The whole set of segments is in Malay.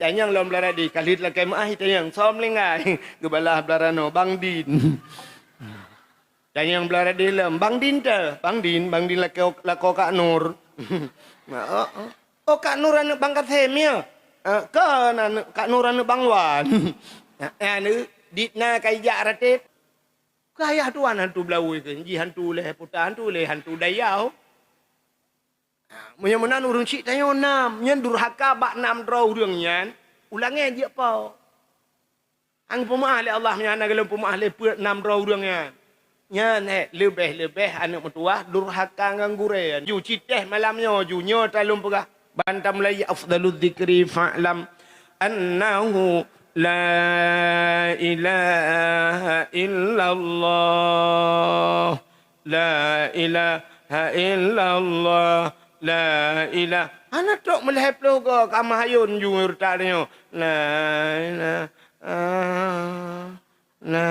Tanyang lom belara di kalit la kemah tanyang som lengai gebalah belara no Bang Din. Tanyang belara di lem Bang Din la ko Kak Nur. Oh Kak Nur anu Bang Kathemia. Ke Kak Nur anu Bang Wan. Anu ditna kai ja ratit. Kaya tuan hantu belau ke ji hantu leh puta hantu leh hantu dayau. Menyamunan urang cik tayo nam nyen durhaka bak nam draw urang nyan ulangnya je apa. Ang pemaah le Allah nya nagalem pemaah le nam draw urang nyan. Nyan lebih anak mertua durhaka nganggurean. Ju citeh malamnya ju nyo talum pegah bantam lay afdalul dzikri fa'lam annahu la ilaha illallah la ilaha illallah la ilaha anak tok melehep lo ko kamahayun jumur tadnya la ilaha la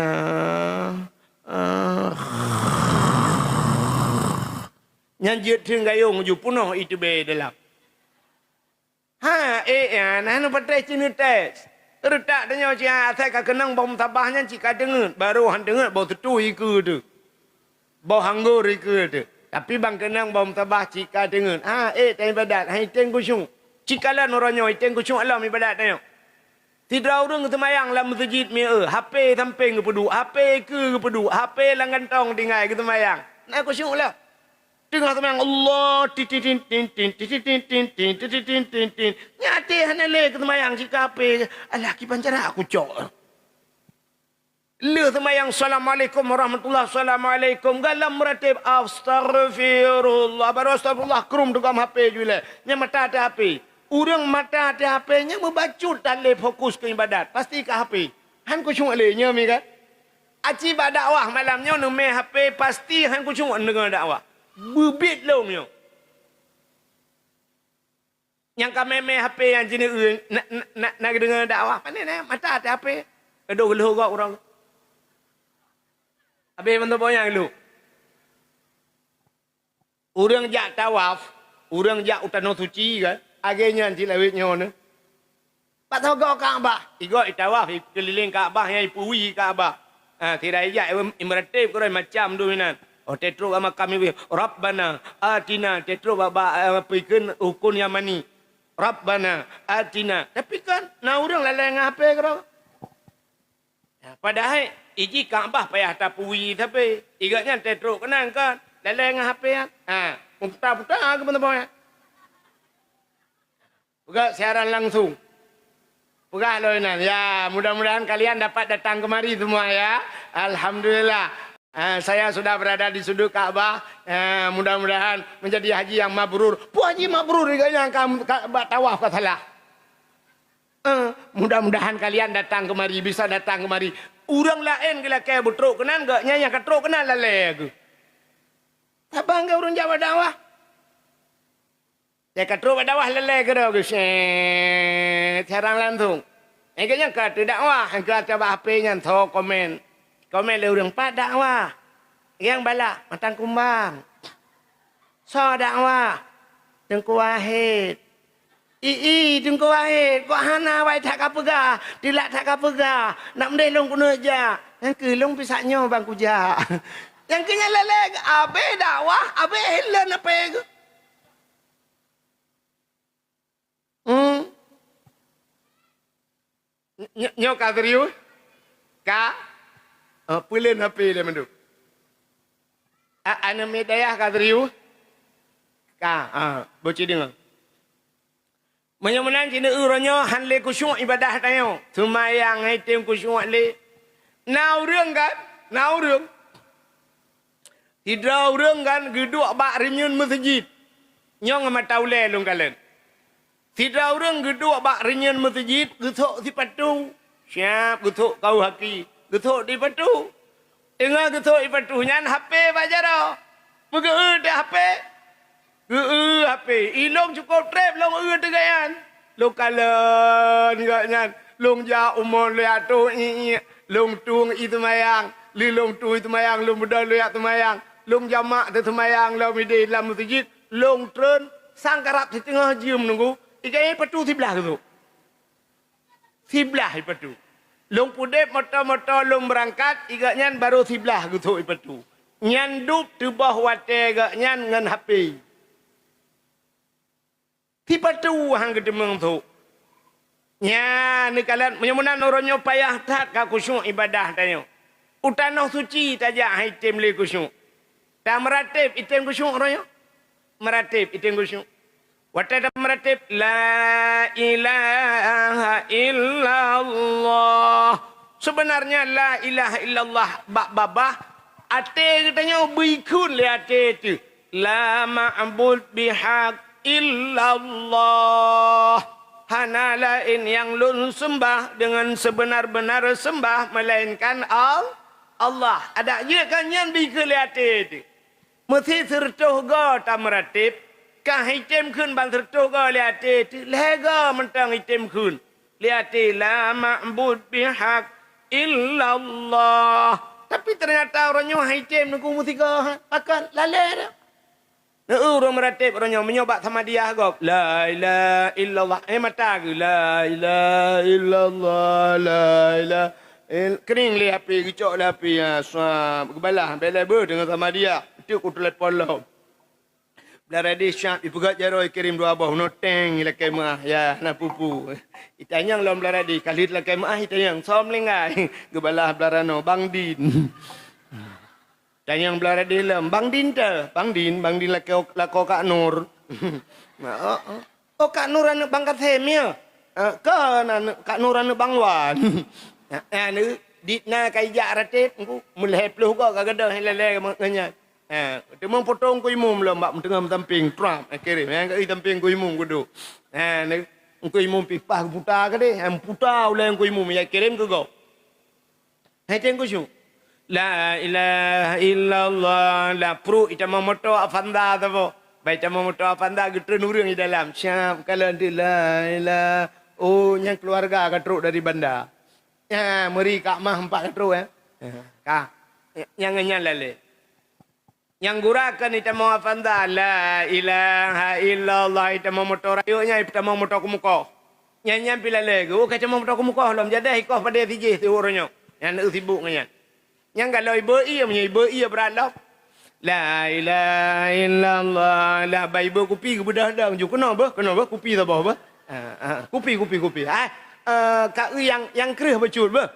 nyanjut thing gayung ju punoh itu be dalam ha nanu patai cinu tes retak tanya cia saya ka kenang bom tabahnya cika dengar baru han dengar bau tetu iku tu bau hanggur iku tu tapi bang kenang bom tabah cika dengar tanya badat hai teng kusung cika lah noronyo teng kusung alam ibadat tanya tidak urang ketemayang dalam masjid mi HP samping ke pedu HP ke pedu HP lang gantong tinggai ketemayang nak kusung lah tengah temayang Allah titin nyate hanale ketemayang cika ape alah ki pancara aku cok le temayang assalamualaikum warahmatullahi assalamualaikum galam meratib astaghfirullah baru astagfirullah krum tukam HP jule nya mata ada HP urang mata ada HP nya membacut tale fokus ke ibadat pasti ke HP han ku cuma le nya mi kan aci dakwah malamnya nume HP pasti han ku cuma dengar dakwah bubit lo mio yang kami HP yang jenis nak dengar dakwah pandai nak mata ada HP aduh geluh kau orang habis bentuk boyang lu orang jak tawaf orang jak utano suci kan agenya cilawitnya ne pak tahu kau Kaabah igo tawaf keliling Kaabah yang ipuwi Kaabah tirai jak imratif kau macam dominan oh tetro sama kami Rabbana atina tetro baba pikun ukun yamani Rabbana atina tapi kan na urang lalai ngape kau padahal iji Kaabah payah tapui tapi igaknya tetro kenang kan lalai ngape putar-putar ke teman-teman buka siaran langsung buka loinan ya mudah-mudahan kalian dapat datang kemari semua ya alhamdulillah. Saya sudah berada di sudut Ka'bah. Mudah-mudahan menjadi haji yang mabrur. Haji mabrur yang Ka'bah tawaf katalah. Mudah-mudahan kalian datang kemari, bisa datang kemari. Urang lain kala kayak butruk kenan gak nyanya katruk kenan lalai. Tak bangga urang Jawa dakwah. Ya katruk dakwah lalai ke dah carang langsung. Kayaknya kata dakwah, kata HP-nya tho komen. Komen le urang pak dakwah. Yang balak matang kumbang. So dakwah. Tengku Wahid. Tengku Wahid. Kau hana wai tak kapega. Dilak tak kapega. Nak mendeh long kuno aja. Yang kelong pisaknya bang kuja. Yang kenya lelek. Abe dakwah. Abe helan apa ke? Nyok kadriu. Ka. Pulen HP dia mendu. Ana medayah kadriu. Bocah dengar. Menyamunan cina uranya hanle kusyuk ibadah tayo. Semayang item kusyuk le. Nau rương kan? Nau rương. Tidak rương kan geduk bak renyun masjid. Nyong ma taule long kalen. Tidak rương geduk bak renyun masjid getuk si patu. Siap getuk kau haki. Getuk di patu. Tengah getuk di patu nyan HP bajaro. Begitu dah HP. HP. Ilong cukup trap long tegayan. Long kalen gaknyan. Long ja umur liatu long tung itu mayang. Li long tung itu mayang long muda liat mayang. Long jamak tu mayang long mide dalam masjid. Long tren sangkarap di tengah jam nunggu. Ikai patu sebelah tu. Siblah ipatu. Long pudep motor-motor long berangkat, iga nyan baru siblah gitu ipatu. Nyan dup tu bah wate iga nyan ngan HP. Tipatu hang gedemeng tu. Nya ni kalian menyemunan oronyo payah tak ka kusyuk ibadah tanyo. Utanoh suci tajak item le kusyuk. Ta meratib item kusyuk oronyo. Meratib item kusyuk. Wata meratib la ilaha illallah. Sebenarnya la ilaha illallah bak babah ate katanya bikun le ate tu. La ma'bud bihaq illallah. Hana lain yang lun sembah dengan sebenar-benar sembah melainkan Allah. Ada je kan yang bikun le ate tu. Mesti sertuh go ta meratib. Kah hitam kun bang tertuk go lihat tu lega mentang hitam kun lihat la ma'bud bihaq illallah. Tapi ternyata orangnya hitam nak mesti go akan lalai dah. Orang meratib orangnya menyobat sama dia go la ilaha illallah mata ke la ilaha illallah la ilaha kering li api gicok li api swab kebalah bela ber dengan sama dia itu ku telefon lo. Belara di syap ipugat jaro kirim dua abah noteng ila kemah ya na pupu. Itanyang lom belara di kalit la kemah itanyang som lengai gebalah belara no Bang Din. Tanyang belara di lem Bang Din te, Bang Din la ko Kak Nur. Oh Kak Nur anu Bang Kathemia. Ke Kak Nur anu Bang Wan. Anu ditna kai jak ratib ku mulai pluh ko ka gadah lele nganya. Demang potong ku imum lah mbak tengah tamping trap akhirnya yang kat tamping ku imum ku duk. Ni ku imum pipah puta ke deh, puta ulah ku imum ya kirim ke kau. Hai tengku syu. La ilaha illallah la pro ita moto afanda tabo. Baca moto afanda gitu nurung di dalam. Siap kalau di la ilaha oh yang keluarga katruk dari bandar. Ya meri kak mah empat katruk Kak yang nyalale. Yang gurakan ita mau afanda la ilaha illallah ita mau motor ayunya ita mau motor kumuko. Nyanyi pila lego kaca mau motor kumuko lom jadi ikoh pada tije tu orangnya. Yang nak sibuk nyanyi. Yang kalau ibu iya beradab. La ilaha illallah la baibu kupi ke bedah dah ju kenapa kupi tak apa. Kupi. Kak yang kerih becut ba.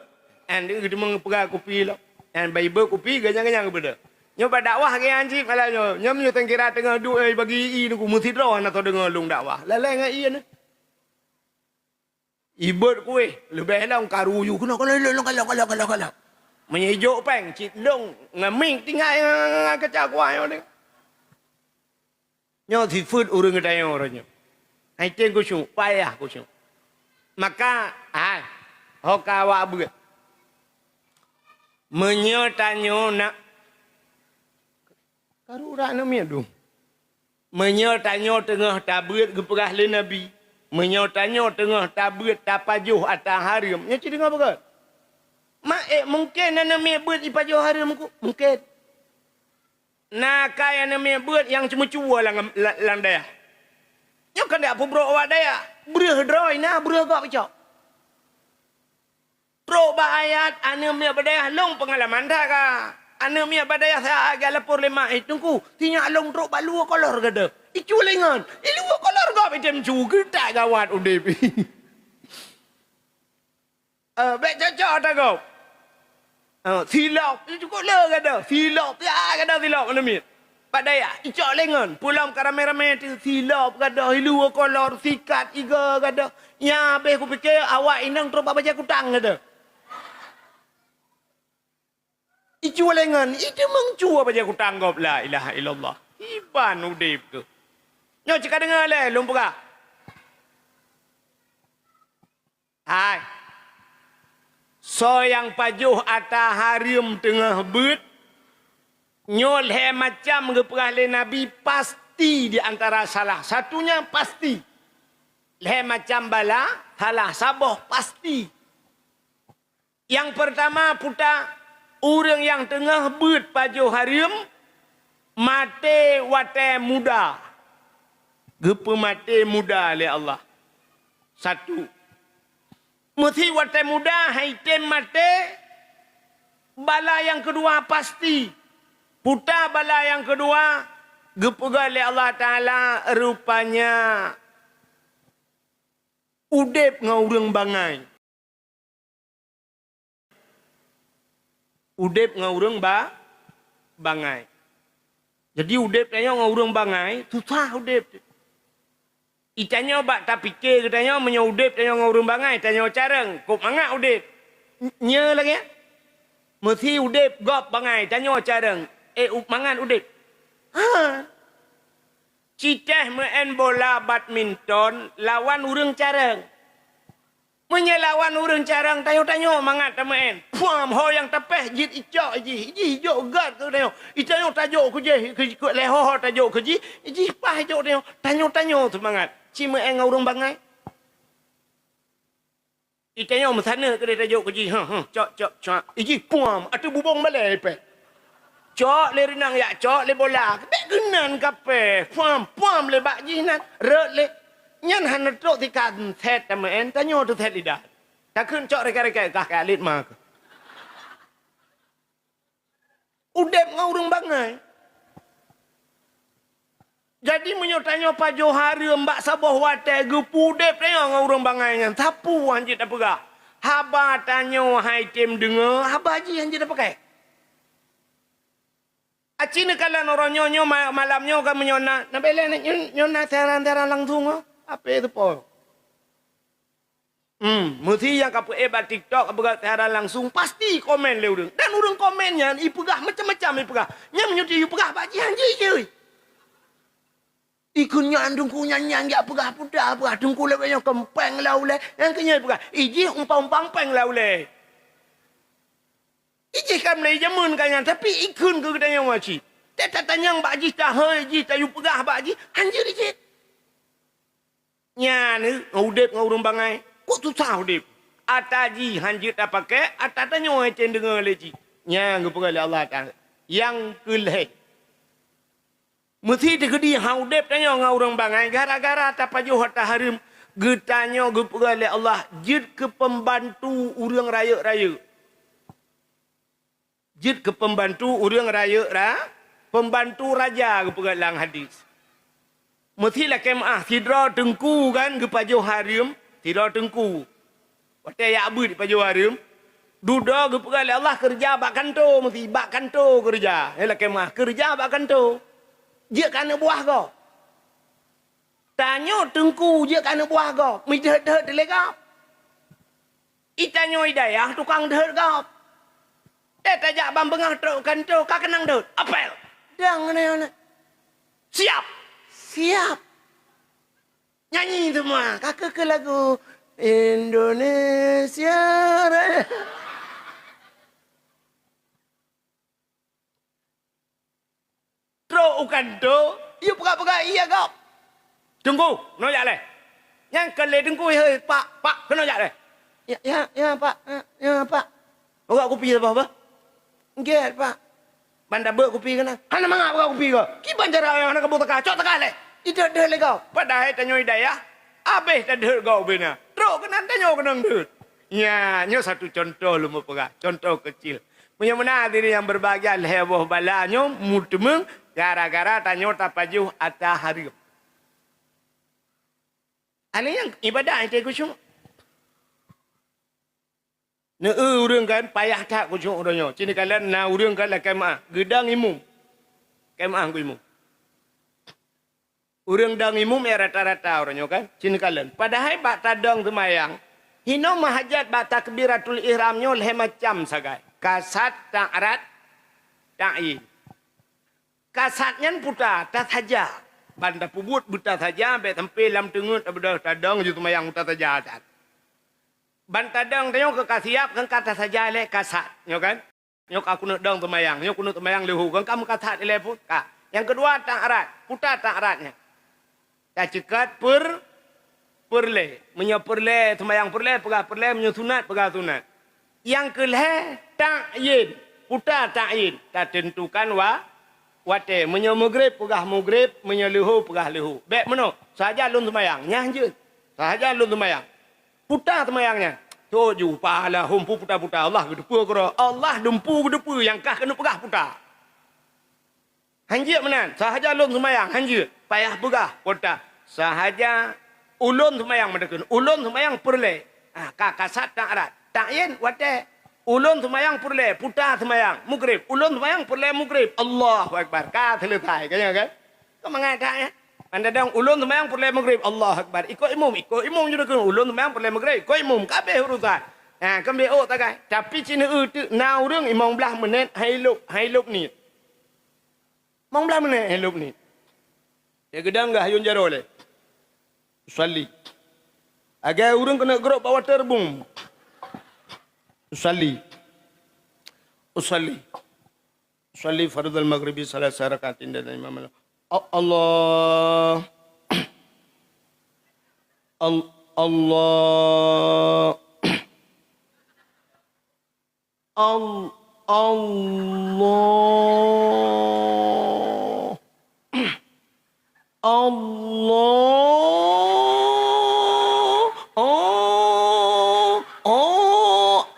And dia mengpegang kupi lah. And baibu kupi ganyang-ganyang ke bedah. Nyoba dakwah ke anjing kalau nyom nyo tengkira tengah duk bagi i nu mesti ron atau dengar lung dakwah. Lalai ngai i ne. Ibet kuih lebih lah karu yu kena kalau. Menyejuk peng cit long ngaming tinggal kecak kuai ni. Nyo si food urang kedai orangnya. Hai teng ku syuk payah ku syuk. Maka hokawa buat. Menyotanyo nak Karurak namanya tu. Menyertanya tengah tabut keperah le Nabi. Menyertanya tengah tabut tapajuh atas haram. Nya cik dengar apa? Mungkin namanya buat ipajuh haram ku. Mungkin. Nak kaya namanya buat yang cuma cua lang daya. Nya kan dak pubrok awak daya. Berah droi nah berah gak pecah. Pro ba ayat anamnya badaya long pengalaman dah ka. Anak mia badaya saya agak lapor lemah tunggu tinya long truk balu kolor gada icu lengan ilu kolor gak macam juga tak gawat udep baik cocok tak kau silap itu kok le gada silap ya gada silap anak mia badaya icu lengan pulang karame-rame tu silap gada ilu kolor sikat iga gada ya be ku fikir awak inang truk baca kutang gada Icu lengan, itu mengcua baca aku tanggap la ilaha illallah. Iban udip tu. Nyo cakap dengar le, lumpur. Hai. So yang pajuh atas harim tengah bet. Nyol he macam keperah le Nabi pasti di antara salah satunya pasti. Le macam bala, salah saboh pasti. Yang pertama putar orang yang tengah bet pajuh harim mate wate muda. Gepa mate muda oleh Allah. Satu. Mesti wate muda haitem mate. Bala yang kedua pasti. Putar bala yang kedua. Gepuga oleh Allah Ta'ala rupanya. Udep ngau bangai. Udep ngau bangai. Jadi udep tanya ngau bangai. Susah udep. Itanya bak tak fikir katanya menyo udep tanya ngau bangai. Tanya careng. Kok mangak udep. Nya lagi ya. Mesti udep gop bangai. Tanya careng. Mangan udep. Ha. Citah main bola badminton lawan urang careng. Menyelawan urang careng tanya-tanya mangat main. Puam ho yang tepeh jit icok ji. Ji jok gat tu tanya. Itanya tajuk ku je ke leho tajuk ke ji. Ji pah jok tanya tu mangat. Ci main ngau urang bangai. Itanya mesana ke tajuk ke ji. Cok. Ji puam atu bubong balai pe. Cok le renang ya cok le bola. Tek genan kape. Puam le bak ji nan. Rek le. Nyan han tok tikan thet tamen tanyo tu thet lidah. Tak kun cok reka-reka kah kalit mak. Udep ngau urang bangai. Jadi menyotanyo pa Johari mbak saboh wate gepu udep tanya ngau urang bangai nyan. Sapu anjit apa gak? Haba tanyo hai tim dengar, haba ji anjit apa kai? Acina kala orang nyonyo malamnya kan menyona. Nabele nyona teran-teran langsung oh. Apa itu po? Mesti yang kapu ebat TikTok apa teran langsung pasti komen le urang. Dan urang komennya ipegah macam-macam ipegah. Nya menyuti ipegah pak ji anji je. Ikun nyandung ku nyanyan ya pegah puda apa dengku le yang kempeng lau le. Yang kenya ipegah. Iji umpang-umpang peng lau le. Iji kam le jamun kanyan tapi ikun ke kedanya waci. Tak tanya pak ji tak he ji tak yu pegah pak ji anji je. Nya ni udep ngau urang bangai. Kok susah udep. Ataji hanjit apa ke? Atatanya orang cen dengar leji. Nya ngepura Allah Taala. Yang keleh. Mesti digedi hang udep tanya ngau urang bangai gara-gara tapajuh harta harim. Getanya ngepura Allah jid ke pembantu urang raya-raya. Jid ke pembantu urang raya pembantu raja ngepura lang hadis. Mesti lah kemah tidra tengku kan ke pajuh harim tidra tengku wate ya abu di pajuh harim duda ke pegal Allah kerja bak kanto mesti bak kanto kerja lah kemah kerja bak kanto dia kana buah go tanyo tengku dia kana buah go mi deut delegap itanyo hidayah tukang deut gap tajak bambengah truk kanto ka kenang deut apel dang ne siap nyanyi semua kakak ke lagu Indonesia Truk kanto iya pegak-pegak iya kau tunggu nojak le yang kele tunggu he pak kena jak le ya pak buka kopi apa nggih pak banda ber kopi kana hana mangap buka kopi ko ki banjara yang nak kebut teka cok teka le ida de le kau padahal tanyo hidayah abeh tak de kau bena truk kena tanyo kena de nya nyo satu contoh lu pegak contoh kecil punya mana diri yang berbahagia heboh balanyo mudemeng gara-gara tanyo tapajuh ata hari ane yang ibadah itu kusyuk urang kan payah tak kusyuk orangnya. Cini kalian na urang kan lah kemah. Gedang imum. Kemah ku imum. Urang dang imum ya rata-rata orangnya kan. Cini kalian. Padahal bak tadang semayang. Hino mahajat bak takbiratul ihramnya leh macam sagai. Kasat ta'arat ta'in. Kasatnya putar tak saja. Banda pubut buta saja. Bek tempe lam tengut. Abdah tadang je semayang buta saja. Bantadang tanya ke kasiap kan kata saja le kasat nyo kan nyok aku nak dang temayang nyok aku nak temayang lehu kan kamu kata le pun ka yang kedua tak arat putar tak aratnya tak cekat perle menyo perle temayang perle pegah perle menyo sunat pegah sunat yang keleh tak yin putar tak yin tak tentukan wate menyo maghrib pegah maghrib menyo lehu pegah lehu bek meno saja lun temayang nyah je saja lun temayang putar temayangnya. Tuju pahala humpu puta-puta Allah gedepu kira. Allah dempu gedepu yang kah kena pegah puta. Hanjir menan. Sahaja ulun semayang hanjir. Payah pegah puta. Sahaja ulun semayang mendekan. Ulun semayang perle. Kasat tak arat. Tak yen wate. Ulun semayang perle. Puta semayang. Mugrib. Ulun semayang perle mugrib. Allahu Akbar. Kah selesai. Kaya kan? Kau mengatakan ya? Anda dong ulun semayang perle maghrib Allah Akbar ikut imam juga kan ulun semayang perle maghrib ikut imam kabeh urusan kan be tak kai tapi cina tu nau rung imam belah menit hailuk ni imam belah menit hailuk ni ya gedang gah hayun jaro le usalli agar urang kena gerak bawa terbung usalli fardhu al-maghribi salat rakaat dan imam Allah Allah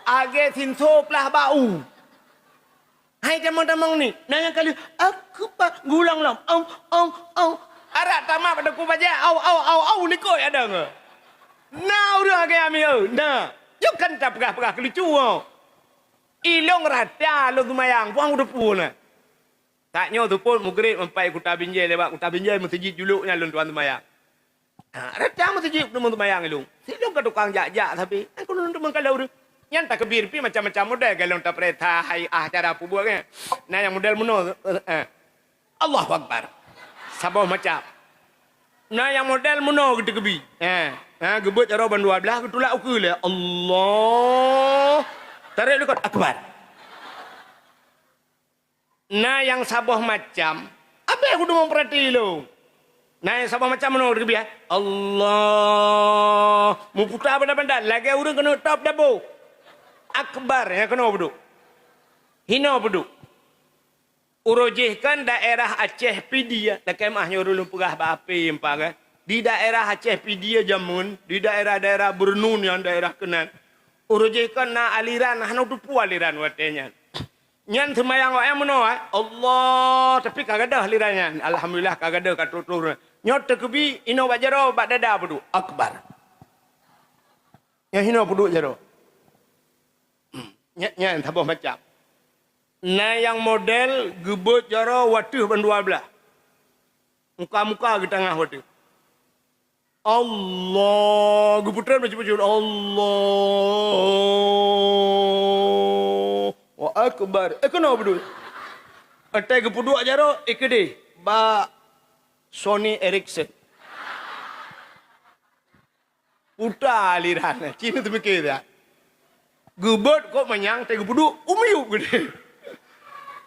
age sinso plah bau hai jamang ni nanya kali aku pak gulang lam arak tamak pada ku baca au likoi ada nge nau dah ke ami nah yo kan tak pegah kelucu ilong rata lo tumayang puang udah pun tak nyo tu pun mugrid mempai kuta binjai lewat kuta binjai masjid juluknya lun tuan tumayang rata masjid tu tumayang ilung silong ke tukang jak tapi aku lun tu mengkalau tu yang tak kebir pi macam-macam model kalau tak perintah hai cara apa buat kan nah yang model muno Allahu Akbar sabah macam nah yang model muno gitu kebi gebut cara ban 12 ketulak uku le Allah tarik dekat akbar nah yang sabah macam apa yang kudu memperhati lo nah yang sabah macam muno kebi Allah mu putar benda-benda lagi urang kena top dabo akbar yang kena beduk hina beduk urujihkan daerah Aceh Pidia dah kemahnya dulu pegah bapi empa kan di daerah Aceh Pidia jamun di daerah-daerah Bernun yang daerah kenan urujihkan na aliran hanu tu pu aliran watenya nyan semayang wa meno Allah tapi kagak ada alirannya alhamdulillah kagak ada katutur nyot tekebi ino bajaro bak dada beduk akbar yang hina beduk jaro nya tabah macam nah yang model gebut jara watuh ban 12 muka-muka di tengah watuh Allah geputan macam-macam Allah wa akbar kena betul atai gepuduk jara ikde ba Sony Ericsson putar aliran Cina tu mikir dah gebut kok menyang teh gepuduk umiyup gede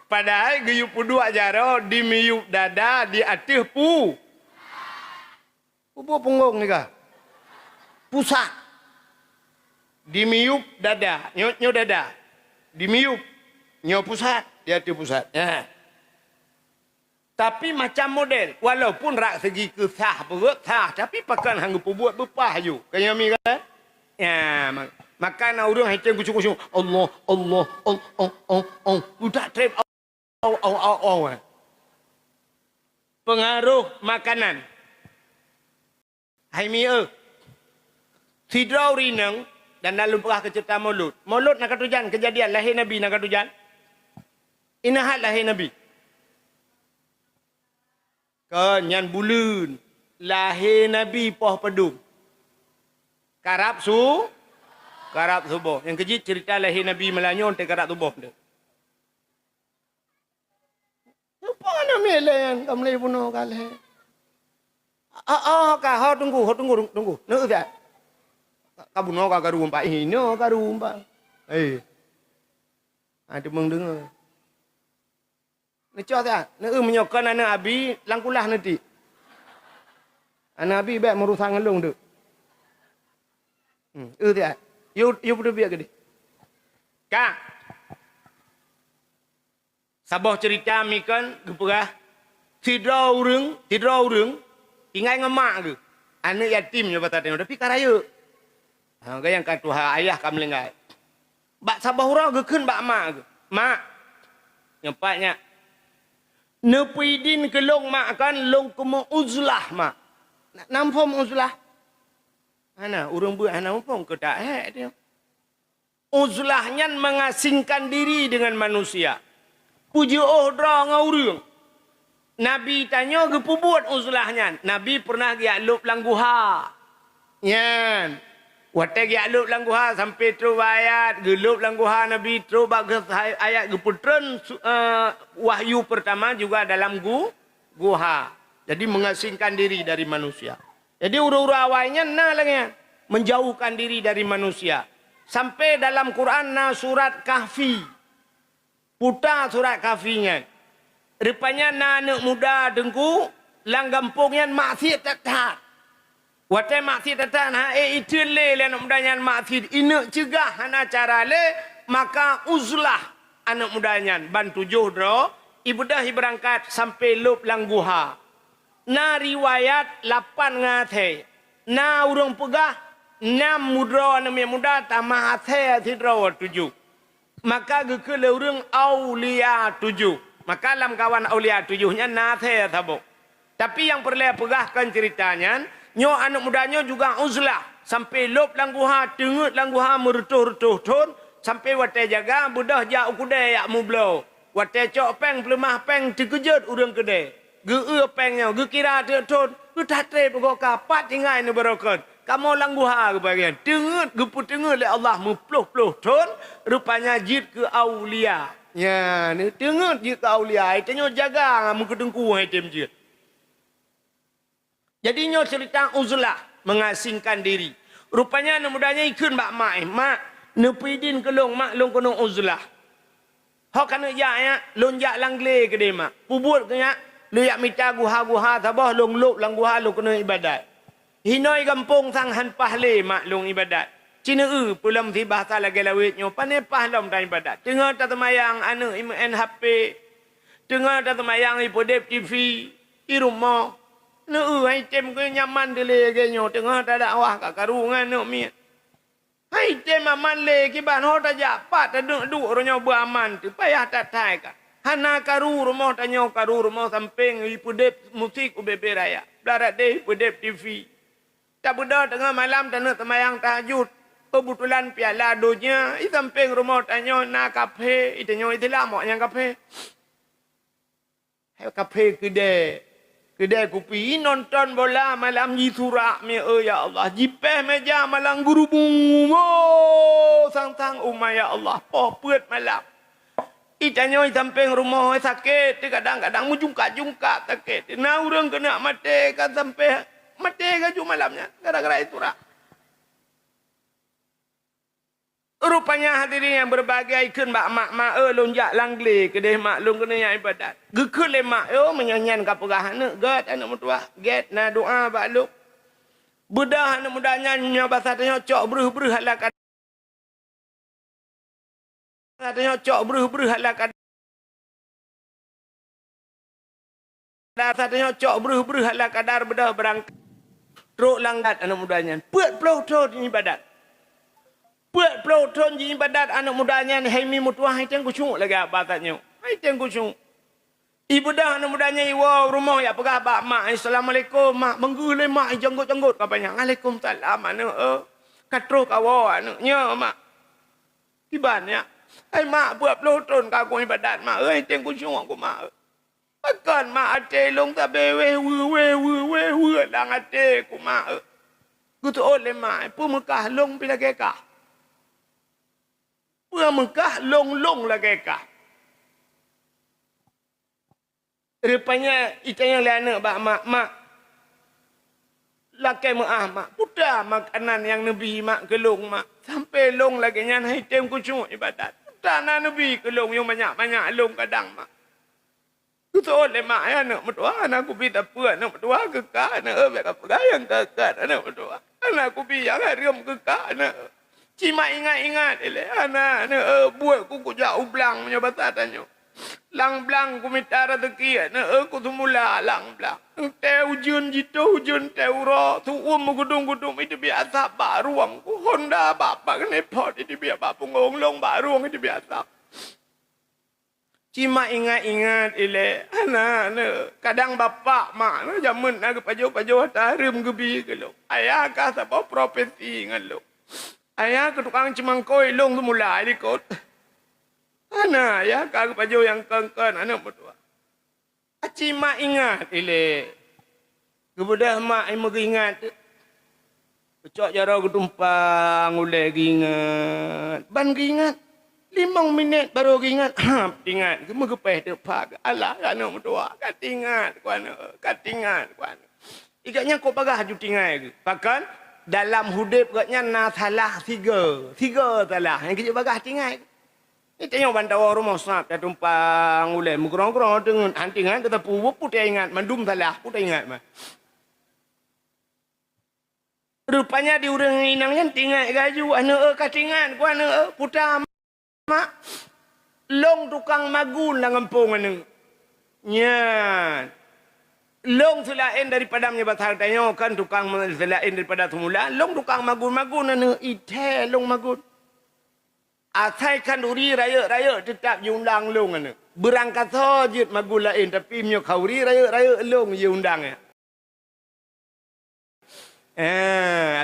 padahal geyup puduk jaro di miyup dada di atih pu punggung ni kah pusat di miyup dada nyo dada di miyup nyo pusat di atih pusat tapi macam model walaupun rak segi kesah perut sah tapi pakan hang buat bepah ju kaya mi kan makan urang heceng kucung-kucung Allah budak trip pengaruh makanan hai mi sidrau rineng dan dalam perah cerita maulud nak katujan kejadian lahir nabi nak katujan inahat lahir nabi kan nyan bulan lahir nabi poh pedum karab subuh. Yang kejit cerita lahir Nabi Melanyon te karab subuh dia. Apa nama lain kamu lagi bunuh kali. Kau tunggu. Nak tak? Kau bunuh kau karumpa ini, karumpa. Ada mendengar. Ni cakap tak? Nak menyokan anak Abi langkulah nanti. Anak Abi baik merusak ngelung tu. Tak? You perlu biar ke dia. Kak. Sabah cerita mi kan geperah. Tidrau urang, tinggal ngemak ke. Anak yatim je patah tengok tapi karaya. Ha yang kata ayah kam lengai. Bak sabahura ge keun bak mak ge. Mak. Nyempatnya. Nepidin ke long mak kan long kemo uzlah mak. Nampom uzlah. Ana urang buat ana nampom ke tak dia. Uzlahnya mengasingkan diri dengan manusia. Puji dra ngaurang. Nabi tanya ke buat uzlahnya. Nabi pernah gi alup langguha. Yan. Wate gi alup langguha sampai terus ayat gelup langguha Nabi terus bag ayat geputren wahyu pertama juga dalam guha. Jadi mengasingkan diri dari manusia. Jadi ura-ura awalnya lagi menjauhkan diri dari manusia. Sampai dalam Quran surat Kahfi. Putar surat Kahfinya. Rupanya anak muda dengku langgampungnya maksiat tetap. Watai maksiat tetap itu le anak mudanya maksiat ini cegah hana cara le maka uzlah anak mudanya bantu jodoh ibu dah berangkat sampai lup langguha. Na riwayat 8 ngate. Na urang pegah 6 mudra na muda tamah hate tidra 7. Maka gekele urang aulia 7. Maka dalam kawan aulia 7-nya nate tabuk. Tapi yang perlu pegahkan ceritanya, nyo anak mudanya juga uzlah. Sampai lop langguha, tengut langguha merutuh-rutuh ton. Sampai watai jaga, budah jak ukudai yak mublo. Watai cok peng, pelemah peng, terkejut urang kedai. Ge pengnya, ge kira ton. Ge tatre pokok kapat tinggal ni berokot. Kamu langguha ke bagian. Tengut, geput tengut oleh Allah mupluh-pluh ton. Rupanya jid ke aulia. Ya, ni tengok je ke aulia, tengok jaga muka dengku hai temjit. Jadi nyo cerita uzlah mengasingkan diri. Rupanya anak mudanya ikut mak mak nepidin ke long mak long kono uzlah. Hok kana ya lonjak langle ke de mak. Pubut ke ya lu yak mita guha tabah long lop lang guha lu kono ibadat. Hinoi kampung sang han pahle mak long ibadat. Cina pulam si bahasa lagi lawitnya. Panepah dalam dan ibadat. Tengah tak temayang anak iman HP. Tengah tak temayang ipodep TV. Di rumah. Item ke nyaman dele genyo. Tengah tak ada awah kat karungan nak miat. Item aman le. Kiban ho tak japat. Tak duduk orangnya beraman tu. Payah tak tai kan. Hana karu rumah tanya karu rumah samping. Ipodep musik ubebe raya. Belarat deh ipodep TV. Tak budak tengah malam tak nak temayang tahajud. Kebetulan piala dunia, di samping rumah tanya nak kafe, itu nyo itulah maknya kafe. Kafe kedai kopi nonton bola malam di surak me ya Allah, jipeh meja malam guru bungo sang umay ya Allah, peut malam. Itu nyo di samping rumah sakit, kadang-kadang mujungka sakit. Na urang kena mati kan sampai mati kaju malamnya gara-gara itu rak. Rupanya hadirin yang berbagai ikut mak lonjak langle kedai mak long kena yang ibadat. Gekul le mak menyanyian kapurah anak get anak mutua get na doa bak lu. Budah anak mudanya nya bahasa tanya cok beruh halak. Tanya cok beruh halak. Tanya cok beruh halak kadar bedah berangkat. Truk langgat anak mudanya. Puat ploh truk ibadat. Buat pelotong di ibadat anak mudanya hai mi mutuah hai teng kucung lagi apa tanya. Hai teng kucung. Ibu dah anak mudanya iwa rumah ya pegah bak mak assalamualaikum mak menggule mak janggut kapanya. Waalaikumsalam anak katro kawa anaknya mak. Tibannya. Hai mak buat pelotong ka aku ibadat mak hai teng kucung aku mak. Akan mak ate long tabe we lang ate ku mak. Gutu oleh mak pu Mekah long pila kekah. Pura Mekah long lagi kah. Rupanya itanya anak bak mak. Laki mak. Putar makanan yang Nabi mak gelong mak. Sampai long lagi nyan hitam kucung ibadat. Putar na Nabi gelong yang banyak long kadang mak. Itu oleh mak anak mertua. Anak aku bita apa anak mertua kekah. Anak apa yang kekah anak mertua. Anak aku biar haram kekah anak. Cima ingat-ingat anak buat kuku jauh belang punya bahasa tanya. Lang blang ku minta rezeki na aku tu mula lang blang. Teu jun jitu jun teu ro tu gudung itu biasa baruang ku Honda bapa kene pot itu biasa bapa ngong baruang itu biasa. Cima ingat-ingat ile anak kadang bapa mak jamun nak pajo tarim gebi ke lo. Ayah ka sapa profesi ngan lo. Ayah ke tukang cemangkoi long tu mula ikut. Anak ya kagak pajo yang kengken anak berdua. Aci mak ingat ile. Kemudian mak yang ingat. Kecok jara ketumpang ulai ingat. Ban ingat. 5 minit baru ingat. Ingat. Kemu kepeh depak. Alah anak berdua. Katingat kuana. Katingat kuana. Ikatnya kau pagah haju tinggal. Bahkan dalam hidup katnya na salah 3. 3 salah. Yang kita pagah tinggal. Kita yang bantau rumah sahab dah tumpang ulai mukrong-krong dengan antingan kata puwup putih ingat mandum salah putih ingat mah. Rupanya di urang inangnya tinggal gaju ane katingan ku ane putam mak long tukang magun lang kampung ane. Nya long selain daripada menyebat hartanya kan tukang selain daripada semula long tukang magun-magun ane ite long magun. Asai kanduri raya tetap diundang long ane. Berangkat saja magul lain tapi mio kauri raya long diundang ya.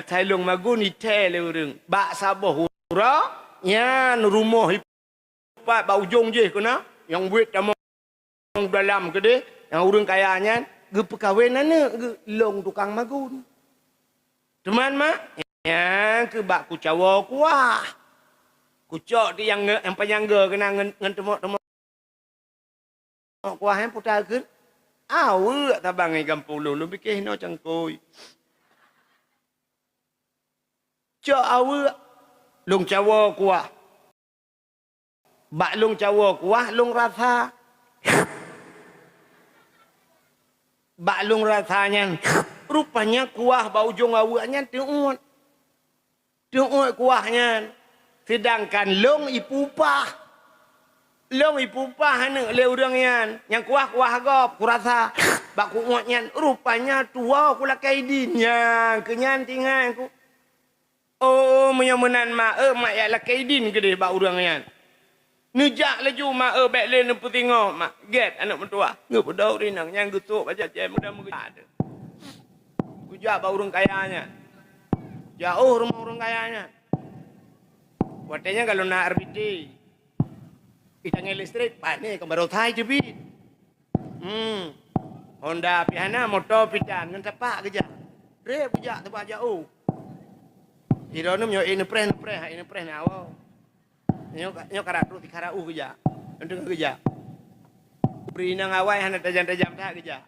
Asai long magun ite le urang. Bak sabah hura yan rumah hipat bau ujung je kena yang buat damang dalam ke de yang urang kayanya ge perkahwin ane ge long tukang magun. Teman mak ya ke bak ku cawa kuah. Kucok di yang penyangga kena ngen temuk kuah yang putar ke awak tabang ai kampung lu fikir no cangkoi cok awak long cawa kuah bak long cawa kuah long rasa bak long rasanya rupanya kuah bau ujung awaknya teuut kuahnya. Sedangkan long ipupah ane le urang yang kuah gop kurasa bak kuatnya rupanya tua ku lakai dinnya kenyan tingan ku oh menyamenan mak ya lakai din gede bak urang yan nejak laju mak bek le nempu tengok mak get anak mentua ngepedau rinang yang gutuk baca cem mudah ada kujak bak urang kayanya jauh rumah urang kayanya. Watanya kalau nak RBD, itangnya listrik, panik kembali thai jebit. Honda pihana motor pidan ngan tapak kerja. Rep kerja tempat jauh. Irono nyo ini preh na awal. Nyo karatu ti karau kerja. Untuk kerja. Beri nang awai hana tajam-tajam tak kerja.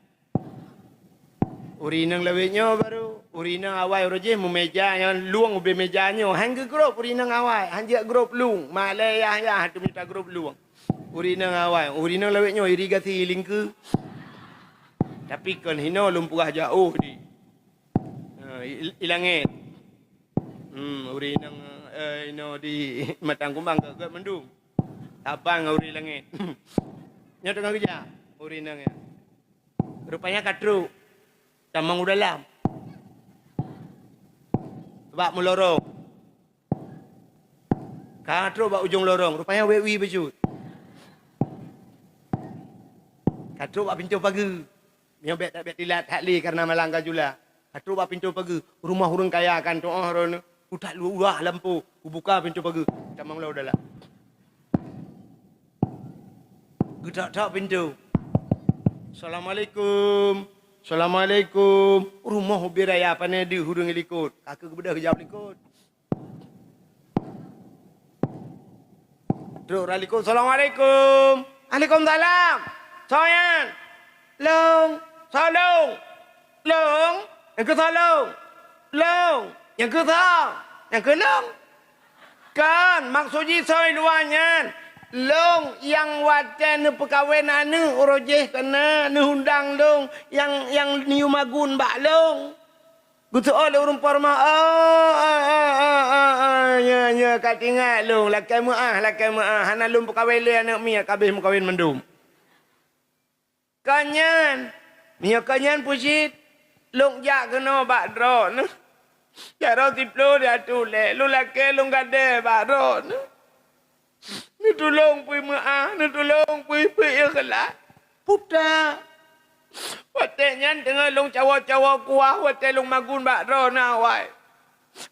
Uri nang lawinyo baru, uri nang awai roje memeja yang luang ubi mejanya, hang grup uri nang awai, hang grup luang, Malaya ya hatu minta grup luang. Uri nang awai, uri nang lawinyo irigasi lingku. Tapi kan hino lumpurah jauh di. Ilangit. Uri nang hino di Matang Kumbang ke Mendung. Abang uri langit. Nyo tengah kerja, uri nang ya. Rupanya katru. Tamang dalam. Bak melorong. Katro bak ujung lorong. Rupanya wewi baju. Katro bak pintu pagi. Yang bet tilat hakli karena malangka jula. Katro bak pintu pagi. Rumah urang kaya kan tu orang. Utak luah lampu. Buka pintu pagi. Tamang lo dalam. Gedak pintu. Assalamualaikum. Assalamualaikum. Rumah hobi raya apa ni di hurung likut. Kakak kebedah kejap likut. Terus ralikut. Assalamualaikum. Waalaikumsalam. Soyan. Long. Salong. Long. Yang ke salong. Long. Yang ke sal. Yang ke long. Kan maksudnya soy luarnya. Long yang waten ni perkahwin anu rojeh kena ni undang long yang niu magun bak long. Gutu oleh urang parma nya katingat long lakai maah hana long perkahwin le anak mi kabeh mu kawin mendum. Kanyan. Mia kanyan pusit. Long ya kena bak ro ne. Ya ro tiplo dia tu le. Lu lake long gade bak ro ne. Ni tolong pui maa, ni tolong pui ya kelak. Puta. Wate nyan tengah long cawa-cawa kuah, wate long magun bak ro na wai.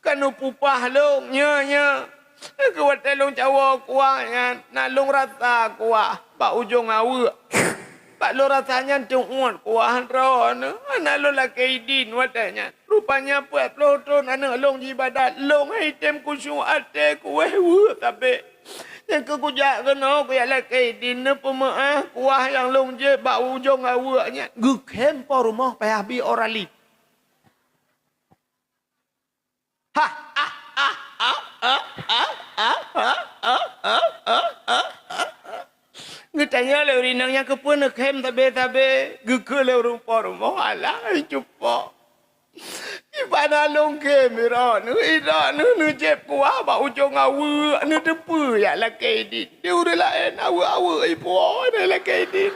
Kanu pupah long nya. Ke wate long cawa kuah nyan, na long rasa kuah, bak ujung awak. Pak lo rasanya tungguan kuah ro ne. Anak lo lah kaidin watanya. Rupanya buat lo tu anak long ibadat. Long item kusyuk ate kueh tapi yang kekujak kena kuya lah kaidin ne pemaah kuah yang long je bak ujung awaknya. Gukhem po rumah payah bi orali. Ha ah ah ah ah ah ah ah ah ah. Ngetanya le rinangnya ke pun kem tabe geke le rupa rumah ala cupa ibana long kem ira nu jep kuah ba ujung awu nu depu ya la kaidin dia udah lain awu ibu ada la kaidin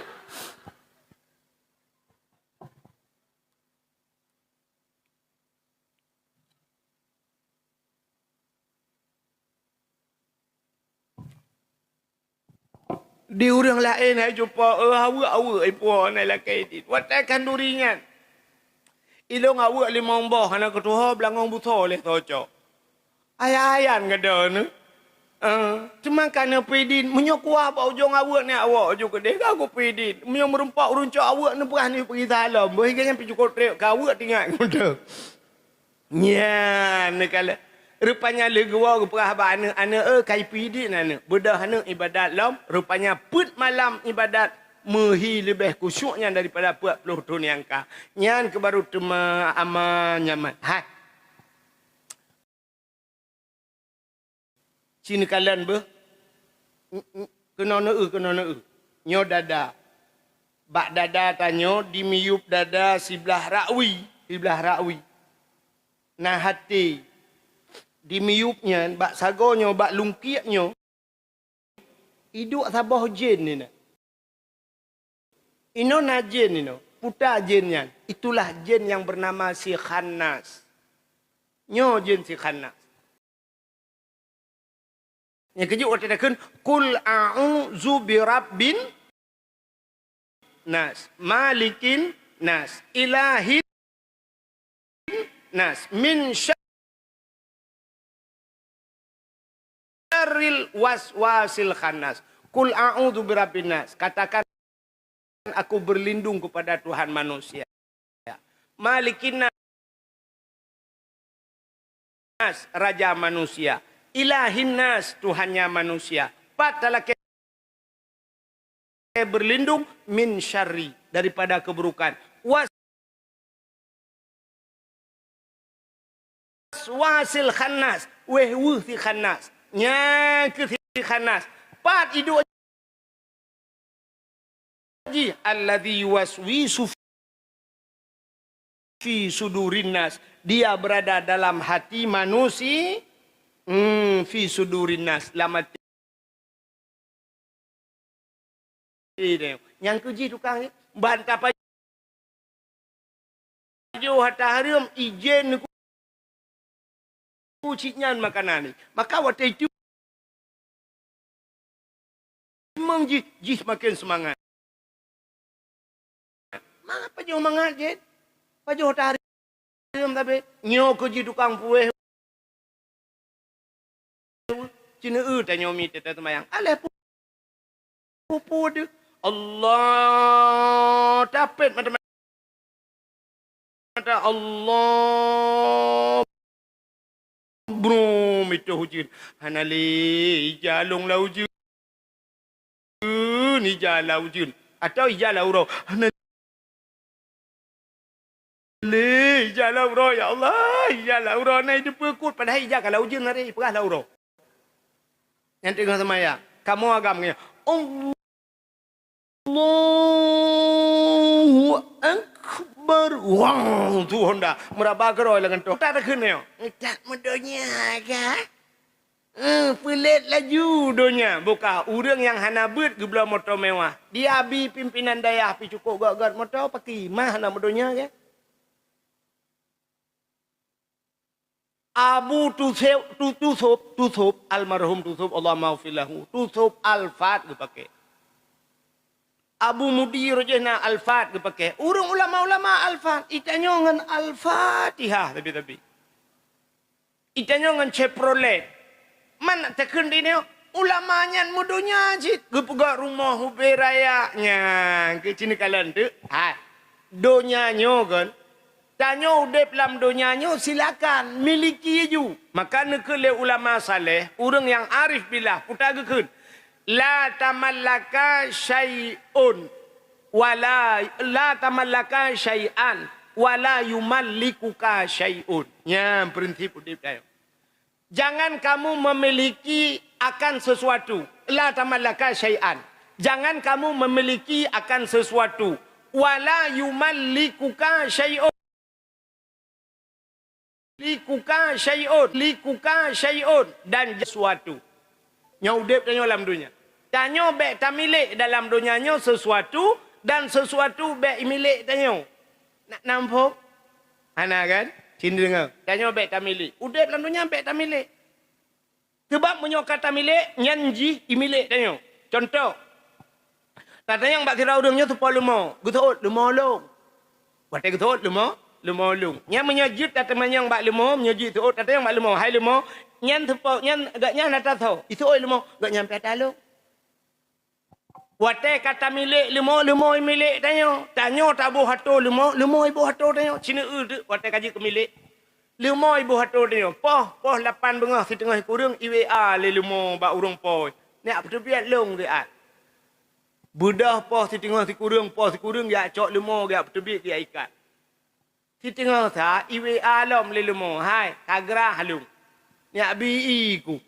di orang lain hai jumpa hawa ipu nai la kaidin watakan duringan ilong hawa limong boh ana ketuha belangong buto leh toco ayayan gada ne cuma kana pedin menyokua ba ujung hawa ni awak juga deh aku pedin menyo merempak runcak awak ni berah ni pergi salam boh jangan pi cukup trek kau tinggal muda nya ne kala rupanya legua perah ba ana kai pidi nana bedah ana ibadat lam rupanya put malam ibadat mehi lebih kusyuknya daripada 40 tahun yang kah nyan ke baru tema ama nyaman hai sini kalian be kena nyo dada bak dada tanyo dimiup dada sebelah rakwi nah hati dimiupnya bak sagonyo bak lungkiaknyo iduk sabah jin ni nak ino na jin ino puta jinnya itulah jin yang bernama si Khannas nyo jin si Khannas yang kejuk waktu takun kul a'udzu birabbin nas malikin nas ilahin nas min syarril waswasil khannas. Kul a'udzu birabbin nas. Katakan aku berlindung kepada Tuhan manusia. Malikin nas, raja manusia. Ilahin nas, Tuhannya manusia. Patalah berlindung min syarri, daripada keburukan. Waswasil khannas, wehwuh si khannas. Nya ke si khannas. Pat hidup ji alladzi yuwaswisu fi sudurin nas. Dia berada dalam hati manusia. Fi sudurin nas. Lamat yang keji tukang ni bantah paju hatta harum ijen kucingnya makanan ni maka waktu itu memang jih makin semangat mana paju semangat je paju hatta harum tapi nyo keji tukang pueh cina tanya mi teta temayang aleh pupu dia Allah dapat mata Allah bro itu hujin hanali jalung laujun ni jalaujun atau jalauro hanali jalauro ya Allah jalauro na itu pekut pada hijak laujun hari perah lauro yang tengah semaya kamu agamanya Allah Allahu Akbar. Wow, tu Honda. Meraba keroi dengan tu. Tak ada kena. Tak mudonya agak. Pelit laju dunia. Bukan. Orang yang hana bet ke belah motor mewah. Dia abi pimpinan daya pi cukup gak motor pakai mah nama dunia ke. Abu Tusub almarhum Tusub Allah maghfirlahu. Tusub Al-Fat ke pakai. Abu Mudir jena Al-Fat ke pakai. Urang ulama-ulama Al-Fat. Itanya dengan Al-Fatihah tapi. Itanya dengan Chevrolet. Mana tekan di ni ulamanya mudunya jit gepegak rumah huberayanya ke cini kalian tu donya nyo kan tanyo udep lam donya nyo silakan miliki ju maka nekele ulama saleh urang yang arif billah putagekeun la tamallaka syai'un wala la tamallaka syai'an wala yumallikuka syai'un nya prinsip udep dayo. Jangan kamu memiliki akan sesuatu. La tamallaka syai'an. Jangan kamu memiliki akan sesuatu. Wala yumallikuka syai'un. Likuka syai'un. Likuka syai'un. Dan sesuatu. Nyaudep tanya dalam dunia. Tanya bek tak milik dalam dunianya sesuatu. Dan sesuatu bek milik tanya. Nak nampak? Ana kan? Cinta dengar. Tanya bek tak milik. Udah dalam dunia bek tak milik. Sebab menyokat tak milik, nyanji imilik tanya. Contoh. Tanya yang bak kira urangnya tu pun lemah. Gutut, lemah long. Buatnya gutut, lemah long. Yang menyajit tata yang bak lemah, menyajit tu. Tata yang bak lemah, hai lemah. Nyan tepuk, nyan agaknya nata tahu. Itu oi lemah, agak nyampe taluk. Buatnya kata milik lemah imilik tanya. Tanya tak buh hatu lemah ibu hatu tanya. Cina tu, buatnya kaji ke milik. Lemah ibu hatu tanya. Poh 8 bengah si tengah kurung IWA le lemah bak urang poh. Ni apa tu biat long dia. Budah poh si tengah si kurung ya cok lemah dia apa tu biat dia ikat. Si tengah sa IWA lom le lemah. Hai, kagrah halung. Ni bi ku.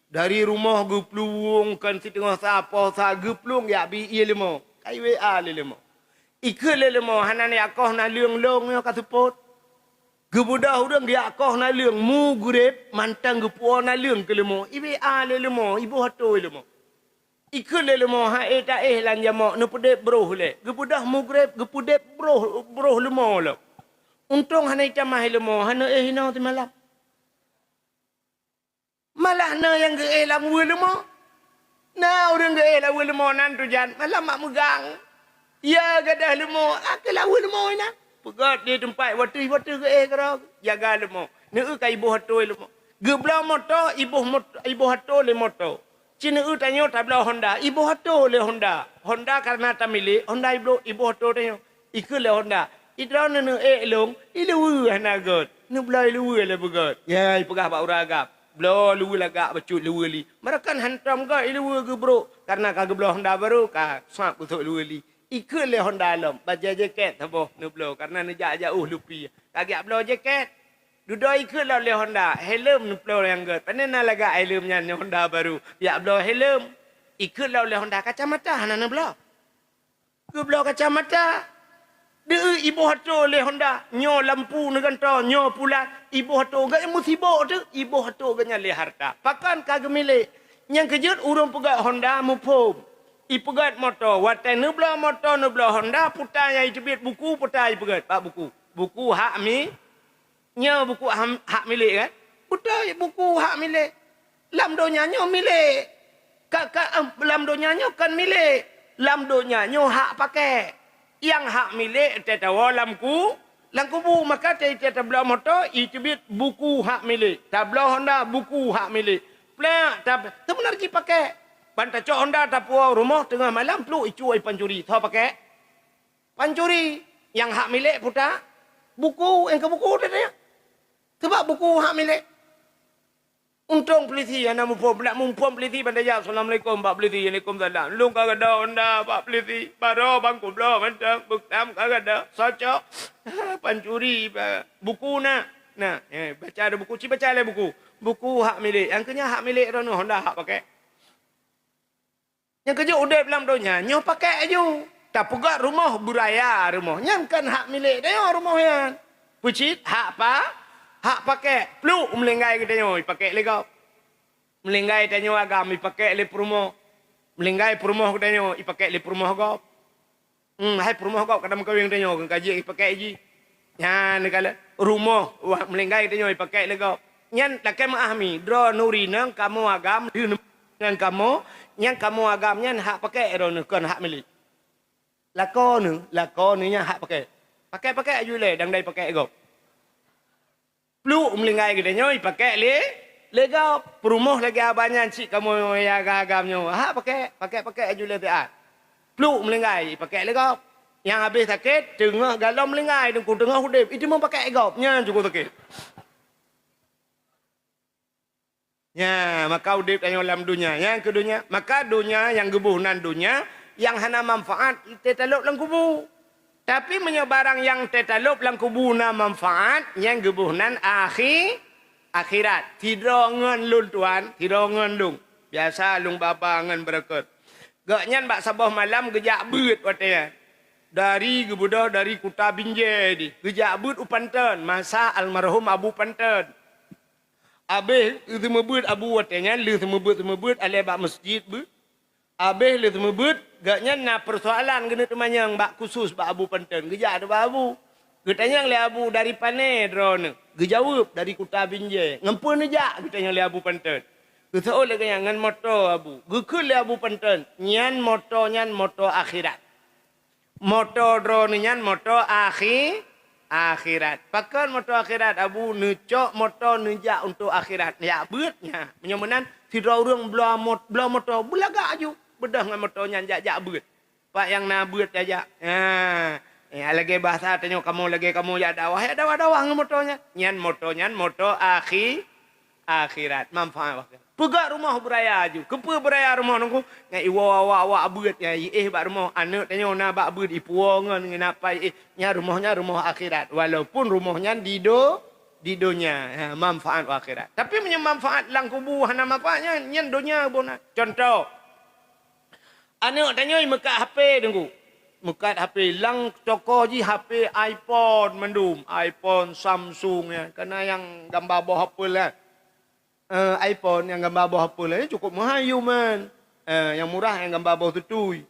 Dari rumah gue peluangkan si tengah siapa gue peluang ya bi lemah. Kai WA le lemah. Ikut le lemah hanan ya kau na leung long yo ka support. Gebudah urang dia kau na leung mu gurep mantang gue puan na leung ke lemah. IWA le lemah ibu hatu lemah. Ikut le lemah ha eta lan jamak nu pedep bro le. Gebudah mu gurep gepudep bro lemah lo. Untung hanai camah lemah hana hina ti malam. Malah na yang ge lam lemah. Na orang ge lam lemah nan tu jan malah mak megang. Ya gadah lemah akal lemah ina. Pegat di tempat watu ge kara jaga lemah. Ne kai ibu hatu lemah. Gebla motor ibu hatu le motor. Cina tanya tabla Honda ibu hatu le Honda. Honda karena tak milik Honda ibu hatu tanya. Ikut le Honda. Idra ne long ilu hana god. Ne blai lu le pegat. Ya pegah pak uragap. Belah lu lagak bacut lu li. Mereka hantam ke lu ke bro. Karena kagak belah Honda baru ka swap untuk lu li. Ikut le Honda lom. Baca jaket taboh nu belah karena ne jauh lupi. Kagak belah jaket. Duduk ikut le Honda. Helm nu belah yang god. Panen lagak helmnya ni Honda baru. Ya belah helm. Ikut le Honda kacamata hana ne belah. Ke belah kacamata. Dia ibu hatu le Honda. Nyo lampu neganta, nyo pulat. Ibu hatu gak musibah tu. Ibu hatu gaknya le harta. Pakan kagak milik. Yang kejut urang pegat Honda mupum. I pegat motor. Watai nubla motor nubla Honda. Putai yang cebit buku putai pegat. Pak buku. Buku hak mi. Nya buku hak milik kan. Putai buku hak milik. Lam donyanya milik. Lam donyanya kan milik. Lam donyanya hak pakai. Yang hak milik tetawa lamku bu maka teta belah motor icebit buku hak milik tabla Honda buku hak milik plak tab sebenar ji pakai banta cok Honda tapua rumah tengah malam plu icu ai pancuri tho pakai pancuri yang hak milik puta buku yang ke buku dia sebab buku hak milik. Untung polisi yang nak mumpung polisi bandai jawab Assalamualaikum Pak Polisi Waalaikumsalam. Lu kagak ada Honda Pak Polisi. Baru bangku belah macam buktam kagak ada. Socok. Pancuri buku nak. Nah, baca ada buku. Cik baca ada buku. Buku hak milik. Yang kena hak milik rono Honda hak pakai. Yang kerja udah dalam donya. Nyo pakai aja. Tak pegat rumah buraya rumah. Yang kan hak milik dia rumah yang. Pucit hak apa? Hak pakai peluk melenggai kita nyoi pakai legau. Melinggai tanya agam ipakai le perumoh. Melinggai perumoh tanya ipakai le perumoh gop. Hai perumoh gop kadang kawin tanya kaji ipakai ji. Ya ni kala rumah melinggai tanya ipakai le gop. Nyan lakai mengahmi dro nuri nang kamu agam ngan kamu agam nyan hak pakai ro kan hak milik. Lako ni nya hak pakai. Pakai ayu le dang dai pakai gop. Plu melinggai kita nyoy pakai lega perumah lagi abanyan cik kamu ya gagamnya. Pakai aju le taat. Plu melinggai pakai lega. Yang habis sakit tengah galau melinggai dengku tengah hudip itu mau pakai gopnya juga sakit. Ya, maka hudip tanya dalam dunia. Yang kedua, maka dunia yang gebuhunan dunia yang hana manfaat tetaluk lang kubu. Tapi menyebarang yang tetaluk lang kubu na manfaat yang gebuhunan akhirat. Tidak ngen lun tuan, tidak ngen lung. Biasa lung baba ngen bereket. Gaknyan bak sabah malam gejak beut watanya. Dari gebudah dari Kuta Binjai di. Gejak beut upanten masa almarhum Abu Panten. Abih itu mebeut Abu watanya, lu mebeut alai bak masjid beut. Abih lu mebeut gaknyan na persoalan kena temanyang bak khusus bak Abu Panten. Gejak ada bak Abu. Getanya le Abu dari pane drone. Gejawab dari Kuta Binjai. Ngempun aja getanya le Abu Panten. Getau le kaya ngan moto Abu. Gekul le Abu Panten. Nyan moto akhirat. Moto drone nyan moto akhirat. Pakan moto akhirat Abu necok moto nejak untuk akhirat. Ya beutnya. Menyemenan tidak orang belah moto belaga aju. Bedah ngan moto nyan jak beut. Pak yang na beut aja. Lagi bahasa tanya kamu ya dakwah ngan motonya. Nyan moto akhirat. Manfaat. Pegak rumah beraya aju. Kepa beraya rumah nunggu. Ngai iwa beut ya. Bak rumah anak tanya na bak beut ipuangan ngenapa nya rumah akhirat. Walaupun rumahnya di dunia. Manfaat akhirat. Tapi manfaat lang kubu hana manfaatnya nyan dunia bona. Contoh. Anak tanya mekat HP nunggu. Mekat HP lang toko ji HP iPhone mendum, iPhone Samsung ya. Karena yang gambar bawah apa lah. iPhone yang gambar bawah apa lah cukup mahayu man. Yang murah yang gambar bawah tutui.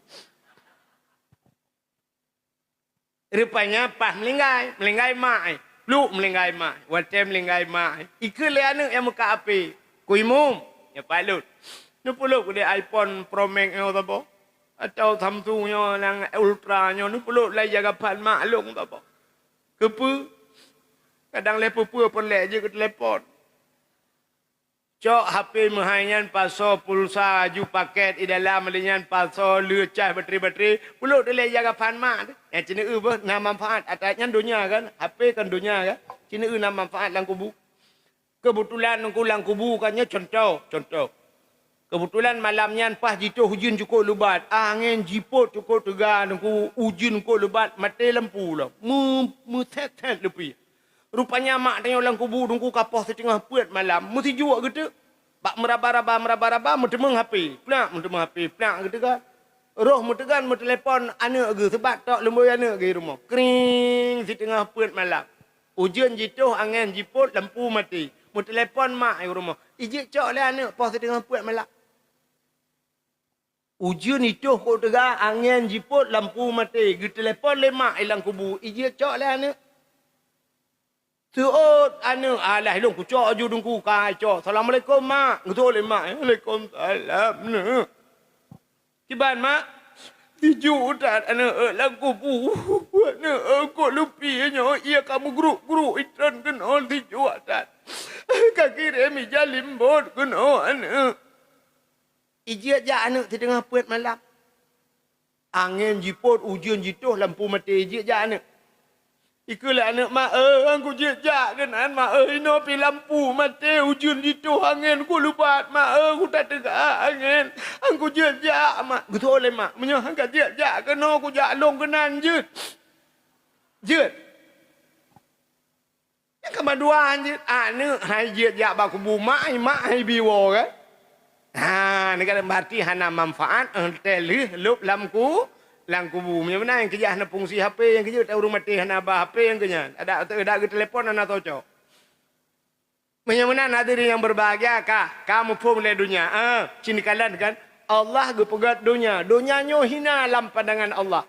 Rupanya pas melinggai mai. Lu melinggai mai, watem melinggai mai. Ikut le anak yang mekat HP. Kuimum ya palut. Nu puluk dia iPhone Pro Max yang apa? Atau Samsungnya yang ultranya ni perlu lai jaga pan maklum tak apa. Kepa kadang lepa-lepa pun lek je ke telefon. Cok HP mahanyan pasal pulsa aju paket di dalam melinya pasal lecah bateri perlu lai jaga pan mak. Yang cina apa na manfaat atasnya dunia kan. HP kan dunia kan. Cina na manfaat lang kubu. Kebetulan lang kubu kannya contoh. Kebetulan malamnya pas jitu hujan cukup lebat. Angin jiput cukup tegar. Hujan cukup lebat. Mati lampu lah. Tet lebih. Rupanya mak tanya orang kubu. Nunggu kapal setengah puat malam. Mesti juga gitu. Bak meraba-raba. Mesti HP. Pelak gitu kan. Roh mentegan telefon anak ke. Sebab tak lembut anak ke rumah. Kering setengah puat malam. Hujan jitu angin jiput lampu mati. Telefon mak di rumah. Ijik cok lah anak. Pas setengah puat malam. Ujian itu kau tegak angin jiput lampu mati. Gi telefon lemak ilang kubu. Ijik cok lah anak. Tuot anak. Alah ilung ku cok aju dungku kai cok. Assalamualaikum mak. Betul lemak. Waalaikumsalam. Kiban mak. Tiju utat anak lang kubu. Anak kau lupinya. Ia kamu guru itran kena tiju utat. Kaki remi jalim bot kena anak. Ijik je anak setengah puat malam. Angin jiput, hujan jituh, lampu mati. Ijik je anak. Ikulah anak mak. Aku jejak kan mak. Ino pi lampu mati. Hujan jituh, angin ku lupat mak. Aku tak tegak angin. Aku jejak mak. Gitu oleh mak. Menyah angkat jejak kena. Aku jaklong kenan je. Jut. Yang kemaduan je. Anak hai jejak baku bu mak. Mak hai biwa kan. Ni kan berarti hana manfaat telih lup lamku bumi mana yang kerja hana fungsi HP yang kerja tahu rumah teh hana bah HP yang kerja ada ke telefon hana tocok Menyamanan hadirin yang berbahagia kah? Kamu pun mulai dunia. Cini kalian kan. Allah gepegat dunia. Dunianya hina dalam pandangan Allah.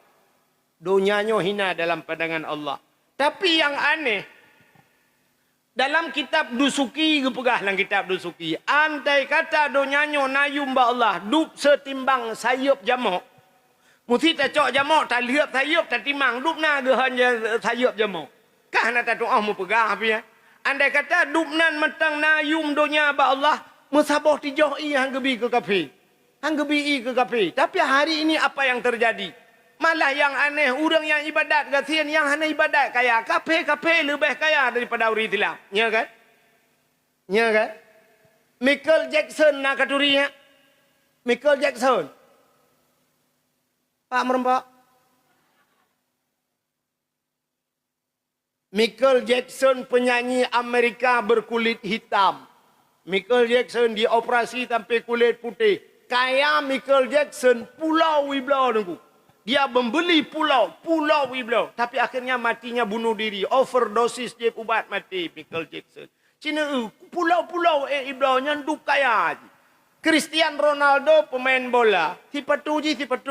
Dunianya hina dalam pandangan Allah. Tapi yang aneh. Dalam kitab Dusuki gepegah dalam kitab Dusuki. Andai kata dunianya nayum ba Allah. Dup setimbang sayup jamuk. Mesti tak cok jamuk. Tak lihat sayup tak timang. Dup na hanya sayup jamuk. Kah nak tak doa mu pegah apa ya? Andai kata dupnan mentang nayum dunia ba Allah, musabah tijoh hang gebi ke kafe. Hang gebi ke kafe. Tapi hari ini apa yang terjadi? Malah yang aneh, orang yang ibadat gasian yang hanya ibadat kaya. Kafe lebih kaya daripada orang Islam. Ya kan? Ya kan? Michael Jackson nak katuri ya? Michael Jackson. Pak merempak. Michael Jackson penyanyi Amerika berkulit hitam. Michael Jackson dioperasi sampai kulit putih. Kaya Michael Jackson pulau Wiblau nunggu. Dia membeli pulau Wiblau. Tapi akhirnya matinya bunuh diri. Overdosis dia ubat mati Michael Jackson. Cina pulau Wiblau nyanduk kaya. Cristiano Ronaldo pemain bola. Sipatu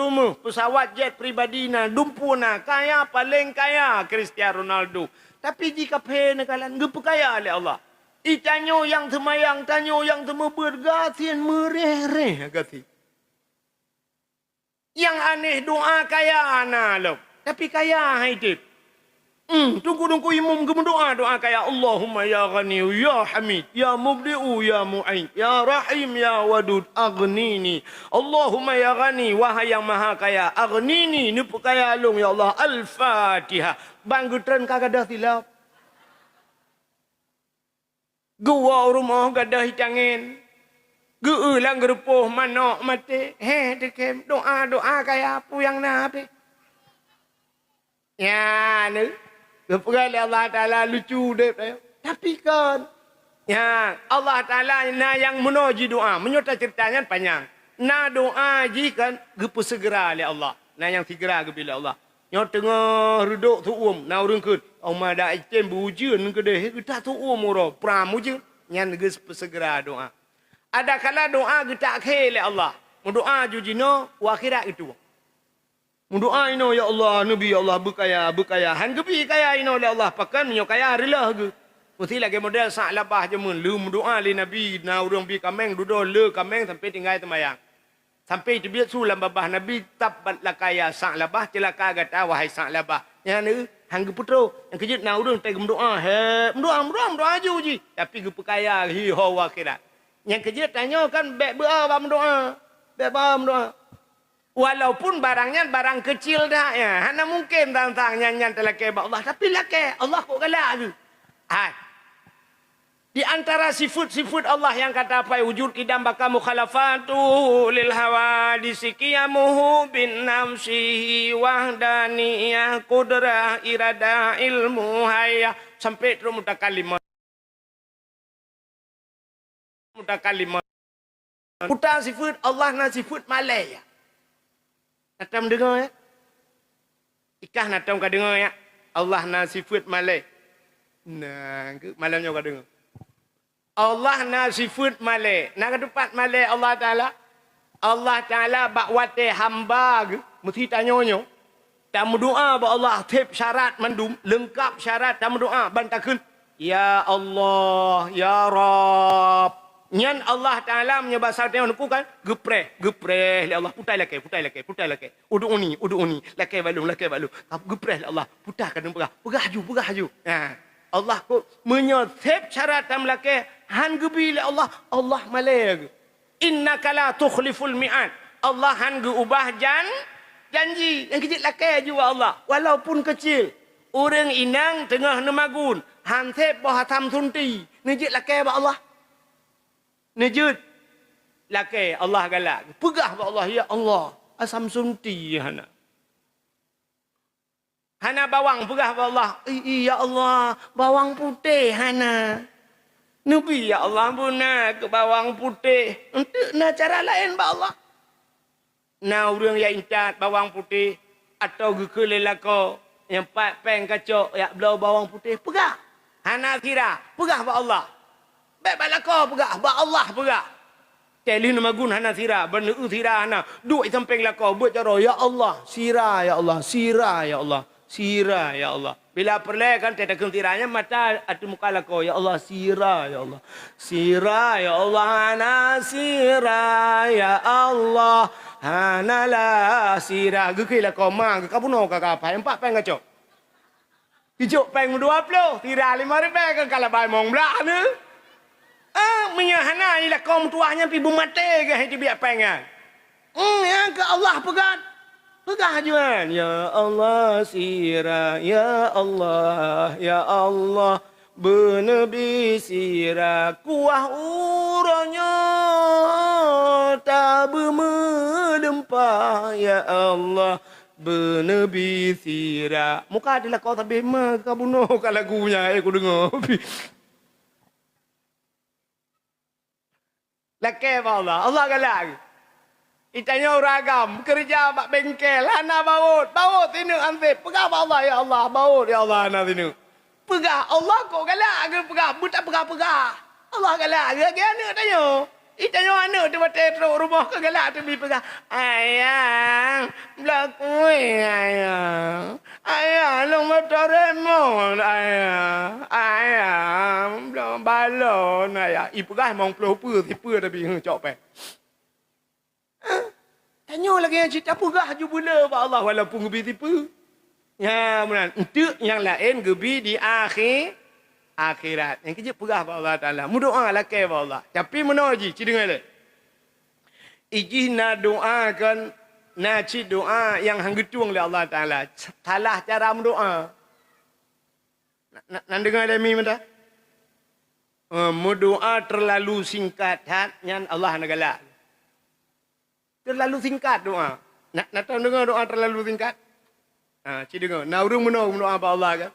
mu. Pesawat jet pribadi na. Dumpuna. Kaya paling kaya Cristiano Ronaldo. Tapi jika pena kalian gepekaya oleh Allah. Itanyo yang semayang, tanyo yang temu bergatian mereh-reh gati. Yang aneh doa kaya ana lo. Tapi kaya hidup. Tunggu imam doa kaya Allahumma ya Ghani ya Hamid ya Mubdi'u ya Mu'in ya Rahim ya Wadud aghnini. Allahumma ya Ghani wahai yang maha kaya aghnini ni kaya long ya Allah. Al-Fatihah. Bang gutran kagadah tilap. Gua rumah gadah hitangin. Geulang gerupuh manok mati. Dekem doa kaya apa yang nabi. Ya ni. Kepada Allah Ta'ala lucu dia. Tapi kan. Ya, Allah Ta'ala yang menuji doa. Menyerta ceritanya panjang. Na doa je kan. Gepu segera oleh Allah. Na yang segera bila Allah. Yang tengah reduk tu na orang ke. Oma dah item bujian ke deh. Kita tu orang. Pramu je. Yang segera doa. Ada kala doa kita akhir oleh Allah. Doa jujino. Wakhirat itu. Mendoa ino ya Allah, Nabi ya Allah berkaya. Han gebi kaya ino oleh Allah. Pakan menyo kaya rilah ke. Mesti lagi model sak labah je mun. Lu mendoa li Nabi na urang bi kameng duduk le kameng sampai tinggal temayang. Sampai terbiat sulam babah Nabi tabat la kaya sak labah celaka gata wahai sak labah. Ya ni hang geputro yang kejut na urang tai mendoa. Mendoa ju ji. Tapi ge perkaya hi ho akhirat. Yang kejut tanya kan bek ba mendoa. Bek ba mendoa. Walaupun barangnya barang kecil dah ya. Hana mungkin tentang nyanyian telake Allah. Tapi lake Allah kok galak tu. Di antara sifat-sifat Allah yang kata apa? Wujud idam baka mukhalafatu lil hawa disikiyamuhu bin namsihi wahdaniyah kudrah irada ilmu hayah. Sampai terus mutakalimah. Putar sifat Allah na sifat malaya. Natam dengar ya. Ikah natam ka dengar ya. Allah na sifat malai. Nah, malamnya ka dengar. Allah na sifat malai. Nak tempat malai Allah Taala. Allah Taala bak wate hamba mesti tanyonyo. Tamu doa ba Allah tip syarat mandum lengkap syarat tamu doa bantakeun. Ya Allah, ya Rabb. Nyan Allah Ta'ala menyebasar tengok nuku kan. Gepreh le Allah. Putai laki. Udu'uni. Laki balu. Gepreh le Allah. Putai kadang pegah haju. Allah kok menyetep syarat tam laki. Han gebi le Allah. Allah malayag. Innaka la tukhliful mi'ad. Allah han ge ubah janji. Yang kecil laki juga Allah. Walaupun kecil. Orang inang tengah nemagun. Han tep boh hatam sunti. Nejit laki ba Allah. Nejut laki Allah galak. Pegah ba Allah ya Allah. Asam sunti hana. Hana bawang pegah ba Allah. Ya Allah, bawang putih hana. Nabi ya Allah buna ke bawang putih. Untuk na cara lain ba Allah. Na urang yang incat bawang putih atau ke lelako yang peng kacok ya belau bawang putih pegah. Hana kira pegah ba Allah. Baik bala kau pegah, ba Allah pegah. Teli nama gun hana sira, benda sira hana. Duk samping la kau buat cara ya Allah, sira ya Allah, sira ya Allah, sira ya Allah. Bila perle kan tak takun tiranya mata atu muka la kau ya Allah, sira ya Allah. Sira ya Allah, hana sira ya Allah. Hana la sira geki la kau mang ka puno ka ka pai empat pai ngacok. Hijau pai 20, tira 5 kan kala bai mong bla ni. Menyahana ila kaum tuahnya pi bumate ke hati biak pengan. Ya ke Allah pegat. Pegah juan. Ya Allah sira, ya Allah, ya Allah. Benabi sira kuah uranya tak bermedempah ya Allah. Benabi sira. Muka adalah kau tak bema kau bunuh kat lagunya aku dengar. Laki Allah, Allah galak. Itanya ragam, kerja bak bengkel, hana baut sini ansip. Pegah Allah ya Allah, baut ya Allah hana sini. Pegah Allah kok galak ke pegah, buta pegah. Allah galak ke anak tanya. Itanya anak tu batai teruk rumah ke galak tu bi pegah. Ayang, belakang ayang. Ayang long motoremon ayang belum balon ayang. Ibu kan mong pelopur tipu tapi cok pe. Tanya lagi yang cerita pegah je pula pak Allah walaupun gebi tipu. Ya benar. Untuk yang lain gebi di akhirat. Yang kerja pegah pak Allah Taala. Mu doa lah ke pak Allah. Tapi menaji ci dengar le. Iji nak doakan naci doa yang hanggetung oleh Allah Ta'ala. Salah cara berdoa. Nak dengar ada mim tak? Berdoa terlalu singkat. Yang Allah nak galak. Terlalu singkat doa. Nak tahu dengar doa terlalu singkat? Cik dengar. Nak urung berdoa apa Allah kan?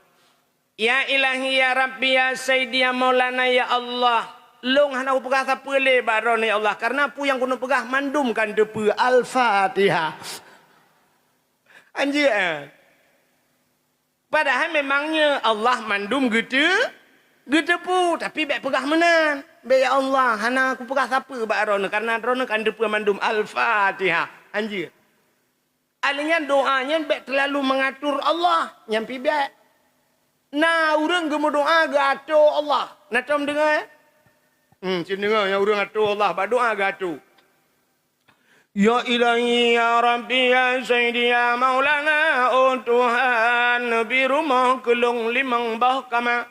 Ya ilahi ya Rabbi ya Sayyidi ya Maulana ya Allah. Long hana pegah siapa le baron ya Allah karena pu yang kuno pegah mandumkan depa Al-Fatihah. Anjir. Padahal memangnya Allah mandum gitu pu tapi baik pegah menan. Baik ya Allah hana aku pegah siapa baron karena drone kan depa mandum Al-Fatihah. Anjir. Alanya doanya baik terlalu mengatur Allah nyampi baik. Nah urang gemo doa gato Allah. Nak tahu dengar? Cik dengar yang orang atur Allah berdoa gatu. Ya ilahi ya Rabbi ya Sayyidi ya Maulana oh Tuhan Nabi rumah kelung limang bah kama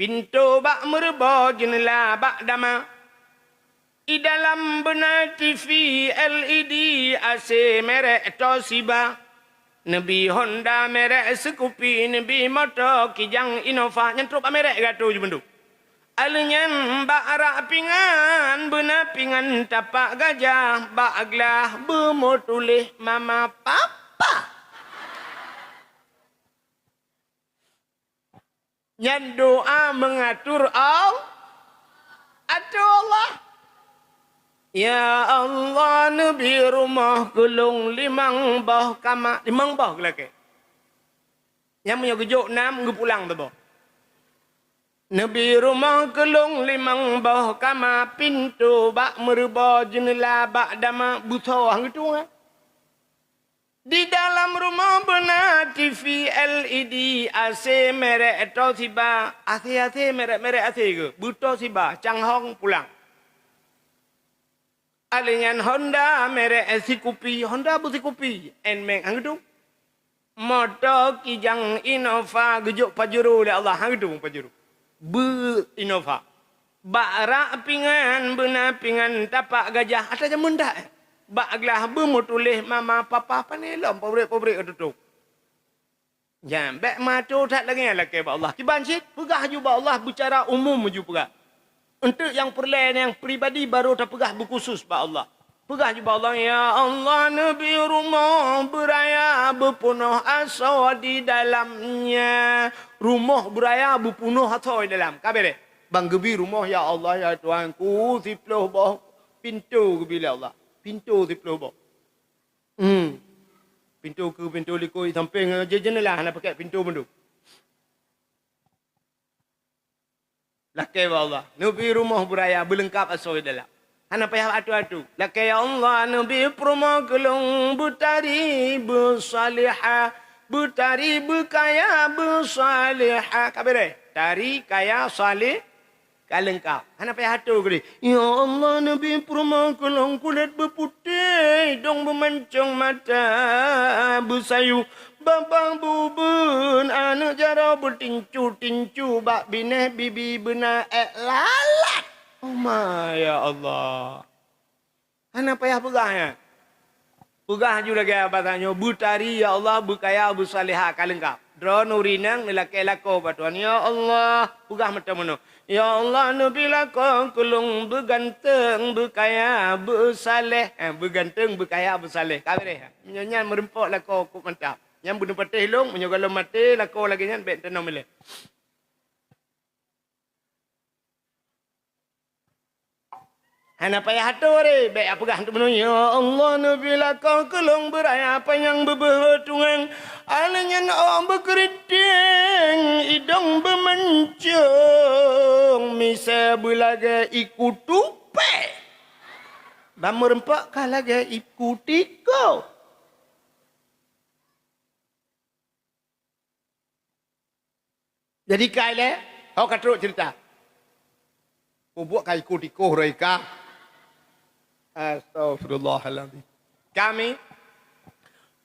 pintu bak merba jendela bak dama di dalam benar TV LED AC merek Toshiba Nabi Honda merek Scoopy Nabi motor Kijang Innova nyentup merek gatu je bentuk. Alenyan bak pingan benar pingan tapak gajah bak aglah bermotulih mama papa. Yang doa mengatur Allah. Ya Allah Nabi rumah gelung limang bah kama. Limang bah lagi. Yang punya gejuk 6 ngepulang tu bah. Nabi rumah gelung limang bah kama pintu bak merba jendela bak dama buta hang itu kan. Di dalam rumah benar TV LED AC merek Toshiba AC merek AC ke buta Toshiba Changhong pulang. Alingan Honda merek Scoopy Honda bu Scoopy Nmax hang itu. Motor Kijang Innova gejuk Pajero oleh Allah hang itu Pajero. Innova. Bak pingan benar pingan tapak gajah ada jamun dak. Bak aglah bermotulih mama papa panelom pobrik tutup. Jam bak matu tak lagi laki ba Allah. Kibancit pegah juga Allah bicara umum ju pegah. Untuk yang perlain yang pribadi baru tak pegah berkhusus ba Allah. Pegah juga Allah ya Allah Nabi rumah beraya berpenuh asa di dalamnya. Rumah beraya berpenuh asa di dalam. Kabel bang gebi rumah ya Allah ya Tuhanku siploh bah pintu gebi Allah. Pintu siploh bah. Pintu ke pintu likoi samping jendela nak pakai pintu bendu. Lakai Allah. Nabi rumah beraya berlengkap asoi dalam. Hana payah atu-atu. Lakai Allah nabi rumah kelong butari bersaliha. Butari berkaya bersaliha. Kabere. Tari kaya salih. Kalengkap. Hana payah atu ke dia. Ya Allah nabi rumah kelong kulit berputih. Dong bermancung mata bersayu. Babang bubun anak jara bertincu-tincu bak bineh bibi benar lalat. Oh my ya Allah. Hana payah pegahnya. Pegah juga lagi abatannya butari ya Allah berkaya bersalihah kalengkap. Dro nurinang nilai lako batuan ya Allah pegah mata mono. Ya Allah nabi lako kulung berganteng berkaya bersalih berganteng berkaya bersalih. Kabeh nyanyian merempok lako ku mantap. Yang bunuh patih long, menyogalo mati, lako lagi nyan, baik tenang milih. Hana payah hatu re, baik apa gah untuk menunya. Ya Allah nabi lakau kelong beraya apa yang berbetungan. Alanya nak berkeriting, idong bermancung. Misa belaga ikut tupe. Bama rempak kalaga ikuti kau. Jadi kai le, kau katruk cerita. Kau buat kai ikut mereka. Astagfirullahaladzim. Kami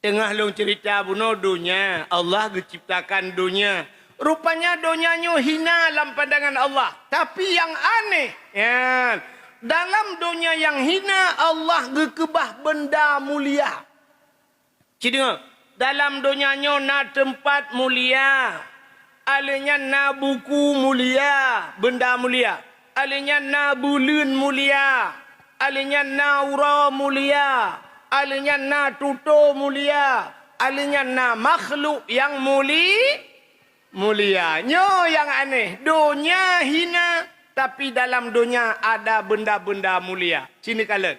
tengah long cerita bunuh dunia. Allah menciptakan dunia. Rupanya dunianya hina dalam pandangan Allah. Tapi yang aneh, ya, dalam dunia yang hina Allah gekebah benda mulia. Cina, dalam dunianya na tempat mulia. Alanya na buku mulia, benda mulia. Alanya na bulun mulia. Alanya na ura mulia. Alanya na tuto mulia. Alanya na makhluk yang mulia. Nyo yang aneh. Dunia hina, tapi dalam dunia ada benda-benda mulia. Sini kalian.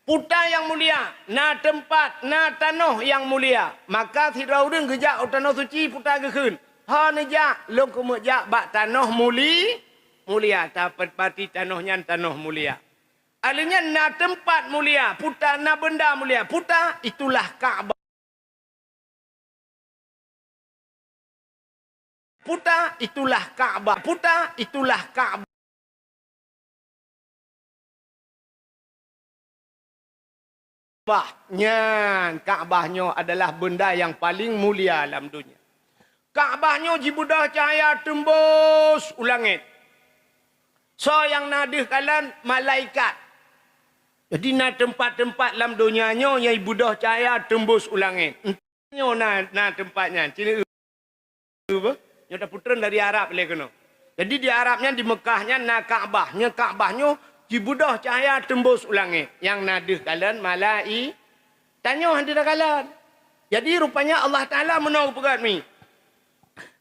Puta yang mulia, na tempat, na tanah yang mulia. Maka tidak urang gejak tanah suci puta gekun. Ha nejak long kumejak bak tanah mulia dapat pati tanahnya tanah mulia. Alanya na tempat mulia, puta na benda mulia. Puta itulah Kaabah. Puta itulah Kaabah. Puta itulah Kaabah. Kaabahnya adalah benda yang paling mulia dalam dunia. Kaabahnya jibudah cahaya tembus ulangit. So yang nadih kalian malaikat. Jadi na tempat-tempat dalam dunianya yang ibudah cahaya tembus ulangit. Entahnya na tempatnya. Cina apa? Yang dah putran dari Arab boleh kena. Jadi di Arabnya di Mekahnya na Kaabahnya. Kaabahnya jibudah cahaya tembus ulangit. Yang nadih kalian malai. Tanya hadir kalian. Jadi rupanya Allah Ta'ala menau pegat mi.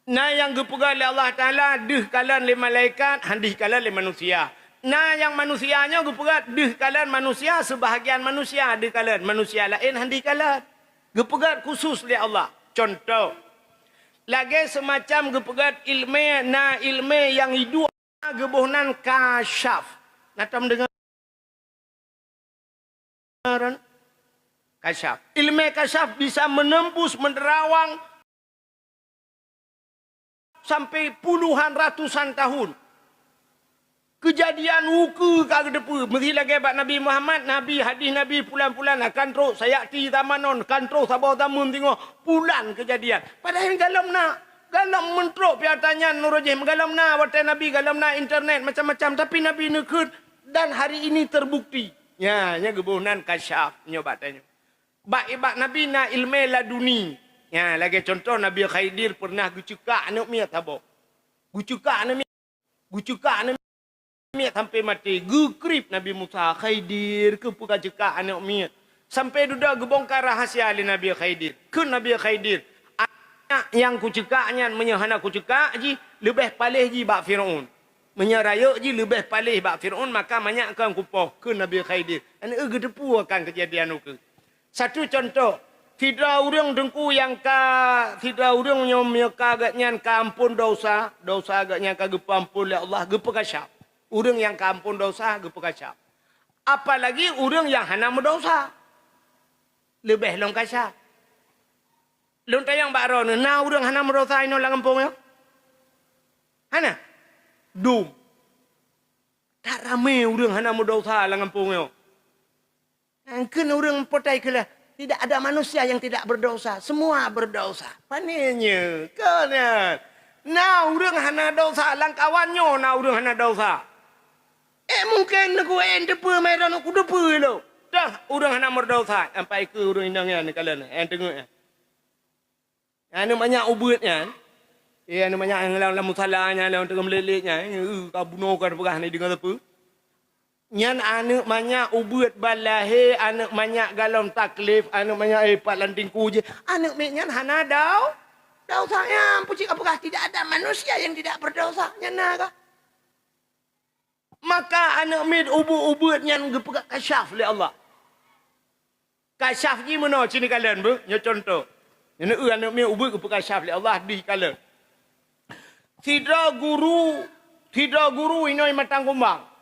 Nah yang gepegat oleh Allah Ta'ala dih kalian le malaikat, handih kalian le manusia. Nah yang manusianya gepegat dih kalian manusia, sebahagian manusia dih kalian. Manusia lain handih kalian. Gepegat khusus oleh Allah. Contoh. Lagi semacam gepegat ilmu, na ilmu yang hidup. Gebuhnan kasyaf. Natam dengar. Kasyaf. Ilmu kasyaf bisa menembus, menerawang sampai puluhan ratusan tahun. Kejadian wuku kagak depu. Mesti lagi bak Nabi Muhammad, Nabi hadis Nabi pulan-pulan akan terus sayati zamanon, kan terus sabar tamun tengok pulan kejadian. Padahal galam mentrok piatanya nurujim, galam na watai Nabi, galam na internet macam-macam, tapi Nabi nekut dan hari ini terbukti. Ya, nya gebunan kasyaf nyobatanya. Bak Nabi na ilmu laduni. Ya, lagi contoh Nabi Khidir pernah gucukak anak miat habok. Gucukak anak miat sampai mati. Gukrip Nabi Musa Khidir ke puka cekak anak miat. Sampai duda gebongkar rahasia oleh Nabi Khidir. Ke Nabi Khidir. Anak yang kucekaknya menyahana kucekak ji lebih palih ji bak Fir'aun. Menyeraya ji lebih palih bak Fir'aun, maka banyakkan kupoh ke Nabi Khidir. Anak gedepu akan kejadian itu. Satu contoh. Tidak orang dengku yang tidak orang yang agaknya ampun dosa agaknya gepampun oleh Allah gepekasyap. Orang yang ampun dosa gepekasyap. Apalagi orang yang hana mendosa. Lebih long kasyap. Long tayang bakro ni, nah orang hana mendosa ini lang kampung ya. Hana? Dum. Tak ramai orang hana mendosa lang kampung ya. Kan orang potai kelah. Tidak ada manusia yang tidak berdosa. Semua berdosa. Panenya. Kan? Nah, orang hana dosa. Langkawannya, nah orang hana dosa. Mungkin aku depa medan aku depa lo. Dah, orang hana berdosa. Sampai ke orang indang ni kalian. Tengok ya. Anu banyak ubutnya. Anu banyak yang dalam musalahnya, dalam tengah melelitnya. Kau bunuh kau perah ni dengan apa? Nyan anak banyak ubud balahe, anak banyak galon taklif, anak banyak pat lanting kuje. Anak nyan hana dau. Dosa yang pucik apakah tidak ada manusia yang tidak berdosa? Nyana kah? Maka anak mit ubud nyan gepegak kasyaf oleh Allah. Kasyaf ni mana sini kalian bu? Nya contoh. Nyana anak mit ubud gepegak kasyaf oleh Allah di kalian. Tidak guru ini matang kumbang.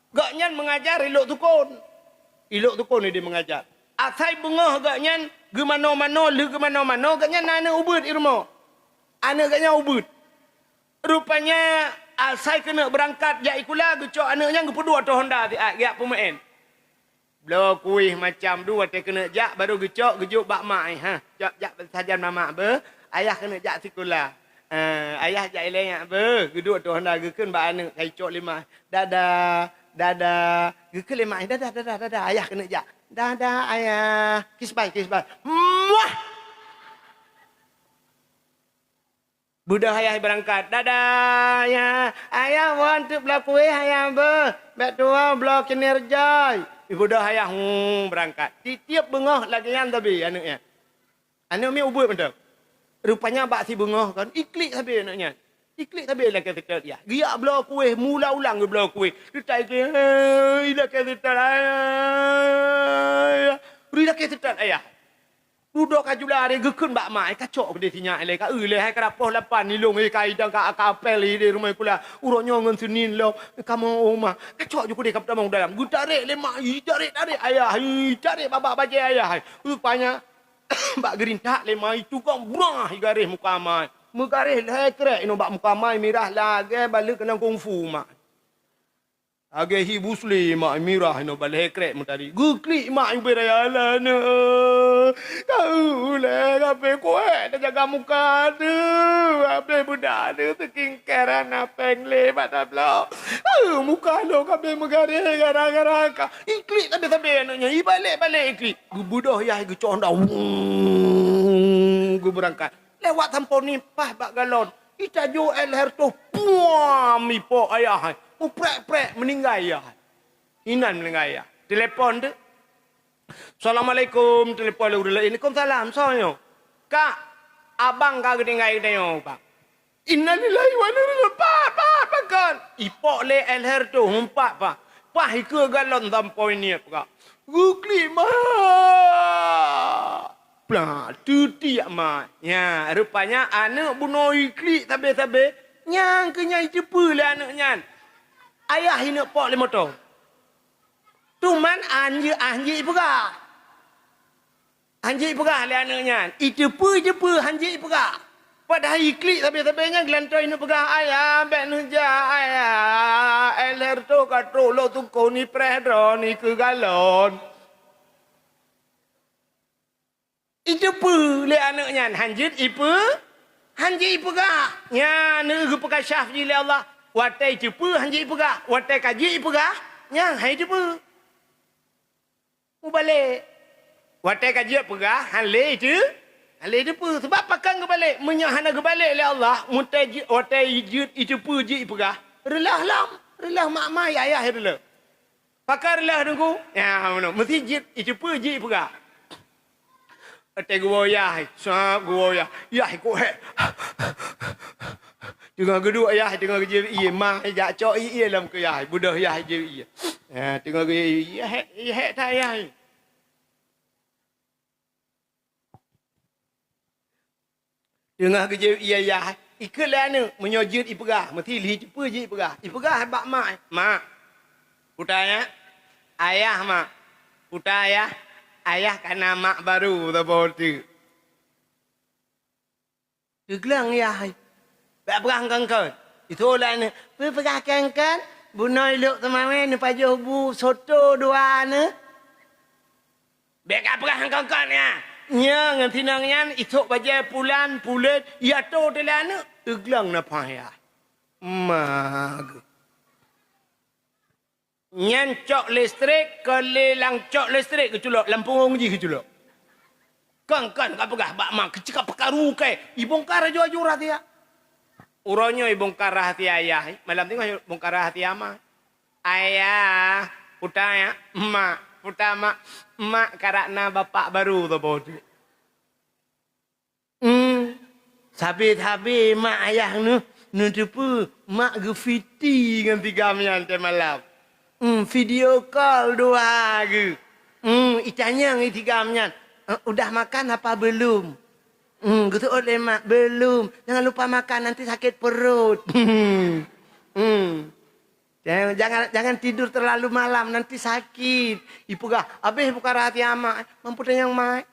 Gaknyan mengajar ilok tukun. Ilok tukun ni dia mengajar. Asai bengah gaknyan ge mano-mano le ge mano-mano gaknyan ana ubud irmo. Ana gaknyan ubud. Rupanya asai kena berangkat jak ikula gecok anaknya ge pedua tu Honda ti jak pemain. Belo kuih macam dua te kena jak baru gecok gejuk bak mak ha. Jak sajan mama be, ayah kena jak sekolah. Ayah jak eleng be, geduk tu Honda gekeun bak anak kai cok lima. Dadah. Gekele mak dadah. Ayah kena jak. Dadah ayah. Kiss bye. Muah. Budak ayah berangkat. Dadah ayah. Ayah want to belah kuih ayah ber. Bek tua belah kinerja. Budak ayah berangkat. Tiap bengah lagi yang tapi anaknya. Anak mi ubud betul. Rupanya bak si bengah kan. Iklik habis anaknya. Iklik tapi lah kata dia. Giak belah kuih, mula ulang belah kuih. Dia tak iklik, dah kata ayah. Dia kata ayah. Duduk kajulah dia gekun bak mai kacok dia tinyak le ka le hai karapoh lapan ni long kai dang ka apel di rumah kula uronyo ngan senin lo kamu oma kacok juga dia kapta mau dalam gutarik le mai tarik ayah tarik baba baje ayah rupanya bak gerintak le mai tukang burah garis muka mai mugaris le krek ino bak muka mai mirah lagi balik kena kungfu mak age hi busli mak mirah ino balik krek mutari guklik mak beraya na tahu le kape kuat dah jaga muka tu ape budak tu teking keran apeng le pada blok muka lo kape mugaris gara-gara ka iklik tabe anaknya i balik iklik budak yah geconda gu berangkat lewat tampon ni pah bak galon kita jo el herto puam ipo ayah prek meninggal ayah inan meninggal ayah telepon tu Assalamualaikum telepon lu dulu ini salam soyo kak abang kak ketinggal yo pak innalillahi wa inna ilaihi pak kan ipo le el herto humpak pak pah ke galon tampon ni pak gukli mah Plah, tu tiak mak. Ya, rupanya anak bunuh iklik tabe-tabe. Nyang kenyai cepu lah anaknya. Ayah ini pok lima tu. Tuman anji pegah. Anji pegah lah anaknya. Cepu anji pegah. Pada iklik tabe-tabenya gelantai ini pegah. Ayah, bek nuja ayah. Eler tu katro lo tu kau ni predro ni ke galon. Itu pu le anaknya hanjit ipu ga nya ne gu peka syaf ji le Allah watai cepu hanjit ipu ga watai kaji ipu ga nya hai cepu mu balik watai kaji ipu ga hale itu pu sebab pakang ke balik menyahana ke balik le Allah mutai watai jut cepu ji ipu ga relah mak mai ayah relah pakar relah dengku ya mesti jit cepu ji ipu ga Ate gua ya, sah gua ya, ko he. Tengah kedua ya, tengah kerja iya mah, jak cok iya dalam ke ya, budak ya je iya. Tengah kerja iya he tak ya. Tengah kerja iya ikutlah ni menyojut ipegah mesti li cepa je ipegah bak mak putanya ayah mak putaya ayah kana mak baru tu tu gelang ya bak perang kan itulah ni perang kan bunoi luk temamen ni pajuh bu soto dua ni bek perang kan ya nya ngan tinangnya itu baca pulan ya tu adalah nak teglang na payah mag nyan cok listrik kelelang cok listrik ke culok lampung ji ke culok kan kapagah bak mak kecik pekaru kai ibongkar jo ajurat ya uronyo ibongkar hati ayah malam tengah bongkar hati ama ayah putaya mak utama mak karakna bapak baru tu bodoh. Tapi mak ayah nu tu mak graffiti dengan tiga mian malam. Video call dua ke. Itanya ngi tiga mian. Udah makan apa belum? Gitu oleh mak belum. Jangan lupa makan nanti sakit perut. Jangan tidur terlalu malam nanti sakit. Ipugah habis buka hati amak mampu yang mai.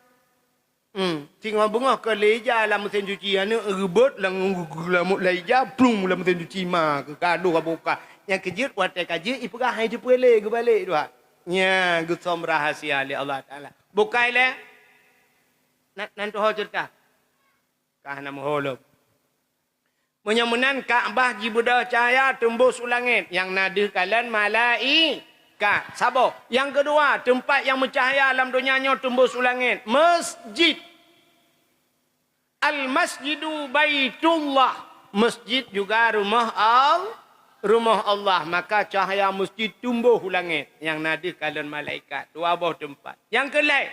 Tinggal bunga ke leja lah mesin cuci anu rebut lang lamut leja plung lah mesin cuci mak kado ka buka. Yang kejut watai kaji ipugah hai dipele ke balik dua. Nya gusom rahasia li Allah Taala. Bukai le. Nanti ho cerita. Kah nama holop. Menyamunan Kaabah jibudah cahaya tembus ulangit. Yang nadi kalian malaikat. Sabo. Yang kedua, tempat yang mencahaya alam dunianya tembus ulangit. Masjid. Al-masjidu baitullah. Masjid juga rumah Allah. Maka cahaya masjid tumbuh ulangit. Yang nadi kalian malaikat. Dua buah tempat. Yang kelai.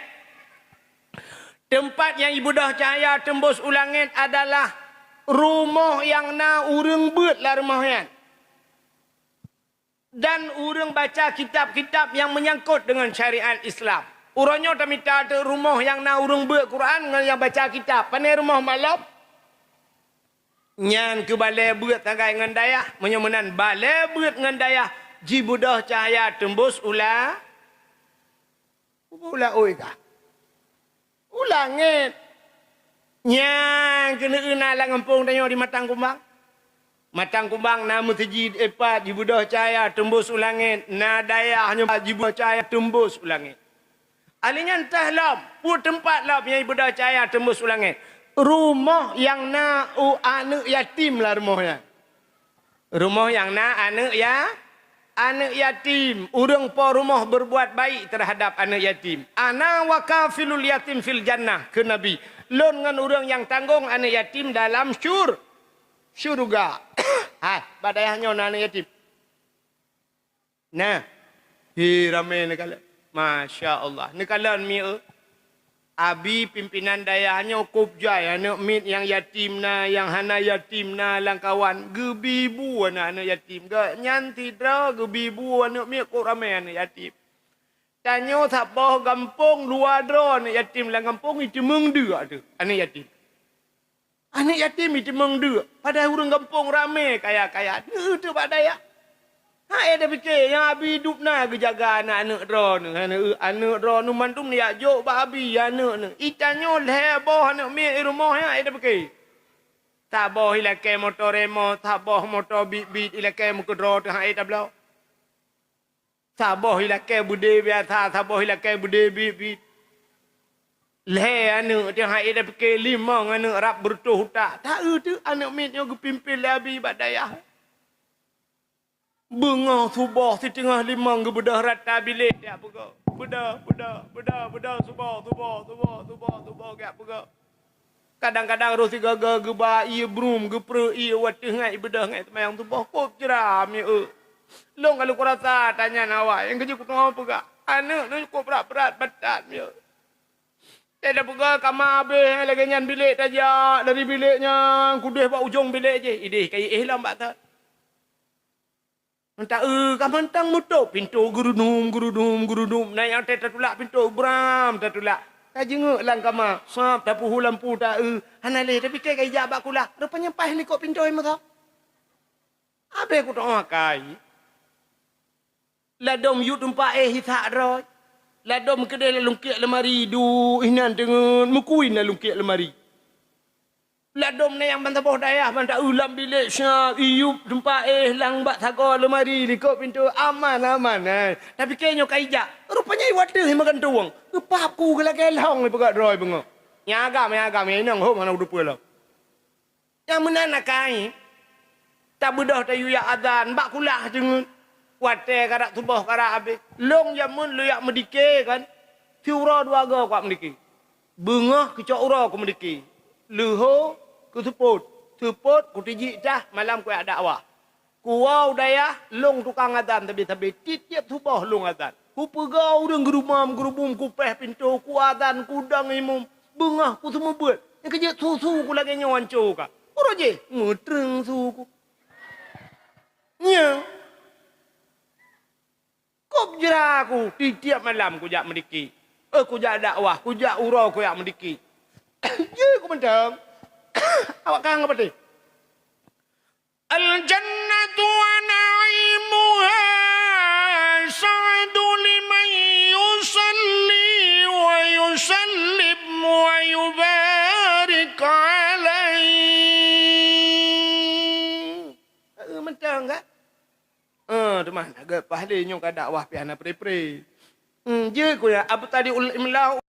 Tempat yang ibudah cahaya tembus ulangit adalah rumah yang na urang buat lah rumahnya. Dan urang baca kitab-kitab yang menyangkut dengan syariat Islam. Urangnya tak minta ada rumah yang na urang buat Quran dengan yang baca kitab. Pandai rumah malam. Nyan ke balai buat tagai dengan dayah. Menyemenan balai buat dengan dayah. Jibudah cahaya tembus ulah. Ulah oi kah? Ulangit. Yang kena lah ngampung tanya di Matang Kumbang. Matang Kumbang nama sejid epat jibudah cahaya tembus ulangit. Na dayahnya jibudah cahaya tembus ulangit. Alinya entah lah. Pun tempat lah yang jibudah cahaya tembus ulangit. Rumah yang na anak yatim lah rumahnya. Rumah yang na anak yatim. Urang po rumah berbuat baik terhadap anak yatim. Ana wa kafilul yatim fil jannah ke Nabi. Lon dengan orang yang tanggung anak yatim dalam syurga. Badayahnya anak yatim. Nah. Ramai ni kala. Masya Allah. Ni kala ni abi pimpinan dayahnya kubjai anak mit yang yatim na, yang hana yatim na lang kawan. Gebibu anak yatim. Nyanti dra gebibu anak mit kok ramai anak yatim. Tanya tak boh kampung luar drone yatim lang kampung itu mengdua tu anak yatim. Anak yatim itu mengdua. Padahal orang kampung ramai kaya-kaya. Tu padaya. Ada fikir yang abi hidup na kejaga anak-anak drone. Anak drone nu mantum ni ajok ba abi anak ni. Itanyo le boh anak mi rumah ya ada fikir. Tak boh ilakai motor remo, tak boh motor bit ilakai muka drone tu ada belau. Saboh ilakai bude biasa, saboh ilakai bude bit. Leh anak dia hai dah pakai limang anak rap bertuh tak. Tak tu anak mitnya kepimpin labi badayah. Bengah subuh di tengah limang ke bedah rata bilik dia apa Bedah subuh gak apa Kadang-kadang rosi gaga geba ia brum gepre ia watih ngai bedah ngai temayang subuh kop jeram ya. Long kalau kau rasa tanya nawai yang kerja kau tahu apa gak? Anak tu kau berat badan dia. Tidak pega kamar habis lagi nyan bilik tajak dari biliknya kudih buat ujung bilik je. Idih kai lambat tak. Entah kamantang mutuk pintu gurudum. Nah yang tetulak pintu bram tetulak. jenguk lang kama. Sap dapu lampu tak hanale tapi kai ja bak kula. Rupanya pas likok pintu ima tau. Abe aku tak makai. Ladom yu tempat hitak roi. Ladom kedai lungkik lemari du inan dengan mukuin lungkik lemari. Ladom na yang bantah dayah bantah ulam bilik syab iup tempat lang bak thago lemari likok pintu aman. Tapi kayaknya kaijak rupanya iwat deh makan tuang. Kepap ku gelak-gelong ni pegat roi bengok. Nyagam yang nang ho mana udup lah. Yang menana kai tak bedah ta yuya adzan bak kulah jengun. Wate karak tubuh karak habis. Long jamun lu yak medike kan. Tiura dua ga kuat medike. Bengah kecok ura ku medike. Luho ku tuput ku tijik dah malam ku ada dakwah. Ku wau daya long tukang adzan tabi-tabi tiap tubuh long adzan. Ku pegau deng gerumam gerubum ku peh pintu ku adzan ku dang imum. Bengah ku semua buat. Yang kerja susu ku lagi nyawancu ka. Ura je mutreng suku. Nya. Kop jera aku tiap malam ku jak mediki. Ku jak dakwah, ku jak urau ku jak mediki. Je ku mendam. Awak kang apa teh? Al jannatu wa na'imuha sa'du liman yusalli wa yusallim wa yubarik alaihi. Mendam enggak? Teman agak pahle nyong ka dakwah pi ana pre-pre. Je ku ya apa tadi imlau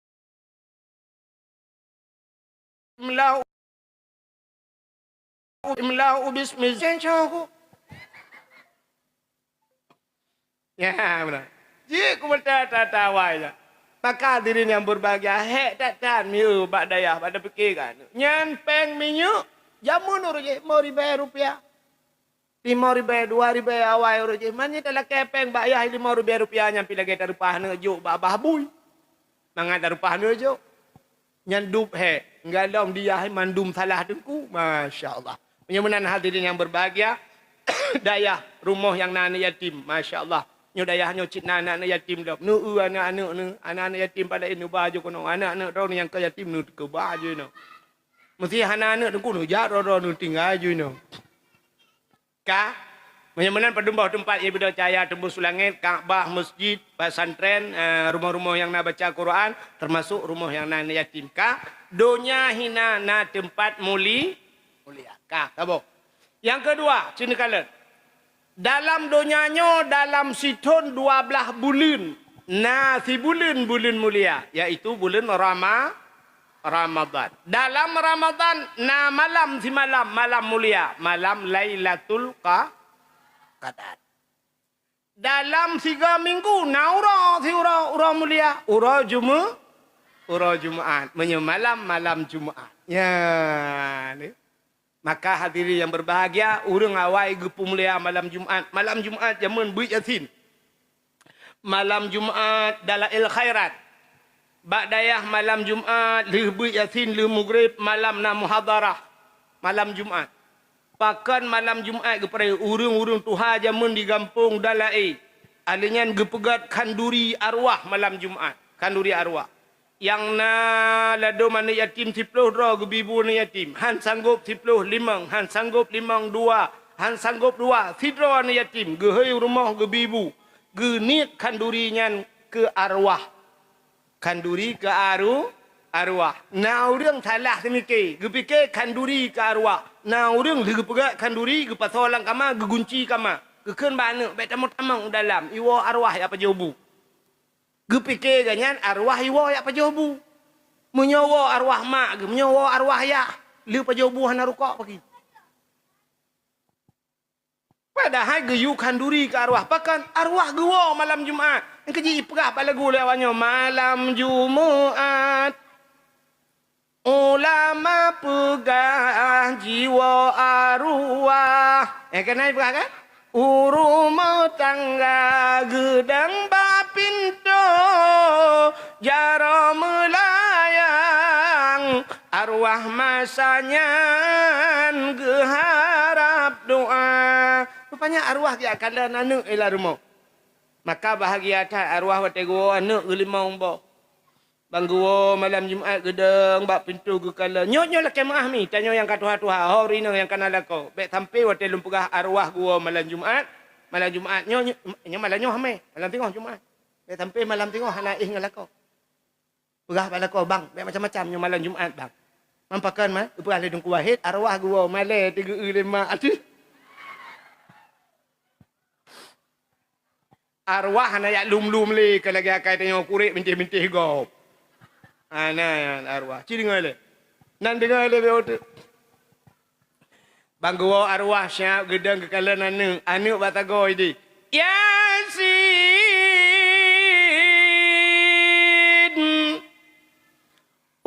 bismi jancu. Ya benar. Je ku bertata wai. Maka hadirin yang berbahagia, hek datan miu bak dayah pada fikir kan. Nyan peng minyu jamun uruje mau ribu rupiah. 5,000, 2,000 awal rupiah. Mana telah kepeng bayar 5,000 rupiah yang pilih kita rupah nejuk bah bui. Mangat rupah nejuk. Nyandup he. Ngalom dia mandum salah dengku. Masya Allah. Menyamanan hadirin yang berbahagia. Dayah rumah yang nana yatim. Masya Allah. Nyo dayah nyo cik anak yatim dah. Nu anak-anak nu. Anak-anak yatim pada ini baju kono. Anak-anak rau yang ke yatim nu ke baju nu. Mesti anak-anak dengku nu jaro nu tinggal ju nu. Ka menyamanan pedumbau tempat ibadah cahaya tembus langit, Kaabah, masjid, pesantren, rumah-rumah yang nak baca Quran, termasuk rumah yang nak yatim. Ka donya hina na tempat mulia. Ka tabo. Yang kedua, cina kala. Dalam donyanya dalam situn 12 bulan. Si bulan mulia, yaitu bulan Ramadan. Dalam Ramadan na malam si malam mulia, malam Lailatul Qadar. Dalam 3 minggu na ura mulia, ura Jumaat, malam Jumaat. Ya, ni. Maka hadirin yang berbahagia, urang awai gepu mulia malam Jumaat. Malam Jumaat jamun buik yasin. Malam Jumaat dalail khairat. Ba'dayah malam Jumaat, lihbu yasin, lih maghrib, malam na muhadarah. Malam Jumaat. Pakan malam Jumaat kepada urung-urung Tuhan jamun di kampung dalai. Alinyan gepegat kanduri arwah malam Jumaat. Kanduri arwah. Yang na lado mana yatim 10 dra gebibu na yatim. Han sanggup 10 limang, han sanggup limang 2, han sanggup 2 sidra na yatim. Gehei rumah gebibu. Genit kandurinya ke arwah. Kanduri ke arwah. Nah orang salah semikir. Gepikir kanduri ke arwah. Nah orang gepegat kanduri ke pasolang kama, gegunci kama. Gekeun bana, baik tamu-tamang dalam. Iwa arwah ya pajobu. Gepikir ganyan arwah iwa ya pajobu. Menyawa arwah mak, menyawa arwah ya. Liu pajobu hana rukak pagi. Padahal geyu kanduri ke arwah. Pakan arwah gewa malam Jumaat. Yang keji perah pada lagu lewatnya. Malam Jumaat. Ulama pegah jiwa arwah. Kenapa perah kan? Rumah tangga gedang bapinto. Jara melayang. Arwah masanya geharap doa. Rupanya arwah dia akan dah anak ila rumah. Maka bahagia tak arwah wate go anak limau bo. Bang gua malam Jumaat gedeng bak pintu ke kala. Nyok-nyok lah kemah mi. Tanya yang katuha-tuha. Hari ni yang kana lako. Bek sampai waktu lumpugah arwah gua malam Jumaat. Malam Jumaat nyok malam nyok hame. Malam tengok Jumaat. Bek sampai malam tengok hana ih ngalako. Pegah balako bang. Bek macam-macam nyok malam Jumaat bang. Mampakan mah. Pegah ledung kuahid arwah gua malam 3 5 aduh. Arwah hana yak lum-lum le kalau lagi akai tengok kurik mentih-mentih gop. Ana arwah. Ci dengar le. Nan dengar le beote. Bang gua arwah syap gedang ke kala nanu. Anu batago idi. Yasin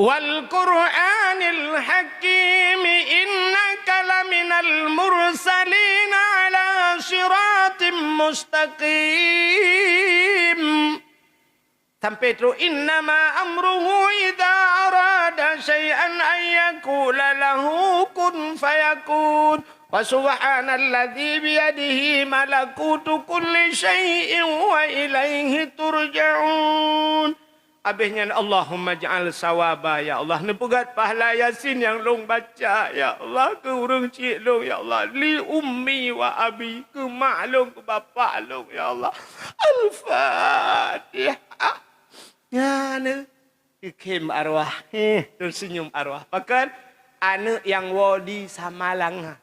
wal Qur'anil Hakim innaka laminal mursalin ala siratim mustaqim. Sampai tu innama amruhu idza arada syai'an an yaqula lahu kun fayakun. Wa subhanalladzi biyadihi malakutu kulli syai'in wa ilaihi turja'un. Habisnya Allahumma ja'al sawaba ya Allah. Nepegat pahala Yasin yang long baca ya Allah. Ke urang cik long ya Allah. Li ummi wa abi. Ke mak long ke bapa long ya Allah. Al-Fatihah. Ya ne. Ikim arwah. Tersenyum arwah. Pakan anak yang wadi samalang.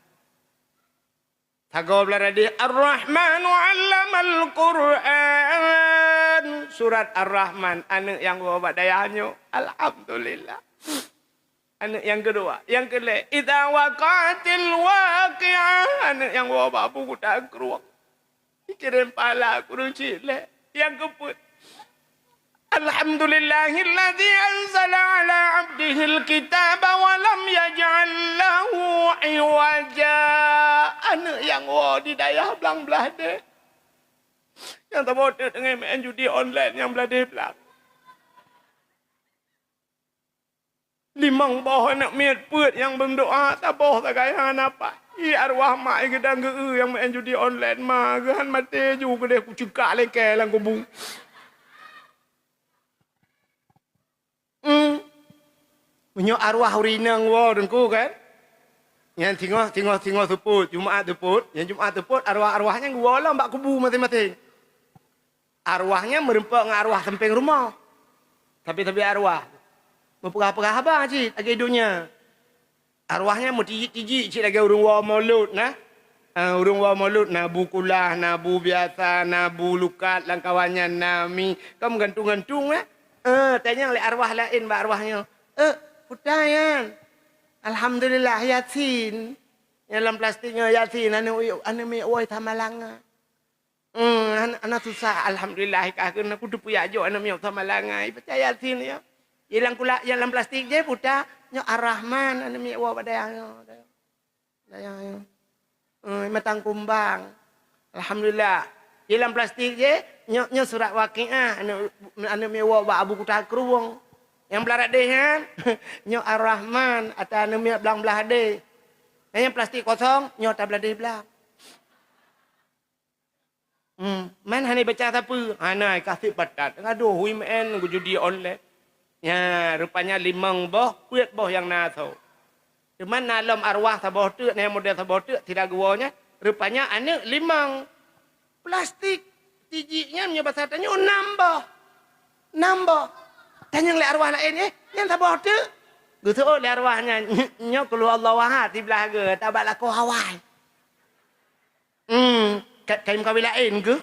Tago belaradi Ar-Rahmanu 'allamal Qur'an. Surat Ar-Rahman anak yang bawa dayahnya. Alhamdulillah. Anak yang kedua, yang kelima idza waqatil waqi'ah. Anak yang bawa buku tak keruang. Kirim pala kurang cile. Yang keempat Alhamdulillahilladzi anzala ala 'abdihil kitaba wa lam yaj'al lahu 'iwaja. Anak yang di dayah belang-belah deh. Yang tak boleh dengan main judi online yang belah deh belang. 5 bawah anak miat put yang berdoa tak bawah tak kaya apa. Arwah mak gedang ge yang main judi online mah gehan mati juga deh ku cekak leke lang kubung. Punya arwah urinang wa dengku kan. Yang tengok tuput Jumaat tuput, yang Jumaat tuput arwah-arwahnya gua lah mbak kubu masing-masing. Arwahnya merempak dengan arwah samping rumah. Tapi arwah berpegah-pegah abang cik lagi hidupnya. Arwahnya mau tijik cik lagi urung wa maulud nah. Urung wa maulud nabu kulah, nabu biasa, nabu lukat lang kawannya nami. Kamu gantung-gantung tanya oleh arwah lain mbak arwahnya. Putayan. Alhamdulillah Yasin. Dalam plastiknya Yasin anu mi oi tamalanga. Anak susah alhamdulillah kena kudu puya jo anu mi tamalanga. Percaya Yasin ya. Yang dalam plastik je puta nyo Ar-Rahman anu mi wa badayang. Dayang. Matang kumbang. Alhamdulillah. Dalam plastik je nyo surat Waqiah anu mi wa abu kuta keruwong. Yang belarat deh kan, nyok Ar-Rahman atau anu miak belang-belah deh. Yang plastik kosong, nyok tak belah deh belang. Man hani baca apa? Ana kasih patat. Aduh, hui men gu judi online. Ya, rupanya 5 boh, puet boh yang naso. Cuman nalam arwah saboh tu, ni model saboh tu tidak guanya. Rupanya anu 5 plastik. Tijiknya punya bahasa tanya 6 boh. 6 boh. Tanya oleh arwah lain yang tak boleh tu. Gitu oleh arwahnya nyok keluar Allah Wahad di belah ke tabak laku Hawaii. Kain kawin lain ke?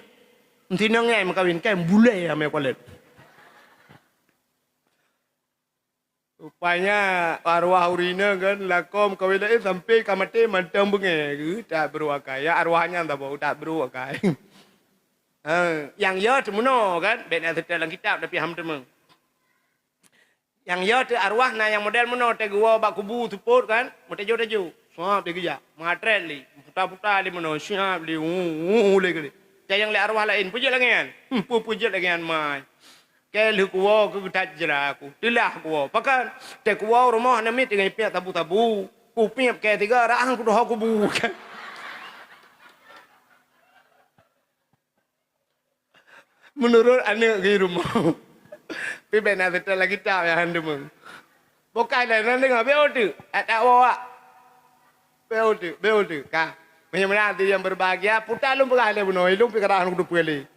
Nanti nangnya yang kawin kain bule yang kualet. Rupanya arwah urina kan lakom kawin lain sampai kamate mantang benge ke tak berwakai. Ya arwahnya tak boleh tak berwakai. Yang ya temuno kan benar dalam kitab tapi ham temung. Yang ya tu arwah na yang model mana te gua bak kubu tuput kan, mute jo. Suap dia kerja, mengatret li, putar-putar li mana, siap li, le kali. Yang le arwah lain puji lagi kan, puji lagi kan mai. Ke lu gua ke tajra aku, dilah gua. Pakan te gua rumah na mit dengan piak tabu-tabu, ku piap ke 3 rahang ku dah kubu kan. Menurut anak di rumah. Pi bena betul lagi tahu yang handu mung. Bukan dah nanti ngabel tu. Tak bawa. Bel tu. Ka. Menyamana hati yang berbahagia. Putar lum pegah le buno. Ilum pi kerana hidup pele.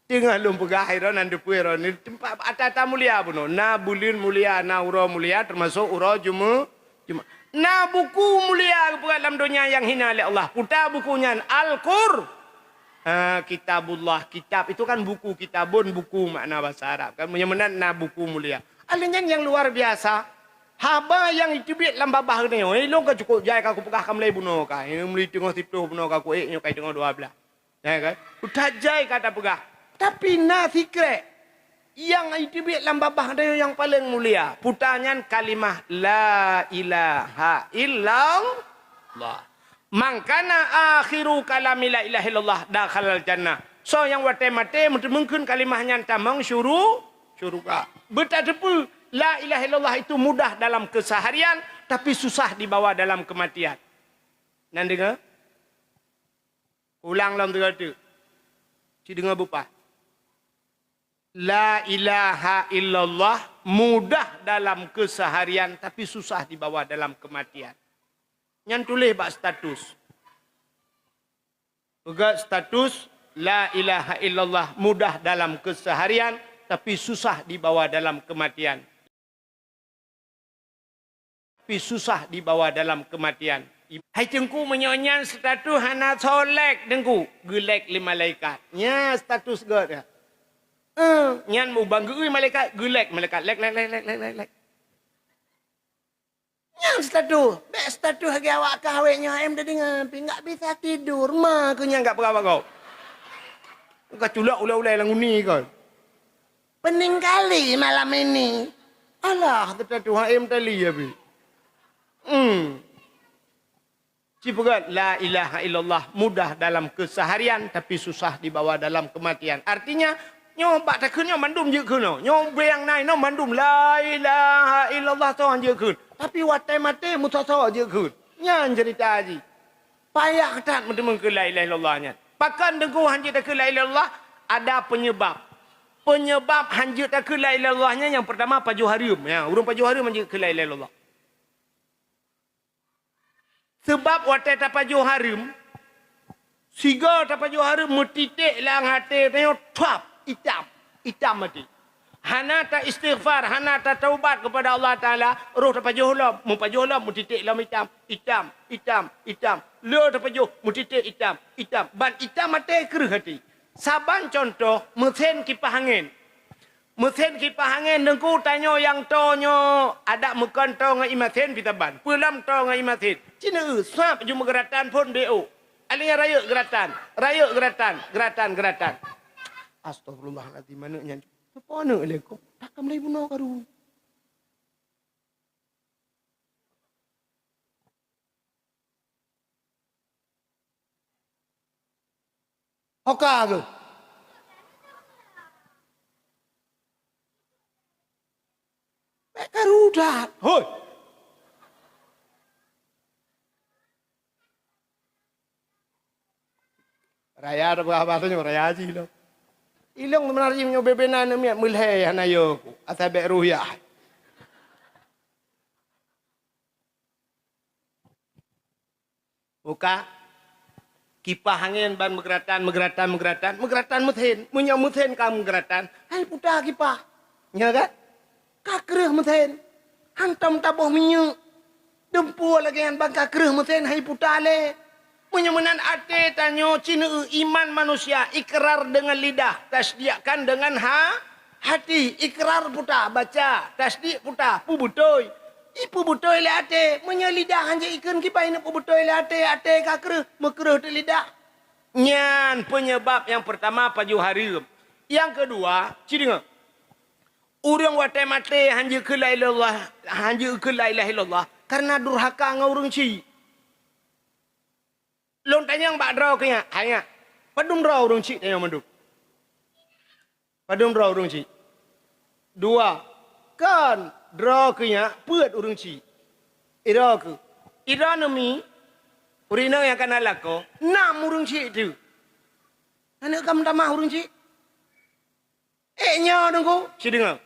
Tengah lum pegah iro nandu puero ni tempat atata mulia buno. Na bulin mulia, na uro mulia termasuk uro cuma. Na buku mulia dalam dunia yang hina oleh Allah. Putar bukunya Al-Qur. Kitabullah. Kitab itu kan buku. Kitabun buku makna bahasa Arab. Kan menyamana na buku mulia. Alingan yang luar biasa. Haba yang itu biar lambabah ni. Ilong ka cukup jaya ka aku pegah kam lay buno ka. Ini muli tengok situ buno ka ku nyokai tengok 12. Ya kan? Udah jaya kata pegah. Tapi na fikre yang itu biar lambabah dia yang paling mulia. Putanyan kalimah la ilaha illallah. Mangkana akhiru kalami la ilaha illallah dakhalal jannah. So yang wate mate mungkin kalimahnya tamang syuruga. Betapa la ilaha illallah itu mudah dalam keseharian tapi susah dibawa dalam kematian. Nan dengar? Ulang dalam dengar tu. Ci dengar bupa. La ilaha illallah mudah dalam keseharian tapi susah dibawa dalam kematian. Yang tulis bak status. Juga status la ilaha illallah mudah dalam keseharian tapi susah dibawa dalam kematian. Tapi susah dibawa dalam kematian. Hai tengku menyonyan status hana solek dengku. Gelek li malaikat. Ya status god ya. Nyan mu banggeui malaikat gelek malaikat lek. Yang status. Bek status lagi awak kahwinnya em dah dengar. Enggak bisa tidur. Ma kunya enggak berapa kau. Kau culak ulai-ulai lang uni kau. Pening kali malam ini. Alah, status em tali ya bi. Cipugat la ilaha illallah mudah dalam keseharian tapi susah dibawa dalam kematian. Artinya nyoba tak kena mandum je kena. Nyoba yang naik no mandum la ilaha illallah tu je kena. Tapi watai mati mutasa je kena. Nyan cerita haji. Payah tak mendengar ke la ilaha illallahnya. Pakan dengku hanjir tak ke la ilaha illallah ada penyebab. Penyebab hanjir tak ke la ilaha illallahnya yang pertama pajuh harim. Ya, urang pajuh harim hanjir ke la ilaha illallah. Sebab watai tapajuh harim, siga tapajuh harim metitik lang hati tengok tuap hitam mati. Hana ta istighfar, hana ta taubat kepada Allah Taala, roh tapajuh lah, mupajuh lah metitik lam hitam. Le tapajuh metitik hitam. Ban hitam mati kerah hati. Saban contoh mesin kipas angin. Mesin kipas angin dengku tanya yang tonyo ada mukan to ngai mesin pitaban. Pulam to ngai mesin. Cina swap jumpa geratan pun BO. Alihnya geratan. Astagfirullahaladzim mana nya. Apa nak lekok? Tak kamlai bunuh karu. Hoka ke? Karudat. Hoi. Raya ada berapa tu raya haji lo. Ilong menarjim nyo bebenan mi mulai hanayo atabe ruhiyah. Buka kipas angin ban megeratan mesin. Munya mesin kamu geratan. Hai putar kipas. Ya kan? Kakreh mesin. Hantam tabuh minyak. Dempur lagi yang bangka kereh mesin hai putar le. Menyamanan ate tanyo cina iman manusia ikrar dengan lidah, tasdiqkan dengan hati, ikrar putar baca, tasdiq putar pu butoi. Ipu butoi le ate, menya lidah hanje ikan kipai ne pu butoi le ate kakreh mekreh te lidah. Nyan penyebab yang pertama pajuh harim. Yang kedua, cidinga. Urang wate mate hanje ke la ilaha illallah karena durhaka ngaurung ci. Long tanyang bak draw kaya, hanya padum draw urung cik tanyang mandum. Padum draw urung cik. Dua, kan draw kaya puat urung cik. Ira ke. Ira nami, urina yang kan alako, 6 urung cik tu. Anak kamu tamah urung cik. Nya dengku, cik dengar.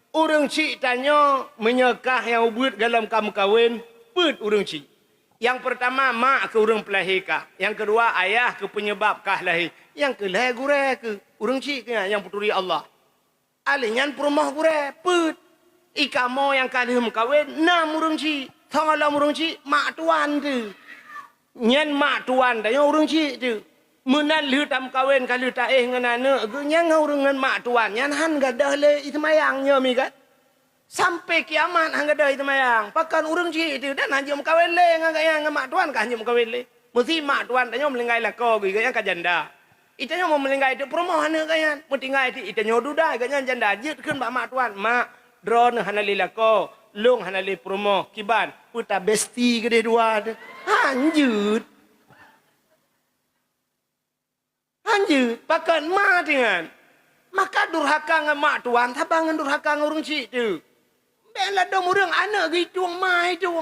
Urang cik tanya menyekah yang ubud dalam kamu kawin, put urang cik. Yang pertama, mak ke urang pelahirkah. Yang kedua, ayah ke penyebabkah lahir. Yang ke lahir gureh ke. Urang cik ke yang puturi Allah. Alinyan perumah gureh, put. Ikamo yang kalih kawin, 6 urang cik. Thangalam urang cik, mak tuan tu. Nyan mak tuan tanya urang cik tu. Menan lu tam kawin kalau tak dengan anak ke nyang urang dengan mak tuan nyan han gadah le itu mayangnya mi kan sampai kiamat han gadah itu mayang pakan urang cik itu dan hanya kawin le dengan mak tuan kan hanya kawin le mesti mak tuan tanya melingkai lako ge yang ka janda itanya mau melingkai itu perumahan kan mentinggai itu itanya duda kan janda jit keun mak tuan mak drone hanali lako long hanali perumah kiban puta besti gede dua anjut anjir, pakan mak dengan. Maka durhaka dengan mak tuan, tabangan durhaka dengan orang cik tu. Bela dong orang anak gitu, mak itu.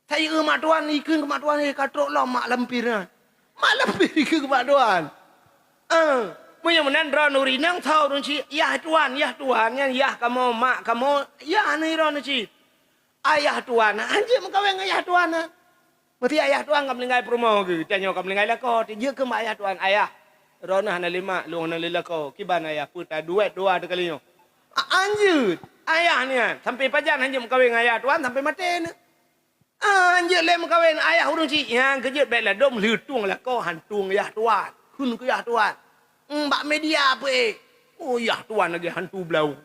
Saya mak tuan, ikut ke mak tuan, katrok lah mak lampir. Mak lampir ikut ke mak tuan. Punya menan ron urinang tahu orang cik, ya tuan, yang ya kamu, mak kamu, ya ni ron cik. Ayah tuan, anjir mengkawin dengan ayah tuan. Mesti ayah tuan kamu lingkai perumah ke, tanya kamu lingkai lah kau, dia ke mak ayah tuan, ayah. Rona hana lima, lu hana lila kau. Kiban ayah puta duet dua ada kali nyo. Anjir, ayah ni kan. Sampai pajan hanya mengkawin ayah tuan sampai mati ni. Anjir le mengkawin ayah urang cik. Yang kejut baiklah dom lutung lah kau hantung ayah tuan. Hun ke ayah tuan. Mbak media apa Oh ayah tuan lagi hantu belau.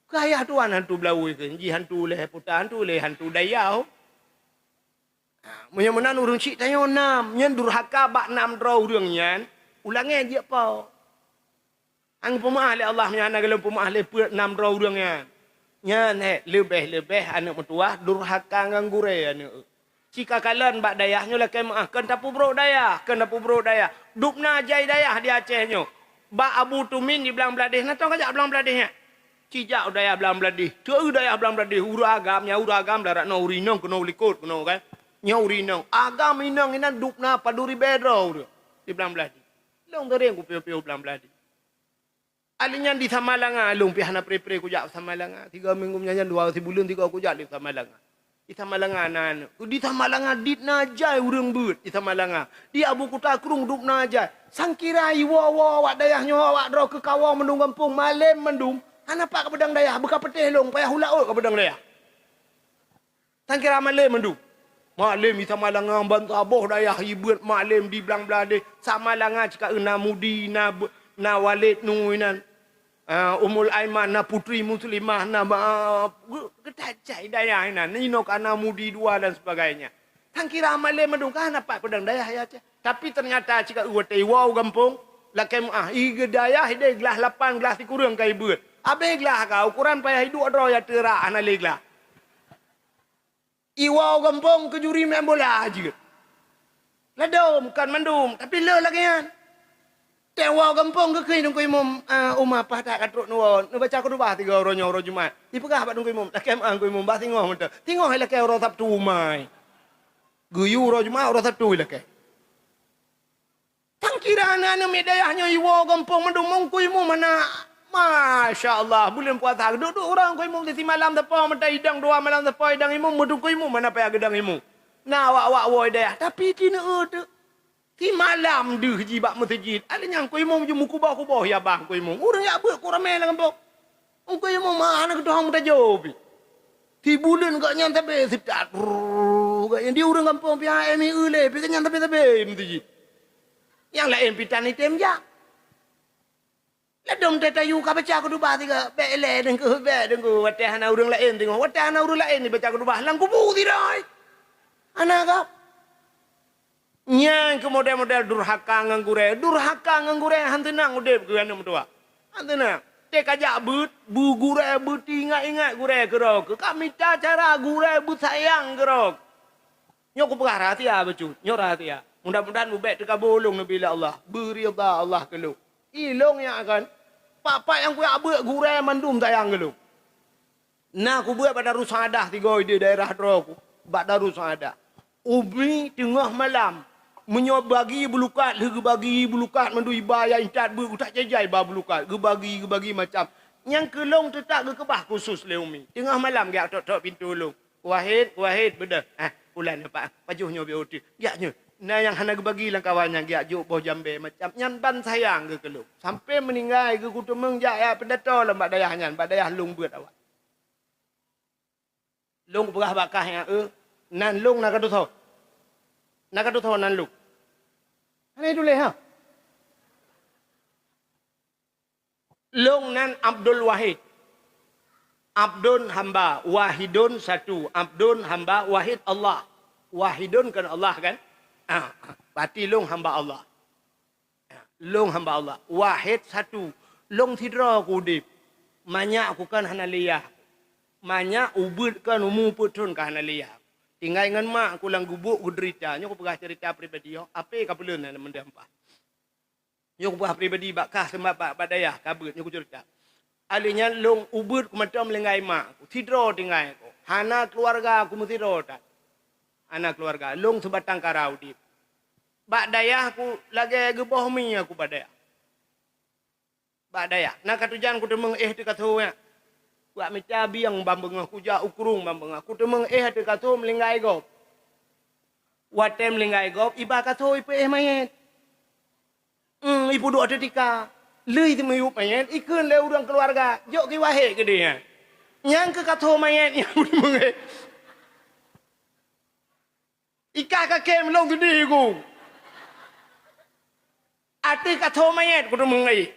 Ke ayah tuan hantu belau ke. Ji hantu le puta hantu le hantu dayau. Menan urang cik tanya nam. Nyan durhaka bak nam draw urang nyan. Ulangnya dia apa? Ang pemaah le Allah menyana kalau pemaah le put 6 orang nya. Nya ne lebih anak mentua durhaka ngang gure anak. Jika kalian bak dayahnya lah kemaah kan tapu bro dayah, Dupna jai dayah di Acehnya. Bak Abu Tumin di belang beladih, nak tahu kajak belang beladihnya. Cijak dayah belang beladih. Tu dayah belang beladih uragam darat no urinong kena likut kena kan. Nya urinong. Agam inong inan dupna paduri bedro di belang beladih. Long goreng ku pio-pio belang-beladi. Alinyan di Samalanga, long pihana pre-pre ku jak Samalanga. 3 minggu nyanyan 2 bulan 3 ku jak di Samalanga. Di Samalanga nan. Di Samalanga dit najai urang beut di Samalanga. Di Abu Kuta Krung dup najai. Sangkira iwa wak dayahnya wak dro ke kawang mendung kampung malem mendung. Anapa ke pedang dayah buka petih long payah hulaut ke pedang dayah. Sangkira malem mendung. Maklum kita malanga bantu aboh dayah ibut maklum di belang belade sama langa cika ena mudi na walid nuinan umul aiman na putri muslimah na ketajai dayah ina nino kana mudi 2 dan sebagainya. Tang kira maklum medungkah apa pedang dayah ya ce. Tapi ternyata cika uwate wow gampung lakem iga dayah ide gelas 8 gelas dikurang kai beut. Abe gelas ka ukuran payah hidu adro ya tera ana leglah. Iwau gampong ke juri main bola aja. Ladom kan mandum tapi le lagi kan. Tewau gampong ke kei nungkui mum umah pah tak katruk nuwon. Nu baca kedua 3 orang nyor Jumat. Dipegah bak nungkui mum. Lakem angkui mum bah tingoh mentah. Tingoh hai lakem orang Sabtu mai. Guyu orang Jumat orang Sabtu lakem. Tang kira anak medayahnya iwau gampong mandum mungkui mum mana Masya Allah, bulan puasa duduk orang kau imum di malam depan mata hidang 2 malam depan hidang imum menduk kau imum mana payah gedang imum. Nah wak woi dah. Tapi tina tu ti malam deh jibak masjid. Ada yang kau imum je mukubah ya bang kau imum. Orang ya buat kau ramai lah kampung. Kau imum mana kedua mata jawab. Ti bulan kau nyam tapi siptat. Kau yang dia orang kampung pihak emi ule, pihak nyam tapi masjid. Yang lain pitan item jak. Ladom tetayu ka baca aku dubah tiga bele dengku be dengku watah ana urang lain tengok watah ana urang lain ni baca aku dubah lang kubu tirai ana ka nyang ke model-model durhaka ngangure hantenang udep ke anu mentua hantenang te kajak but bu gure but ingat gure kerok kami ta cara gure but sayang kerok nyok perkara tia becut nyora tia mudah-mudahan bubek teka bolong nabi Allah beri Allah keluk ilong yang akan Papa yang kuya buat gure mandum tayang gelu. Nah ku buat pada rusadah 3 di daerah Droku. Pada rusadah. Umi tengah malam menyobagi bulukat, bagi bulukat mandu ibaya intat bu utak jajai ba bulukat. Gebagi macam Yang ke long tu tak ke bah khusus le umi. Tengah malam gak tok-tok pintu long. Wahid beda. Ulan apa? Pajuhnya biar uti. Gaknya. Nah yang hana bagi lang kawannya gak juk boh jambe macam nyan ban sayang ke long. Sampai meninggal ke kutu mengjak ya pedato lah mbak dayah nyan. Mbak dayah long buat awak. Long berah bakah yang nan long nak tu tho. Nak tu tho nan long. Ini dulu ha. Long nan Abdul Wahid. Abdun hamba, wahidun satu. Abdun hamba, wahid Allah. Wahidun kan Allah kan? Berarti long hamba Allah. Long hamba Allah. Wahid satu. Long tidra kudip. Banyak aku kan hanaliyah. Banyak ubud kan umum putun kan hanaliyah. Tinggal dengan mak aku lang gubuk ku derita. Aku pernah cerita pribadi. Apa yang kapelun nak mendampak? Yo ku pribadi bakah sembah bak dayah kabut yo ku cerita. Alinya long ubud ku macam lengai mak. Tidro tinggal aku. Hana keluarga aku mesti tidro tak. Anak keluarga long sebatang karau di. Bak dayah aku lagi geboh mi aku bak dayah. Bak dayah. Nak katujan ku temeng tu katu ya. Buat macam biang bambeng aku ja ukurung bambeng aku temeng tu katu melengai gop. Watem melengai gop iba katu ipe mayat. Ibu doa ketika lei tu mayup mayat ikun le orang keluarga jok ki wahid ke dia yang ke katho mayat yang mengai ika ka kem long tu di ku ati katho mayat ku mengai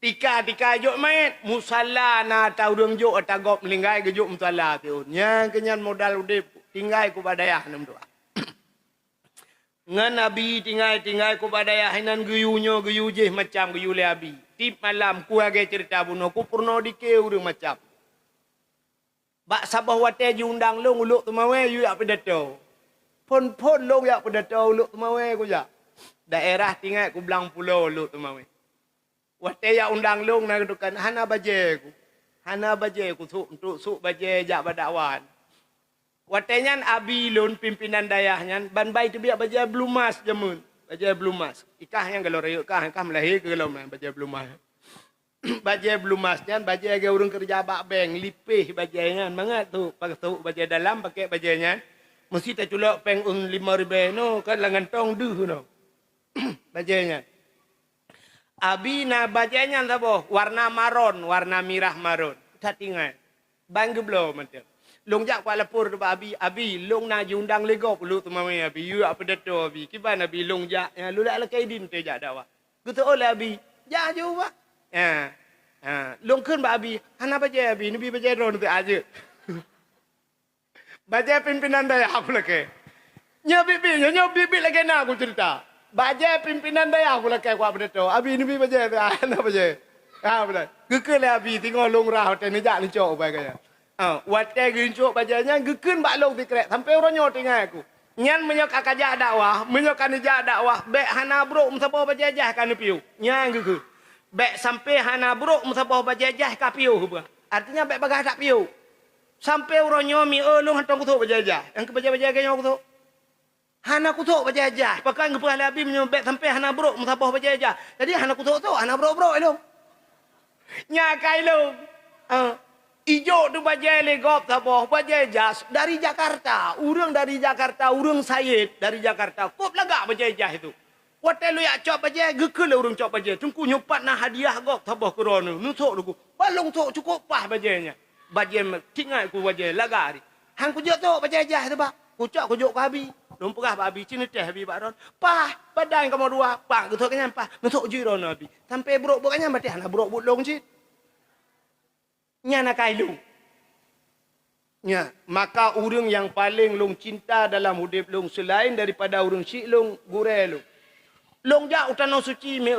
tika jok mayat musalla na tau đường jok atagop melingai ke jok musalla tu yang kenyan modal udip tinggal ku badayah nam doa ngan Nabi tinggal ku badaya hainan guyunya guyu je macam guyu le abi. Tip malam ku age cerita buno ku purno dike urang macam. Bak sabah wate undang long uluk tumawe yu yak pedato. Pon long yak pedato uluk tumawe ku ja. Daerah tinggal ku belang pulau uluk tumawe. Wate yak undang long na kedukan hana baje ku. Hana baje ku untuk suk baje jak badawan. Watenyan abi lun pimpinan dayahnya ban bai tu biak baja blumas jamun baja blumas ikah yang kalau rayuk kah melahir ke kalau baja blumas baja blumasnya baja ke urang kerja bak bank lipih bajanya mangat tu pakai tu baja dalam pakai bajanya mesti tak culak peng 5,000 no kan langan tong duh no bajanya abi na bajanya sabo warna maron warna mirah maron tak tinggal bangge blow macam long jak kuala pur tu abi long na undang legop lu tu mami abi you apa dato abi kiban abi long jak ya lu la kaidin tu jak dawa gitu oleh abi ja ju ba long keun ba abi hana baje abi nabi baje ron tu aja baje pimpinan daya aku lake nyo bibi lagi na aku cerita baje pimpinan daya aku lake ku apa dato abi nabi baje hana baje benar gekele abi tengok long rah te ni jak ni cok ba kaya wate gincuk bajanya gekun bak long tikrek sampai orangnya tinggal aku nyan menyok akajak dakwah menyok kanijak dakwah bek hana brok msabo bajajah kan piu nyan gekun bek sampai hana brok msabo bajajah ka piu artinya bek bagah tak piu sampai orangnya mi long hantong kutuk bajajah yang ke bajajah kanya kutuk hana kutuk bajajah pakai ngepah labi menyobek sampai hana brok msabo bajajah jadi hana kutuk tu hana brok long nyakai long ijo tu bajai legop taboh bajai jas dari Jakarta urang Sayed dari Jakarta kop lagak bajai jas itu wate lu yak cop bajai gekel urang cop bajai tungku nyopat na hadiah gop taboh kerono nutok lugu balong tok cukup pah bajainya bajai tinggal ku bajai lagari hang ku jok tok bajai jas tu ba ku cok ku jok kabi dom perah babi cina teh abi baron pah badan kamu dua pah getok kenyan pah nutok jiron abi sampai brok kanyan mati hana brok long cit nyana kai long. Ya, maka urang yang paling long cinta dalam hidup long selain daripada urang syik long gure long. Long jak utano suci me.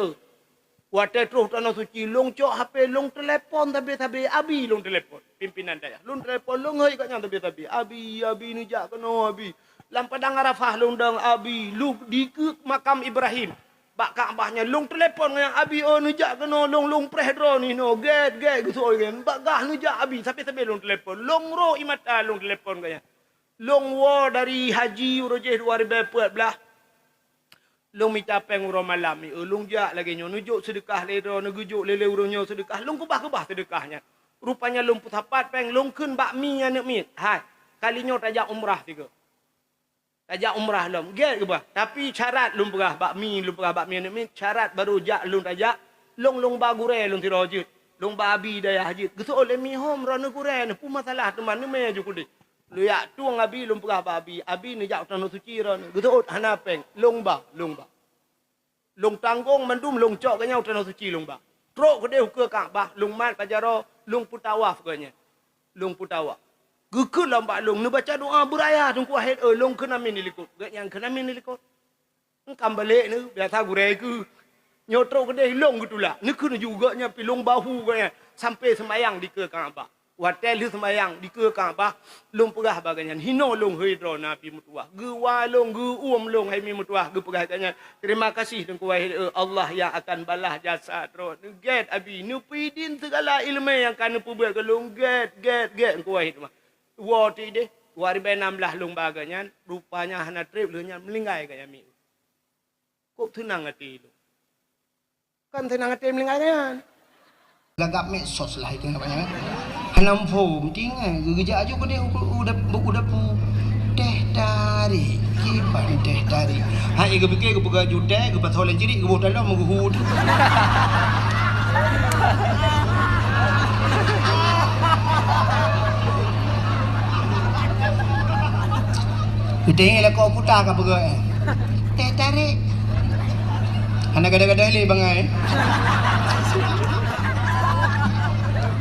Wate terus utano suci long cok HP long telefon tapi abi long telefon pimpinan daya. Long telefon long hei katnya tapi abi ni jak kena abi. Lam padang Arafah long dang abi lu di ke makam Ibrahim. Bak Kaabahnya long telefon dengan abi nujak kena long prehdro ni no get gitu kan bagah nujak abi sampai long telefon long ro imata long telefon kaya long wo dari haji rojeh 2014 Long mi capeng urang malam ni. Long jak lagi nyo nujuk sedekah lero nujuk lele urang nyo sedekah. Long kubah-kubah sedekahnya. Rupanya long putapat peng long keun bakmi anak mit. Hai, kali nyo tajak umrah tiga. Tajak umrah long. Get ke bah. Tapi syarat long perah bakmi anak mit. Syarat baru jak long tajak. Long bagure long tirajut. Long babi daya hajit. Getu oleh mi hom rana kuren. Pu masalah teman ni me ju kudi. Lu ya tuang abi long perah babi. Abi ni jak tanah suci rana. Getu ot hanapeng. Long ba. Long tanggung mandum long cok ke nyau tanah suci long ba. Trok ke deu ke Kaabah. Long mat pajaro. Long putawaf ke nya. Long putawaf. Gekut lambak long. Nu baca doa beraya tungku ahid. Long kena min dilikut. Gak yang kena min dilikut. Engkam balik ni. Biasa gurei ke. Nyotro kedai long gitulah. Ni kena juga nya pilong bahu kaya sampai sembayang di ke Kaabah. Hotel di sembayang di ke Kaabah long perah baganyan. Hino long hidro nabi mutuah. Ge walong ge long hai mi mutuah ge perah katanya. Terima kasih tengku wahid Allah yang akan balas jasa tro. Get abi nu pidin segala ilmu yang kan pu buat ke long get tengku wahid mah. Wa ti deh 2016 long baganyan rupanya hana trip leunya melinggai kaya mi. Kok tenang hati lu. Kan tenang hati melingkai kan. Gagap medsos lah itu namanya kan. Hanam form tinggal geja aja ko dia udah pu teh tarik kiban teh tarik. Ha ige pikir ke buka jutai ke patolan jadi ke botan lah menguhud. Kita lah kau putar ke buka teh tarik. Anak gada-gada ni bangai.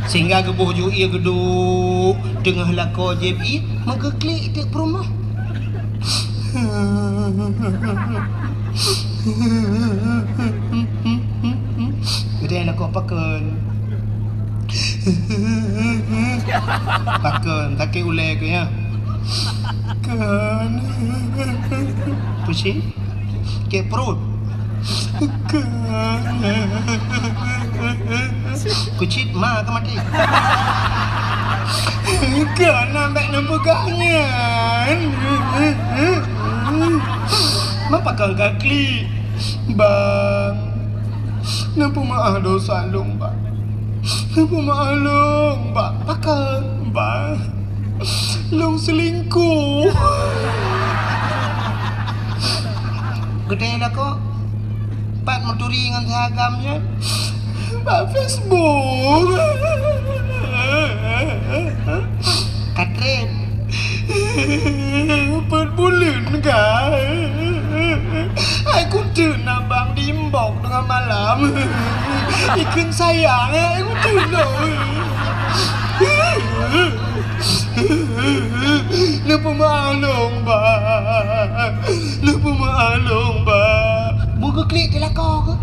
Sehingga gebuh ju ia geduk tengah lako JB maka klik dek perumah. Gede lako paken. Paken tak ulai ke ya. Kan. Pusing. Ke perut. Kucit ma ke mati. Kan nampak nampaknya. Mapa kang kaki bang. Nampu maaf dosa long bang. Nampu maaf long bang. Pakal bang. Long selingkuh. Gede lah kok. Pak menturi dengan seragamnya. Pak Facebook. Katrin. 4 bulan kan. Aku turun abang dimbok dengan malam. Ikan sayang aku turun. Lupa maklum bang. Lupa maklum bang. Buka klik ke lakau ke?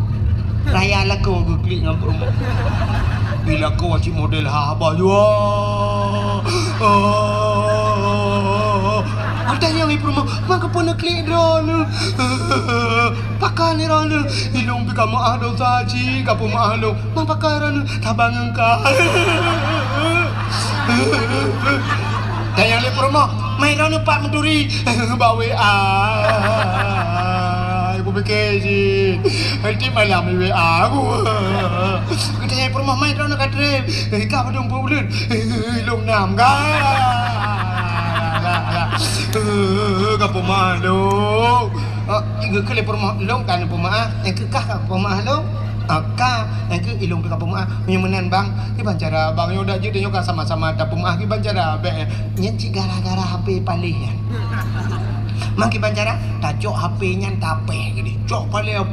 Raya lakau ke klik dengan perumah. Bila kau cik model habah jua. Tanya mi perumah, maka pun nak klik drone. Pakai ni drone. Ilung bi kamu ada saji, kapu maklum. Mang pakai drone, tabang engkau. Tanya li perumah, main drone Pak Menturi. Bawa aku fikir je nanti malam ni WA aku. Kita yang perumah main drone kat trip. Kau pada 4 bulan. Long 6 kau pemalu. Iga kali perumah long kan pemaah. Yang kekah kau pemaah long. Ka yang ke ilung pika pemaah. Menyamanan bang. Ki bancara bang yo dak je dan yo kan sama-sama tak pemaah ki bancara be. Nyenci gara-gara HP palih ya. Mangki bancara tak cok HP nyan tapeh gini. Cok palih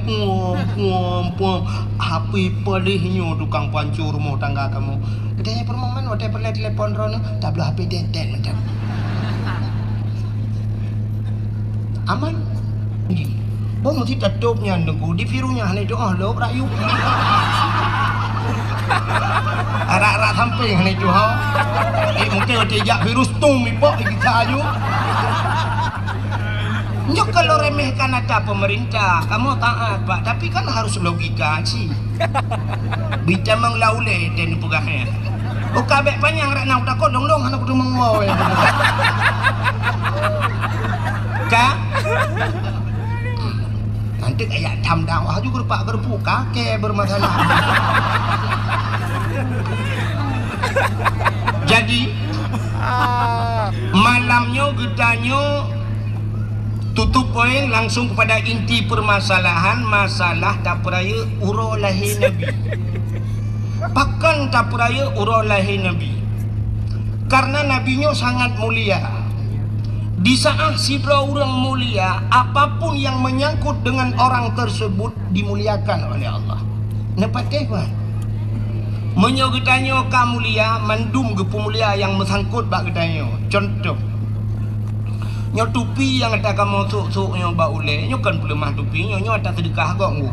puam HP palihnya tukang pancur rumah tangga kamu. Kedai perumah man wadah perlu telepon rono tak boleh HP den macam. Aman. Bom mesti tutupnya nunggu di virunya hanya doa lo rayu. Arak-arak samping hanya doa. Mungkin ada jak virus tung ibu kita ayu. Nyok kalau remehkan ada pemerintah, kamu taat pak. Tapi kan harus logika sih. Bisa menglaule dan pegahnya. Buka bek panjang rak nak takut dong anak kudu mengau ya. Ka? dek ayat tam dakwah juga pak gerpu kakek bermasalah. Jadi malamnya getanya tutup poin langsung kepada inti permasalahan, masalah tak peraya urau lahir Nabi. Pakan tak peraya urau lahir Nabi. Karena nabinya sangat mulia. Di saat sidra orang mulia, apapun yang menyangkut dengan orang tersebut dimuliakan oleh Allah. Nampak kan? Menyo getanya ka mulia, mandum ke pemulia yang mesangkut bak getanya. Contoh, nyo tupi yang ada kamu sok-sok nyo bak ule, nyo kan boleh mah tupi nyo ada sedekah kok ngu.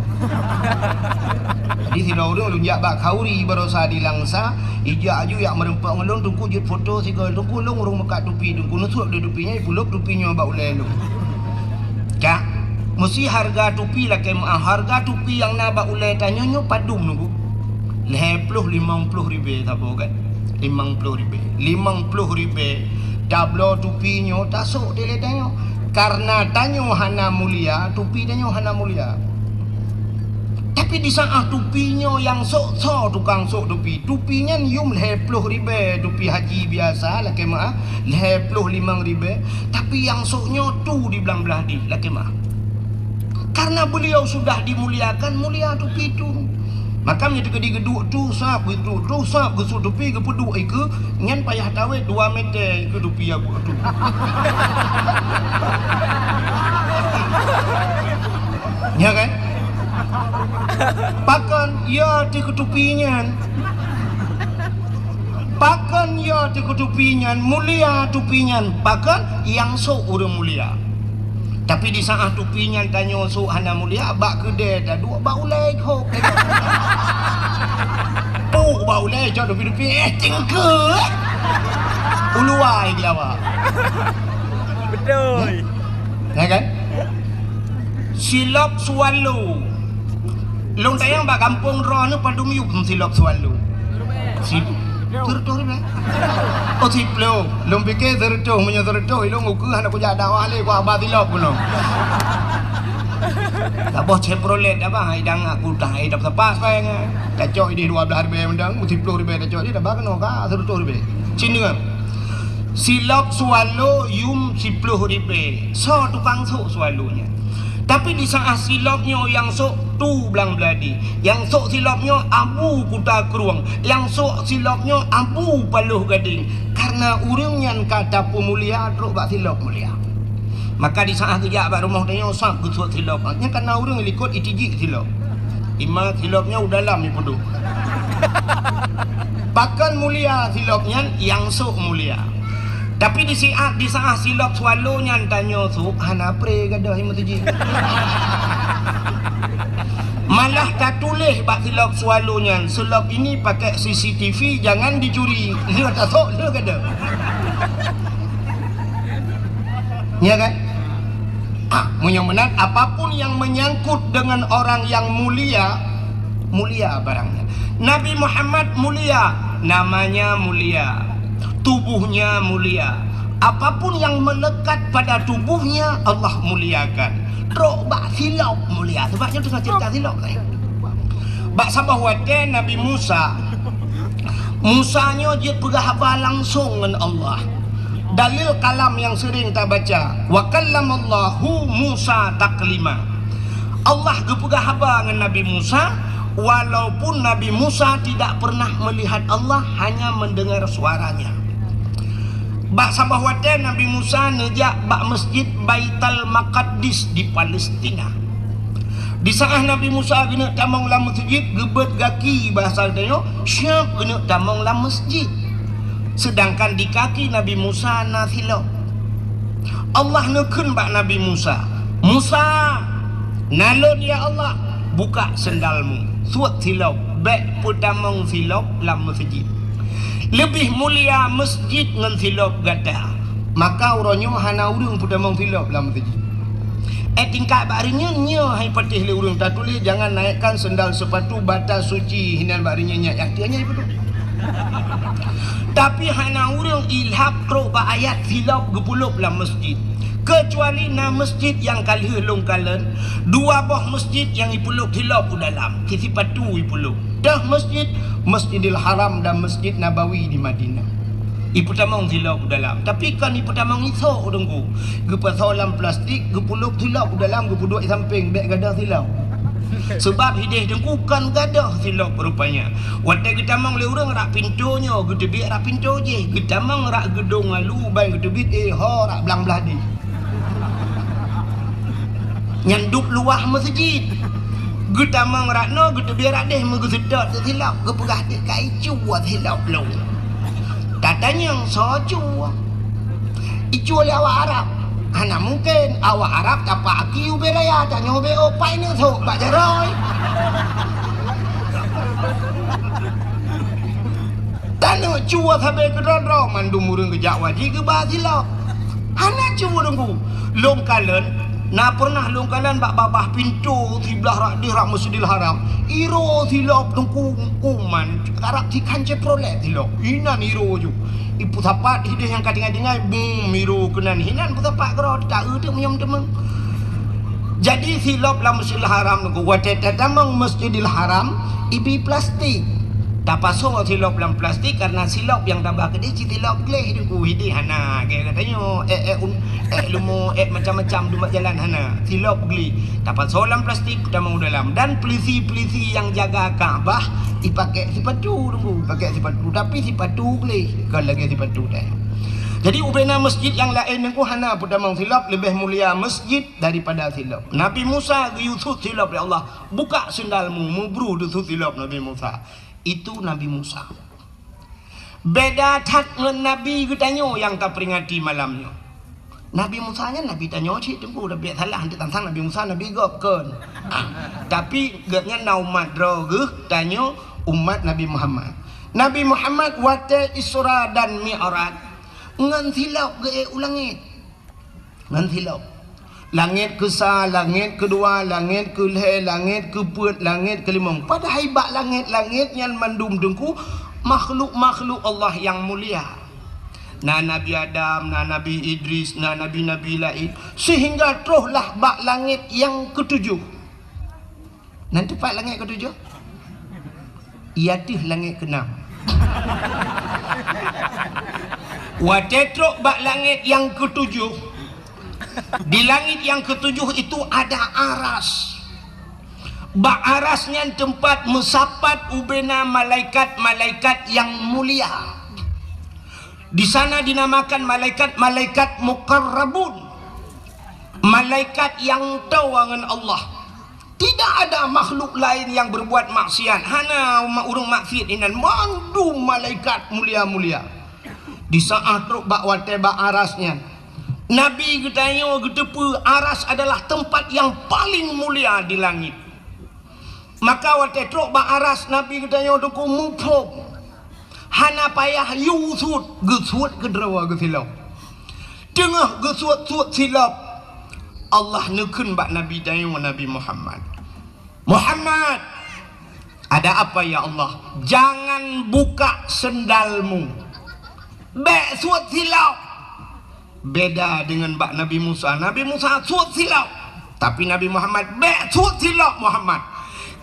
Jadi sidra orang lunjak bak kauri berosa di langsa, ijak aju yang merempak ngelong tungku jut foto sigal tungku long urung mekat tupi tungku nusuk di tupinya puluk tupinya bak ule lu. Kak, mesti harga tupi lah kemah, harga tupi yang nak bak ule tanya nyo padum nunggu. 50 ribu tak apa kan? 50 ribu tablo tupinya tasuk dia tanya. Karena tanya hana mulia, tupi tanya hana mulia. Tapi di saat tupinya yang sok-sok tukang sok tupi, tupinya yum 50 ribu tupi haji biasa lah kemah, 55 ribu. Tapi yang soknya tu di belah-belah di lah kemah. Karena beliau sudah dimuliakan, mulia tupi tu. Maka menjadi geduk tu sap gitu tu sap gesu tupi ke peduk ke ngan payah tawet 2 meter ke tupi aku tu. Ya kan? Pakan ya di ketupinya. Pakan ya di ketupinya mulia tupinya. Pakan yang sok urang mulia. Tapi di saat tupinya tanya sok hana mulia bak kedai dah dua bak ulai hok. Oh bak ulai jauh tupi tingke. Uluai gila. Betul. Ya kan? Silap swallow. Long tayang bak kampung ro ni padum yuk silap swallow. Tertuh ni. Oh siplo, long pikir tertuh punya tertuh, long uku anak ku jadi awak le ku abah silap puno. Tak boh Chevrolet apa, idang aku dah idap sepas bayang. Tak cok di 12 ribu mendang, 10 ribu tak cok di dah bak no ka tertuh ribu. Cini kan. Silap swallow yum 10 ribu. So tukang sok swallownya. Tapi di saat silapnya yang sok tu belang beladi, yang sok silapnya abu kuda keruang, yang sok silapnya abu paluh gading. Karena urangnya kata pemulia teruk bak silap mulia. Maka di saat kejap bak rumah tanya sak kesuk silap. Nya karena urang likut itijik silap. Ima silapnya udah dalam ni peduk. Bahkan mulia silapnya yang sok mulia. Tapi di saat silap swallow-nya tanya sok hana pre gadah himut ji. Malah tak tulis bak silap swallow-nya. Silap ini pakai CCTV jangan dicuri. Dia tak sok dia gadah. Ya kan? Mudah-mudahan apapun yang menyangkut dengan orang yang mulia, mulia barangnya. Nabi Muhammad mulia, namanya mulia, tubuhnya mulia. Apapun yang melekat pada tubuhnya Allah muliakan. Teruk bak silap mulia. Sebabnya tu saya cerita silap saya. Bak sabah wate Nabi Musa. Musanya dia berhaba langsung dengan Allah. Dalil kalam yang sering kita baca, wa kallamallahu Musa taklima. Allah berhaba dengan Nabi Musa, walaupun Nabi Musa tidak pernah melihat Allah, hanya mendengar suaranya. Bak sabah wate Nabi Musa nejak bak masjid Baitul Maqdis di Palestina. Di saat Nabi Musa kena tamang dalam masjid, gebet kaki bahasa dia, syab kena tamang dalam masjid. Sedangkan di kaki Nabi Musa nafilah. Allah nekun bak Nabi Musa. Musa, nalon ya Allah, buka sendalmu. Suat silap, baik putamang silap dalam masjid. Lebih mulia masjid dengan silap gada. Maka orangnya hana urung putamang silap dalam masjid. Tingkat barinya nya hai patih le urung tak tulis jangan naikkan sendal sepatu batas suci hinan barinya nya yaktianya betul. Tapi hana urang ilhab teruk ba ayat silap gepulup dalam masjid. kecuali na masjid yang kali helung kalen dua boh masjid yang ipuluk hilap u dalam kisi patu ipuluk dah Masjidil Haram dan Masjid Nabawi di Madinah ipu tamang hilap u dalam tapi kan ipu tamang iso dengku gepa solam plastik gepuluk hilap u dalam gepuduk samping beg gadah hilap sebab hidih dengku kan gadah silap rupanya wadah getamang le urang rak pintunya gedebik rak pintu je getamang rak gedung lalu bai gedebik ho rak belang belah di nyanduk luah masjid getamang rak no gedebik rak deh megesedot silap gepegah de kai cuat silap long tatanya soju icu le awak Arab Hana mungkin awak Arab tapak aki ube raya tanya ube opai ni sok bak jaroy. Tanya cua sampai ke rodro mandu murung ke Jawa ji ke bahasilau. Hana cua dengku. Long kalen na pernah long kalen bak babah pintu sebelah rak di rak Masjidil Haram. Iro silap dengku kuman karap di kance prolet silap. Inan iro ju. Ipu tapat hidup yang kadang-kadang miru kenan hinan ipu tapat kero tak ada menyam temeng. Jadi silap lah Masjidil Haram nunggu wadah tamang Masjidil Haram ibi plastik. Tak pasang silap dalam plastik karena silap yang tambah gede silap gleh nunggu hidup hana kayak katanya lumo macam-macam dumat jalan hana silap geli. Tak pasang dalam plastik tamang dalam dan polisi-polisi yang jaga Kaabah dipakai sipatu dulu pakai sipatu tapi sipatu boleh kalau lagi sipatu dah jadi ubena masjid yang lain nengku hana pudamang silap lebih mulia masjid daripada silap Nabi Musa yusuf silap ya Allah buka sendalmu mubru yusuf silap Nabi Musa itu Nabi Musa beda tak dengan Nabi katanya yang tak peringati malamnya Nabi Musa nya Nabi tanya cik tunggu dah biar salah nanti tentang Nabi Musa Nabi gopkan tapi gaknya naumat droge tanya umat Nabi Muhammad. Nabi Muhammad wate Isra dan Mi'raj ngan silap ge ulangit. Ngan silap. Langit ke-1, langit kedua, langit ke-2, langit ke-4, langit ke-5. Pada haibat langit-langit yang mandum dengku makhluk-makhluk Allah yang mulia. Na Nabi Adam, na Nabi Idris, na nabi-nabi lain sehingga teruslah bak langit yang ke-7. Nanti pak langit ke-7 iatih langit ke-6 watetrok bak langit yang ke-7 di langit yang ke-7 itu ada aras bak arasnya tempat mesapat ubena malaikat-malaikat yang mulia di sana dinamakan malaikat-malaikat muqarrabun malaikat yang tahu dengan Allah. Tidak ada makhluk lain yang berbuat maksiat. Hana urung maksiat inan mandu malaikat mulia-mulia. Di saat truk bak wate bak arasnya. Nabi katanya getepu aras adalah tempat yang paling mulia di langit. Maka wate truk bak aras Nabi katanya duku mupuk. Hana payah yusut gesut kedrawa gesilau. Tengah gesut-sut silap Allah nekun bak Nabi dayu Nabi Muhammad. Muhammad, ada apa ya Allah? Jangan buka sendalmu. Bek suat silau. Beda dengan bak Nabi Musa. Nabi Musa suat silau. Tapi Nabi Muhammad bek suat silau Muhammad.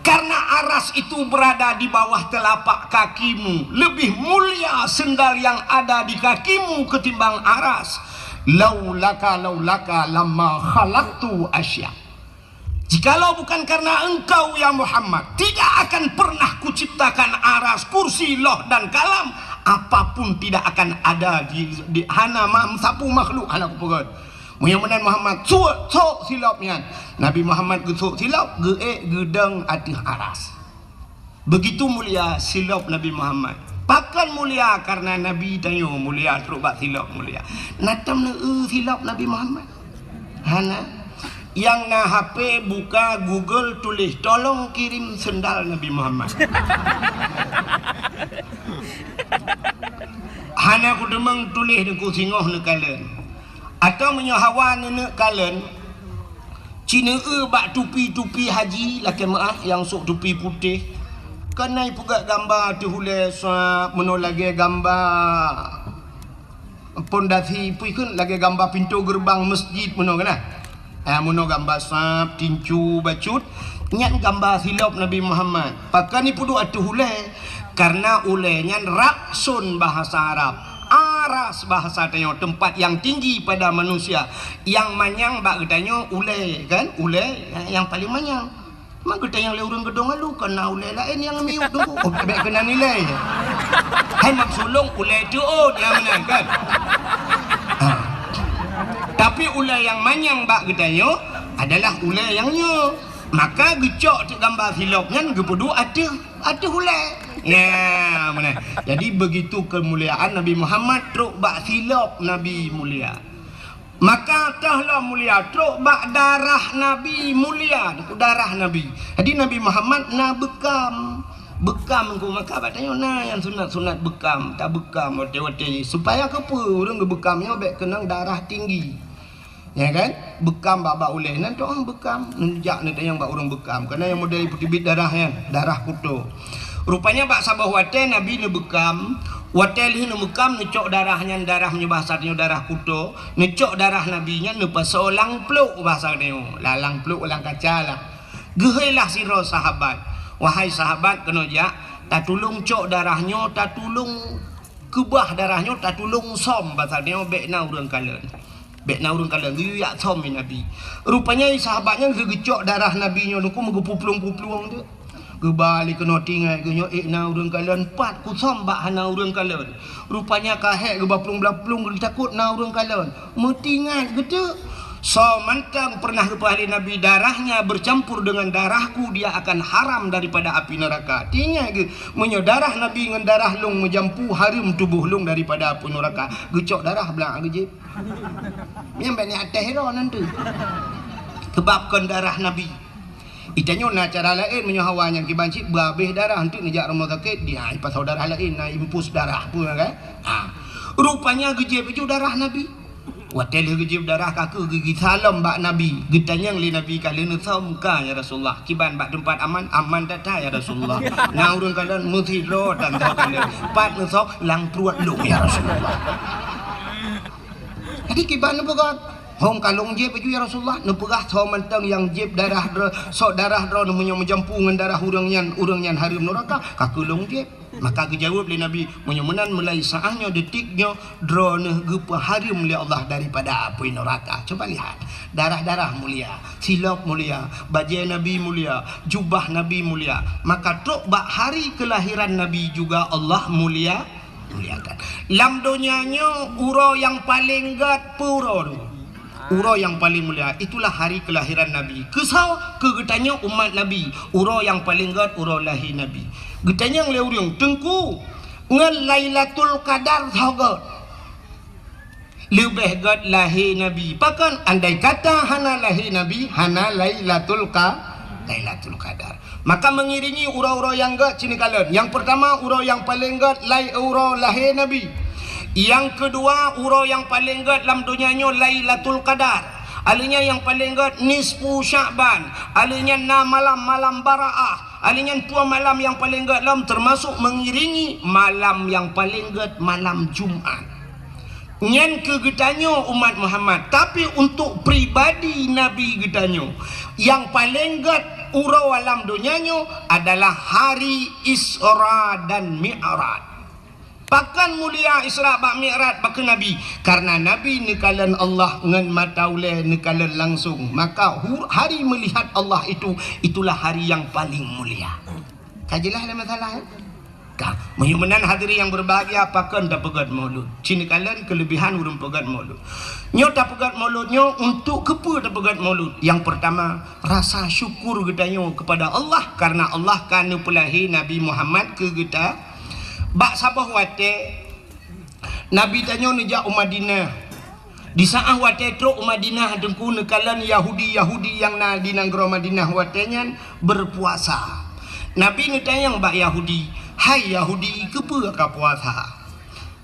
Karena aras itu berada di bawah telapak kakimu. Lebih mulia sendal yang ada di kakimu ketimbang aras. Laulaka lamma khalaqtu asya. Jikalau bukan karena engkau ya Muhammad, tidak akan pernah kuciptakan aras, kursi, loh dan kalam. Apapun tidak akan ada di hana sapu makhluk hana kupugat. Muhammad Muhammad sok silapnya. Nabi Muhammad sok silap gedang atih aras. Begitu mulia silap Nabi Muhammad. Pakan mulia karena Nabi tayo mulia terus bak silap mulia. Natam silap Nabi Muhammad. Hana yang na HP buka Google tulis tolong kirim sendal Nabi Muhammad. Hana ku demang tulis deku singoh ne kalen. Atau menyahawan ne kalen. Cina bak tupi-tupi haji laki maaf yang sok tupi putih. Kanai puga gambar tu hules menolagi gambar pondasi puikeun lagi gambar pintu gerbang masjid muno kana. Muno gambar sap tincu bacut nyat gambar silap Nabi Muhammad. Pakai ni pudu atuh ulai karena ulainya raksun bahasa Arab. Aras bahasa tanya tempat yang tinggi pada manusia. Yang manyang bak katanya ulai kan? Ulai yang paling manyang. Mak kita yang le urang gedong lu kena ulai lain yang miuk tu. Oh, baik kena nilai. Hai mak sulung ulai tu dia menang kan. Tapi ulai yang manyang bak katanya adalah ulai yang nyo. Maka gecok tu gambar silapnya gepedu ada ulai. Ya, mana? Jadi begitu kemuliaan Nabi Muhammad truk bak silap Nabi mulia. Maka tahlah mulia truk bak darah Nabi mulia, darah Nabi. Jadi Nabi Muhammad na bekam ku maka batanya na yang sunat bekam, tak bekam wate-wate supaya kepa urang bekamnya baik kenang darah tinggi. Ya kan? Bekam baba uleh nanti orang bekam, nenjak nanti yang bak urang bekam karena yang model putih darahnya, darah kutu. Rupanya bak sabah wate Nabi ne bekam, wate lih ne bekam necok darahnya darahnya bahasanya darah kutu, necok darah nabinya ne pasolang pluk bahasa dia. Lalang pluk ulang kaca lah. Gehailah sira sahabat. Wahai sahabat kena jak, tak tulung cok darahnya, tak tulung kebah darahnya, tak tulung som bahasa dia bekna urang kalen. Bekna urang kalen yu yak som Nabi. Rupanya sahabatnya gegecok darah nabinya nu ku megepuplung-puplung tu. Kebalik kena tinggal kenyo na urang kalian 4 ku sombak hana urang kalian. Rupanya kahek ke baplung-baplung takut na urang kalian. Metingat gitu. So mantang pernah kepada ahli Nabi darahnya bercampur dengan darahku dia akan haram daripada api neraka. Tinggal ke menyodarah Nabi dengan darah lung menjampu harum tubuh lung daripada api neraka. Gecok darah belang gejip. Yang banyak atas hero nanti. Kebabkan darah Nabi. Itanya na cara lain menyohawan yang kibancik berhabis darah untuk nejak rumah sakit dia pasal darah lain na impus darah pun kan. Rupanya gejib itu darah Nabi. Watel gejib darah kaku gigi salam bak Nabi. Getanya li Nabi kali nu muka ya Rasulullah. Kiban bak tempat aman data ya Rasulullah. Na urang kalian mesti ro dan kalian. Pat nu sok lang pruat lu ya Rasulullah. Jadi kiban nu begat hong kalung jeb baju ya Rasulullah nepegah so mentang yang jeb darah sok darah dro nu menjampu dengan darah urangnya harum neraka kakulung jeb maka dijawab oleh Nabi menyemenan mulai saahnya detiknya dro ne gepa harum oleh Allah daripada api neraka. Coba lihat darah-darah mulia, silap mulia, baju Nabi mulia, jubah Nabi mulia, maka truk bak hari kelahiran Nabi juga Allah muliakan. Lam dunianya uro yang paling gat puro uro yang paling mulia itulah hari kelahiran Nabi. Kesau kegetanya umat Nabi. Uro yang paling gat uro lahir Nabi. Getanya yang leuriung tengku ngan Lailatul Qadar thogot. Lebih gat lahir Nabi. Pakan andai kata hana lahir Nabi, hana Lailatul Qadar. Maka mengiringi uro-uro yang gat sini kalian. Yang pertama uro yang paling gat uro lahir Nabi. Yang kedua uro yang paling gat dalam dunianya Lailatul Qadar. Alinya yang paling gat nisfu Sya'ban. Alinya 6 malam Baraah. Alinya 2 malam yang paling gat dalam termasuk mengiringi malam yang paling gat malam Jumat. Nyan kegetanyo umat Muhammad. Tapi untuk pribadi Nabi getanyo yang paling gat uro alam dunianya adalah hari Isra dan Mi'raj. Pakan mulia Isra bak Mi'raj bak Nabi karena Nabi nekalan Allah ngan mata uleh nekalan langsung maka hari melihat Allah itulah hari yang paling mulia. Kajilah ada masalah ya? Menyumenan hadiri yang berbahagia pakan tak pegat maulud. Cini kalian kelebihan urung pegat maulud. Nyo tak pegat mauludnya untuk kepa tak pegat maulud. Yang pertama rasa syukur getanyo kepada Allah karena Allah kan pelahi Nabi Muhammad ke kita. Bak sabah wate Nabi tanya nejak Madinah. Di saat wate truk Madinah dengku nekalan Yahudi yang na di negara Madinah watenya berpuasa. Nabi ngetanya bak Yahudi, "Hai Yahudi, kepa ka puasa?"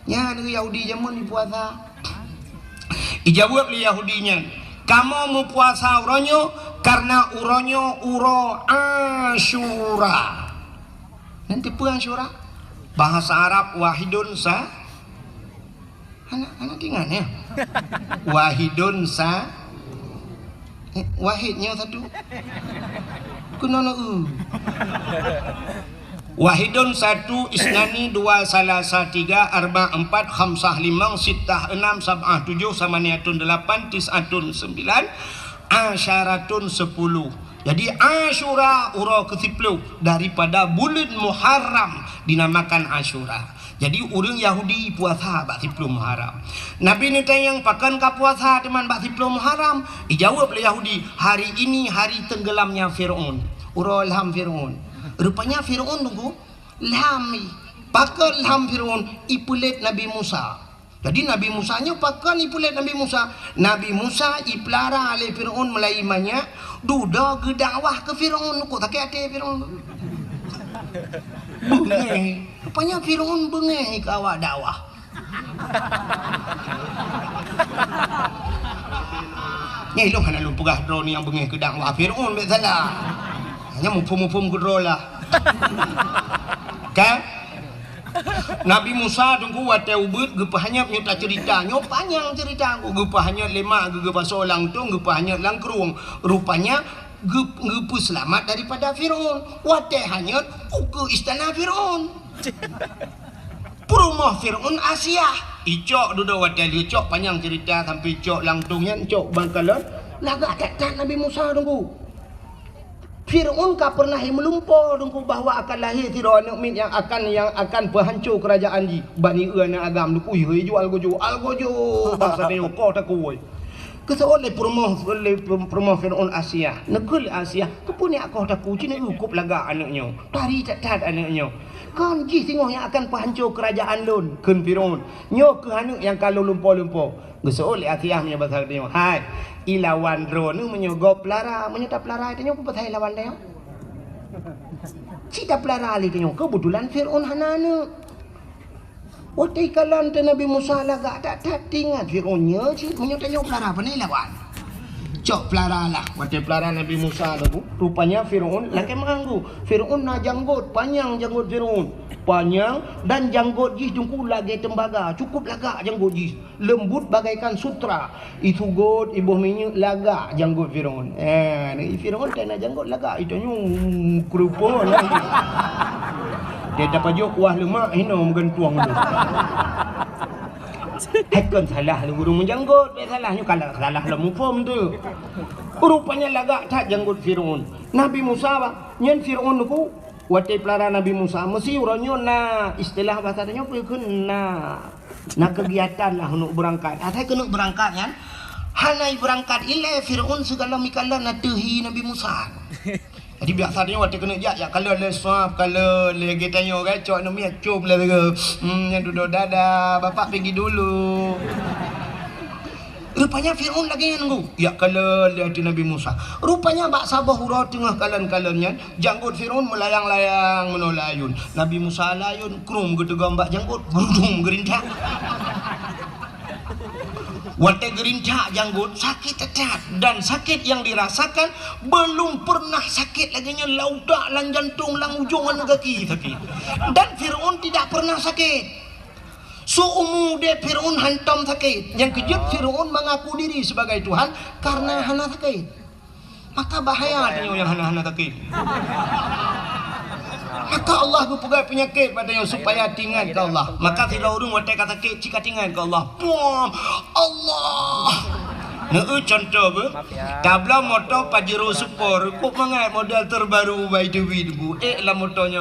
Nya Yahudi jamun di puasa. Ijawab li Yahudinya, "Kamu mau puasa uronyo karena uronyo uro Asyura." Nanti puan Asyura bahasa Arab wahidun Anak tinggal ya. Wahidun sa wahidnya satu. Kenapa Wahidun satu, isnani dua, salasa tiga, arba empat, khamsah limang, sittah enam, sab'ah tujuh, samaniatun delapan, tis'atun sembilan, asyaratun 10. Jadi Asyura ura ke-10 daripada bulan Muharram dinamakan Asyura. Jadi orang Yahudi puasa bak 10 Muharram. Nabi ni tanya pakan ka puasa teman bak 10 Muharram. Dijawab oleh Yahudi, hari ini hari tenggelamnya Firaun. Ura ilham Firaun. Rupanya Firaun tunggu ilhami. Pakan ilham Firaun ipulit Nabi Musa. Jadi Nabi Musa nya pakan ipulit Nabi Musa. Nabi Musa ipelara oleh Firaun mulai banyak duda ke dakwah ke Firaun kok tak ada Firaun. Bengeh. Rupanya Firaun bengeh ke awak dakwah. Ni lo kana lu pegah drone yang bengeh ke dakwah Firaun bet salah. Hanya mufum-mufum ke drone lah. Kan? Nabi Musa tunggu wate ubud gepahnya nyata cerita nyo panjang cerita aku gepahnya lemak gepa solang tu gepahnya langkrung rupanya gepu selamat daripada Firaun wate hanya ke istana Firaun rumah Firaun Asia icok duduk wate icok panjang cerita sampai icok langtungnya icok bangkalan lagak tak Nabi Musa tunggu Firaun ka pernah melumpur dengku bahawa akan lahir Firaun yang akan berhancur kerajaan di Bani Ana agam dengku jual gojo bangsa dia kau tak kuoi keseoleh permah Firaun Asia negeri Asia kepunya kau tak ku cina ukup laga anaknya tari tak anaknya kan ji tengok yang akan berhancur kerajaan lun kun Firaun nyo ke anak yang kalau lumpur keseoleh Asia punya bahasa dia hai ilawan drone menyogop pelara menyetap pelara itu nyo petai lawan dia cita pelara ali tu kebetulan Firaun hanana waktu kalan tu Nabi Musa lagak tak tinggal Firaunnya menyetap nyo pelara apa ni lawan cok pelara lah waktu pelara Nabi Musa tu rupanya Firaun lagi mengganggu Firaun na janggut panjang janggut Firaun panjang dan janggut jis jungku lagi tembaga cukup lagak janggut jis lembut bagaikan sutra itu god ibu minyak lagak janggut Firaun Firaun tak nak janggut lagak itu nyu kerupon dia dapat jauh kuah lemak hina menggentuang tu hekon salah lu burung menjanggut salahnya kalau salah lah mufum tu rupanya lagak tak janggut Firaun Nabi Musa nyen Firaun tu waktu pelara Nabi Musa mesti orangnya na istilah bahasanya na kegiatan lah untuk berangkat ada kena berangkat kan hanai berangkat ile Firaun segala mikala na tehi Nabi Musa jadi biasanya waktu kena ya kalau le suap kalau le tanya kan cok no mia cum le yang duduk dada bapak pergi dulu rupanya Firaun lagi yang nunggu ya kalau lihat Nabi Musa rupanya bak sabah hurau tengah kalan-kalannya janggut Firaun melayang-layang menolayun Nabi Musa layun krum gedegam bak janggut gerudung gerintak waktu gerintak janggut sakit tetap dan sakit yang dirasakan belum pernah sakit lagi nya laudak lan jantung lang ujungan kaki sakit dan Firaun tidak pernah sakit Su'umu de Firaun hantam sakit. Yang kejut Firaun mengaku diri sebagai Tuhan karena hana sakit. Maka bahaya dia yang hana sakit. Maka Allah berpegang penyakit padanya supaya tinggal ke Allah. Maka tidak urung watai kata sakit jika tinggal ke Allah. Puam Allah. Contoh ber, tabla motor Pajero Super, kok mangai model terbaru by the way bu. Lah motornya,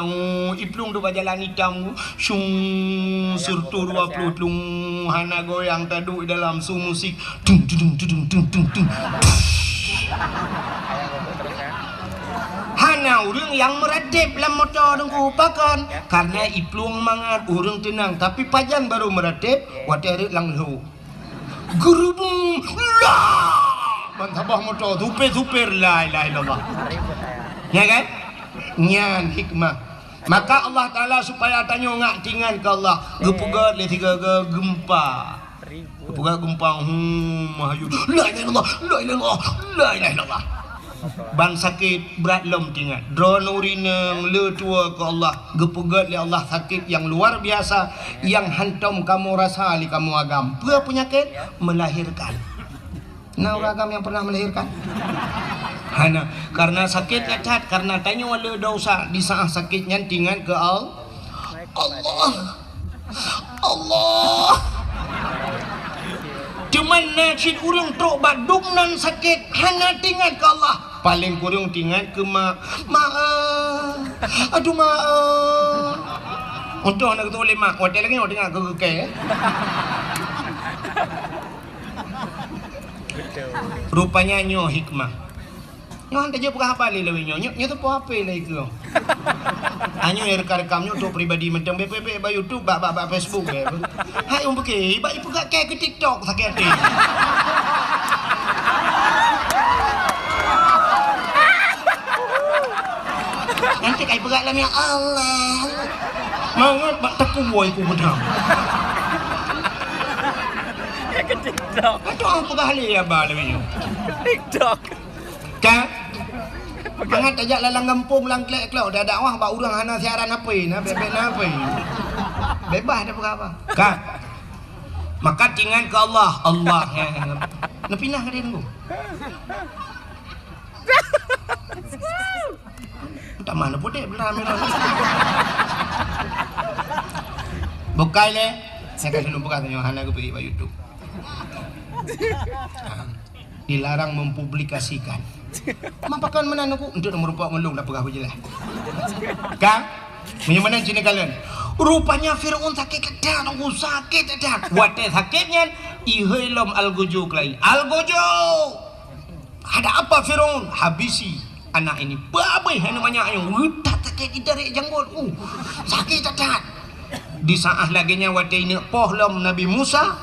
iplung tu jalan hitam, sung surtu 20 tlung, hana goyang tadu dalam su musik, tung tung tung tung tung tung. Hana urang yang meredip dalam motor dengku pakan, karena iplung mangat urang tenang, tapi pajan baru meredip, wadah lang lu. Gerubung lah mantabah motor tupir la ilaha illallah ya kan nyan hikmah maka Allah Ta'ala supaya tanya ngak tinggal ke Allah gepugat le tiga gempa gepugat gempa mahayu la ilaha illallah la ilaha illallah la ilaha illallah ban sakit berat lom tinggal dronurineng le tua ke Allah gepegat li Allah sakit yang luar biasa yang hantam kamu rasa li kamu agam apa penyakit melahirkan nah agam yang pernah melahirkan hana karena sakit cacat karena tanya wala dosa di saat sakitnya tinggal ke Allah cuman nasib urang trok badung nan sakit hana tinggal ke Allah paling kurang tinggal ke aduh untuk anak tu boleh mak hotel lagi orang tengah ke rupanya nyo hikmah nyo hantar je bukan apa lagi nyo tu apa lagi ke hanya rekam-rekamnya untuk pribadi macam BPP ba YouTube ba Facebook hai pergi ba ibu gak ke TikTok sakit hati nanti kai pegat lam ya Allah mangat bak teku boy ku bedam ke TikTok. Macam apa kali ya ba lam TikTok. ka Mangat ajak lalang kampung lang klek klau dah dakwah ba urang hana siaran apa na bebek na apa. Bebas dah apa. Ka. Maka tinggal ke Allah ya. Nak pindah ke dia tu. Tak mana putih belah memang. Bukai le. Saya kasih dulu buka tanya hana ke pergi ba YouTube. Dilarang mempublikasikan. Mapakan mana aku untuk merupakan ngelung dah pegah berjelas. Kang, mana sini kalian? Rupanya Firaun sakit kedah, aku sakit kedah. Wate sakitnya ihilom al-gujuk lagi. Al-gujuk. Ada apa Firaun? Habisi anak ini. Babai namanya yang wutat sakit dari janggut. Sakit kedah. Di saat laginya wate ini pohlom Nabi Musa,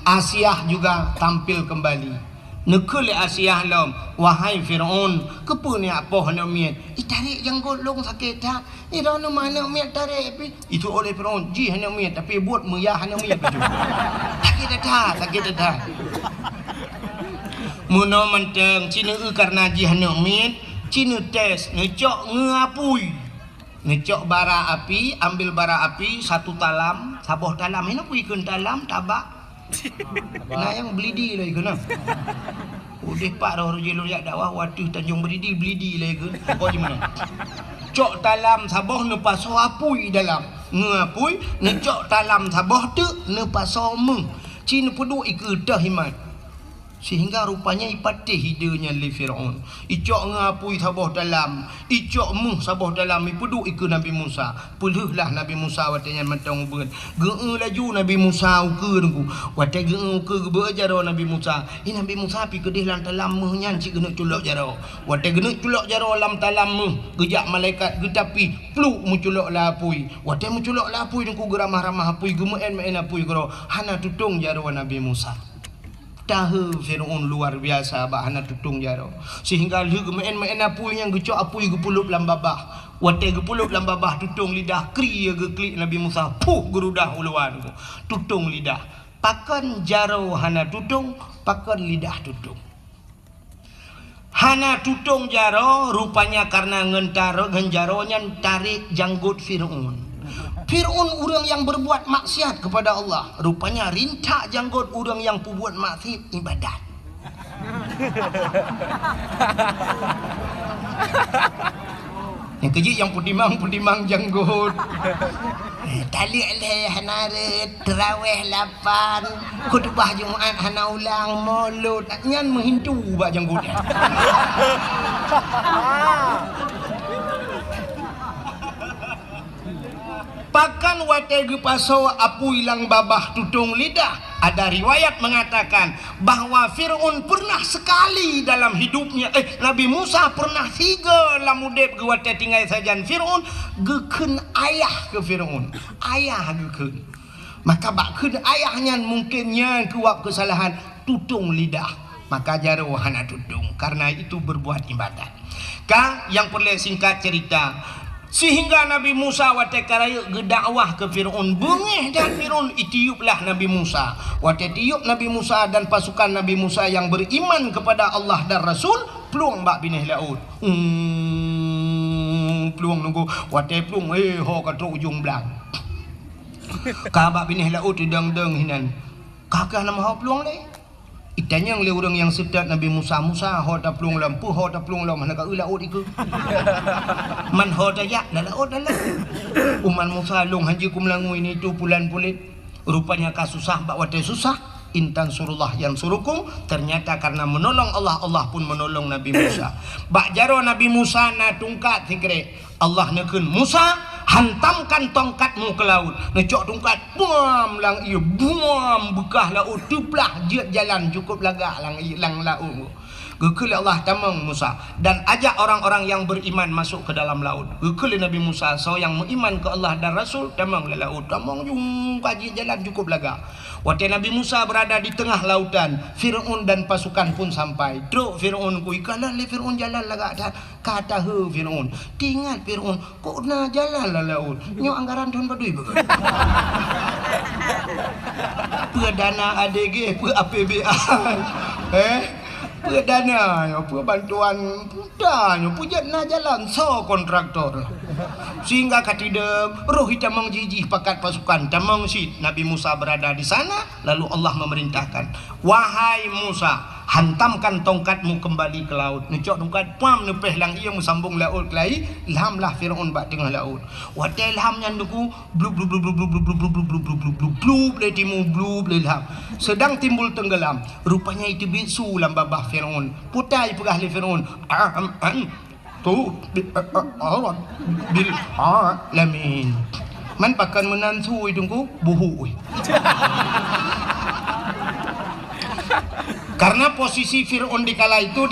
Asyah juga tampil kembali. Nekul Asyah lam, wahai Firaun, kepa ni apa hendak miat? Tarik janggut long sakit tak? Ni dah mana miat tarik pi? Itu oleh Firaun, ji hendak miat tapi buat meyah hendak miat betul. Sakit dah. Muna menteng Cina karena ji hendak miat, Cina tes ngecok ngapui. Ngecok bara api, ambil bara api satu talam, saboh talam, ini puikan talam tabak. Nah yang belidi lagi kena. Udah pak roh jelur yak dakwah waduh Tanjung Beridi belidi lagi ke. Kau di mana? Cok talam saboh ne paso apui dalam. Ngapui ne cok talam saboh tu ne paso meng. Cina pedu ikedah himat. Sehingga rupanya ipatih hidanya li Firaun. Icok ngapui saboh dalam, icok muh saboh dalam ipedu iku Nabi Musa. Puluhlah Nabi Musa watanya matang ubun. Geu laju Nabi Musa uke nunggu. Watai geu uke beujaro Nabi Musa. Ini Nabi Musa pi kedih lan talam muh nyan ci geuna culok jaro. Watai geuna culok jaro lam talam muh. Gejak malaikat getapi pluk muculok lapui. Watai muculok lapui nunggu geramah-ramah apui gemeun main apui gero. Hana tutung jaro Nabi Musa. Tahu Firaun luar biasa bahana tutung jaro sehingga lu main apui yang gecok apui gepulup lam babah wate gepulup lam babah tutung lidah kri geklik Nabi Musa puh gerudah uluan tutung lidah pakan jaro hana tutung pakan lidah tutung hana tutung jaro rupanya karena ngentaro genjaronya tarik janggut Firaun. Firaun orang yang berbuat maksiat kepada Allah. Rupanya rintak janggut orang yang berbuat maksiat ibadat. Yang kecil yang pudimang janggut. Tali leh hanaret terawih 8 khutbah Jumaat hana ulang maulud nyan menghintu bak janggutnya. Pakan wategu paso apu ilang babah tutung lidah. Ada riwayat mengatakan bahwa Firaun pernah sekali dalam hidupnya Nabi Musa pernah 3 lamudep ke wate tinggal sajan Firaun geken ayah ke Firaun. Ayah geken. Maka bakkeun ayahnya mungkinnya kuat kesalahan tutung lidah. Maka jaro hana tutung karena itu berbuat ibadat. Kang yang perlu singkat cerita sehingga Nabi Musa wate karaya gedakwah ke Firaun bengih dan Firaun itiuplah Nabi Musa wate tiup Nabi Musa dan pasukan Nabi Musa yang beriman kepada Allah dan Rasul peluang bak binih laut. Peluang nunggu wate peluang ho ka truk ujung belang. Ka bak binih laut deng hinan. Kakak nama ho peluang le. Itanya yang orang yang sedat Nabi Musa ho ta peluang lampu ho ta peluang lam nak laut iku. Man ho ta yak dah laut dah. Uman Musa long haji kum langu ini tu bulan pulit. Rupanya kasusah bak wate susah. Intan surullah yang surukum. Ternyata karena menolong Allah, Allah pun menolong Nabi Musa. Bak jaro Nabi Musa na tungkat sikre. Allah nekun Musa, hantamkan tongkatmu ke laut. Necok tongkat, buam lang ia, buam bekah laut, tuplah jet jalan cukup lagak lang laut. Gekul Allah tamang Musa dan ajak orang-orang yang beriman masuk ke dalam laut. Gekul Nabi Musa so yang beriman ke Allah dan Rasul tamang le laut. Tamang jung kaji jalan cukup laga. Waktu Nabi Musa berada di tengah lautan, Firaun dan pasukan pun sampai. Truk Firaun ku ikalah le Firaun jalan laga dah. Kata he Firaun, tinggal Firaun kok na jalan lah laut. Nyo anggaran tahun badui bagai. Perdana ADG, APBA. Perdana, bantuan pudanya, pujat na jalan so kontraktor. Sehingga katida roh hitam mengjijih pakat pasukan tamang sit. Nabi Musa berada di sana, lalu Allah memerintahkan, wahai Musa, hantamkan tongkatmu kembali ke laut. Necok tongkat pam nepeh lang ia sambung laut kelai, ilhamlah Firaun bak tengah laut. Watai ilham yang duku blub blub blub blub blub blub blub blub blub blub blub blub le timu blub le ilham. Sedang timbul tenggelam. Rupanya itu bisu lam babah Firaun. Putai pegah le Firaun. Tu bil alamin. Man pakan menansu idungku buhu. Karena posisi Firaun di kala itu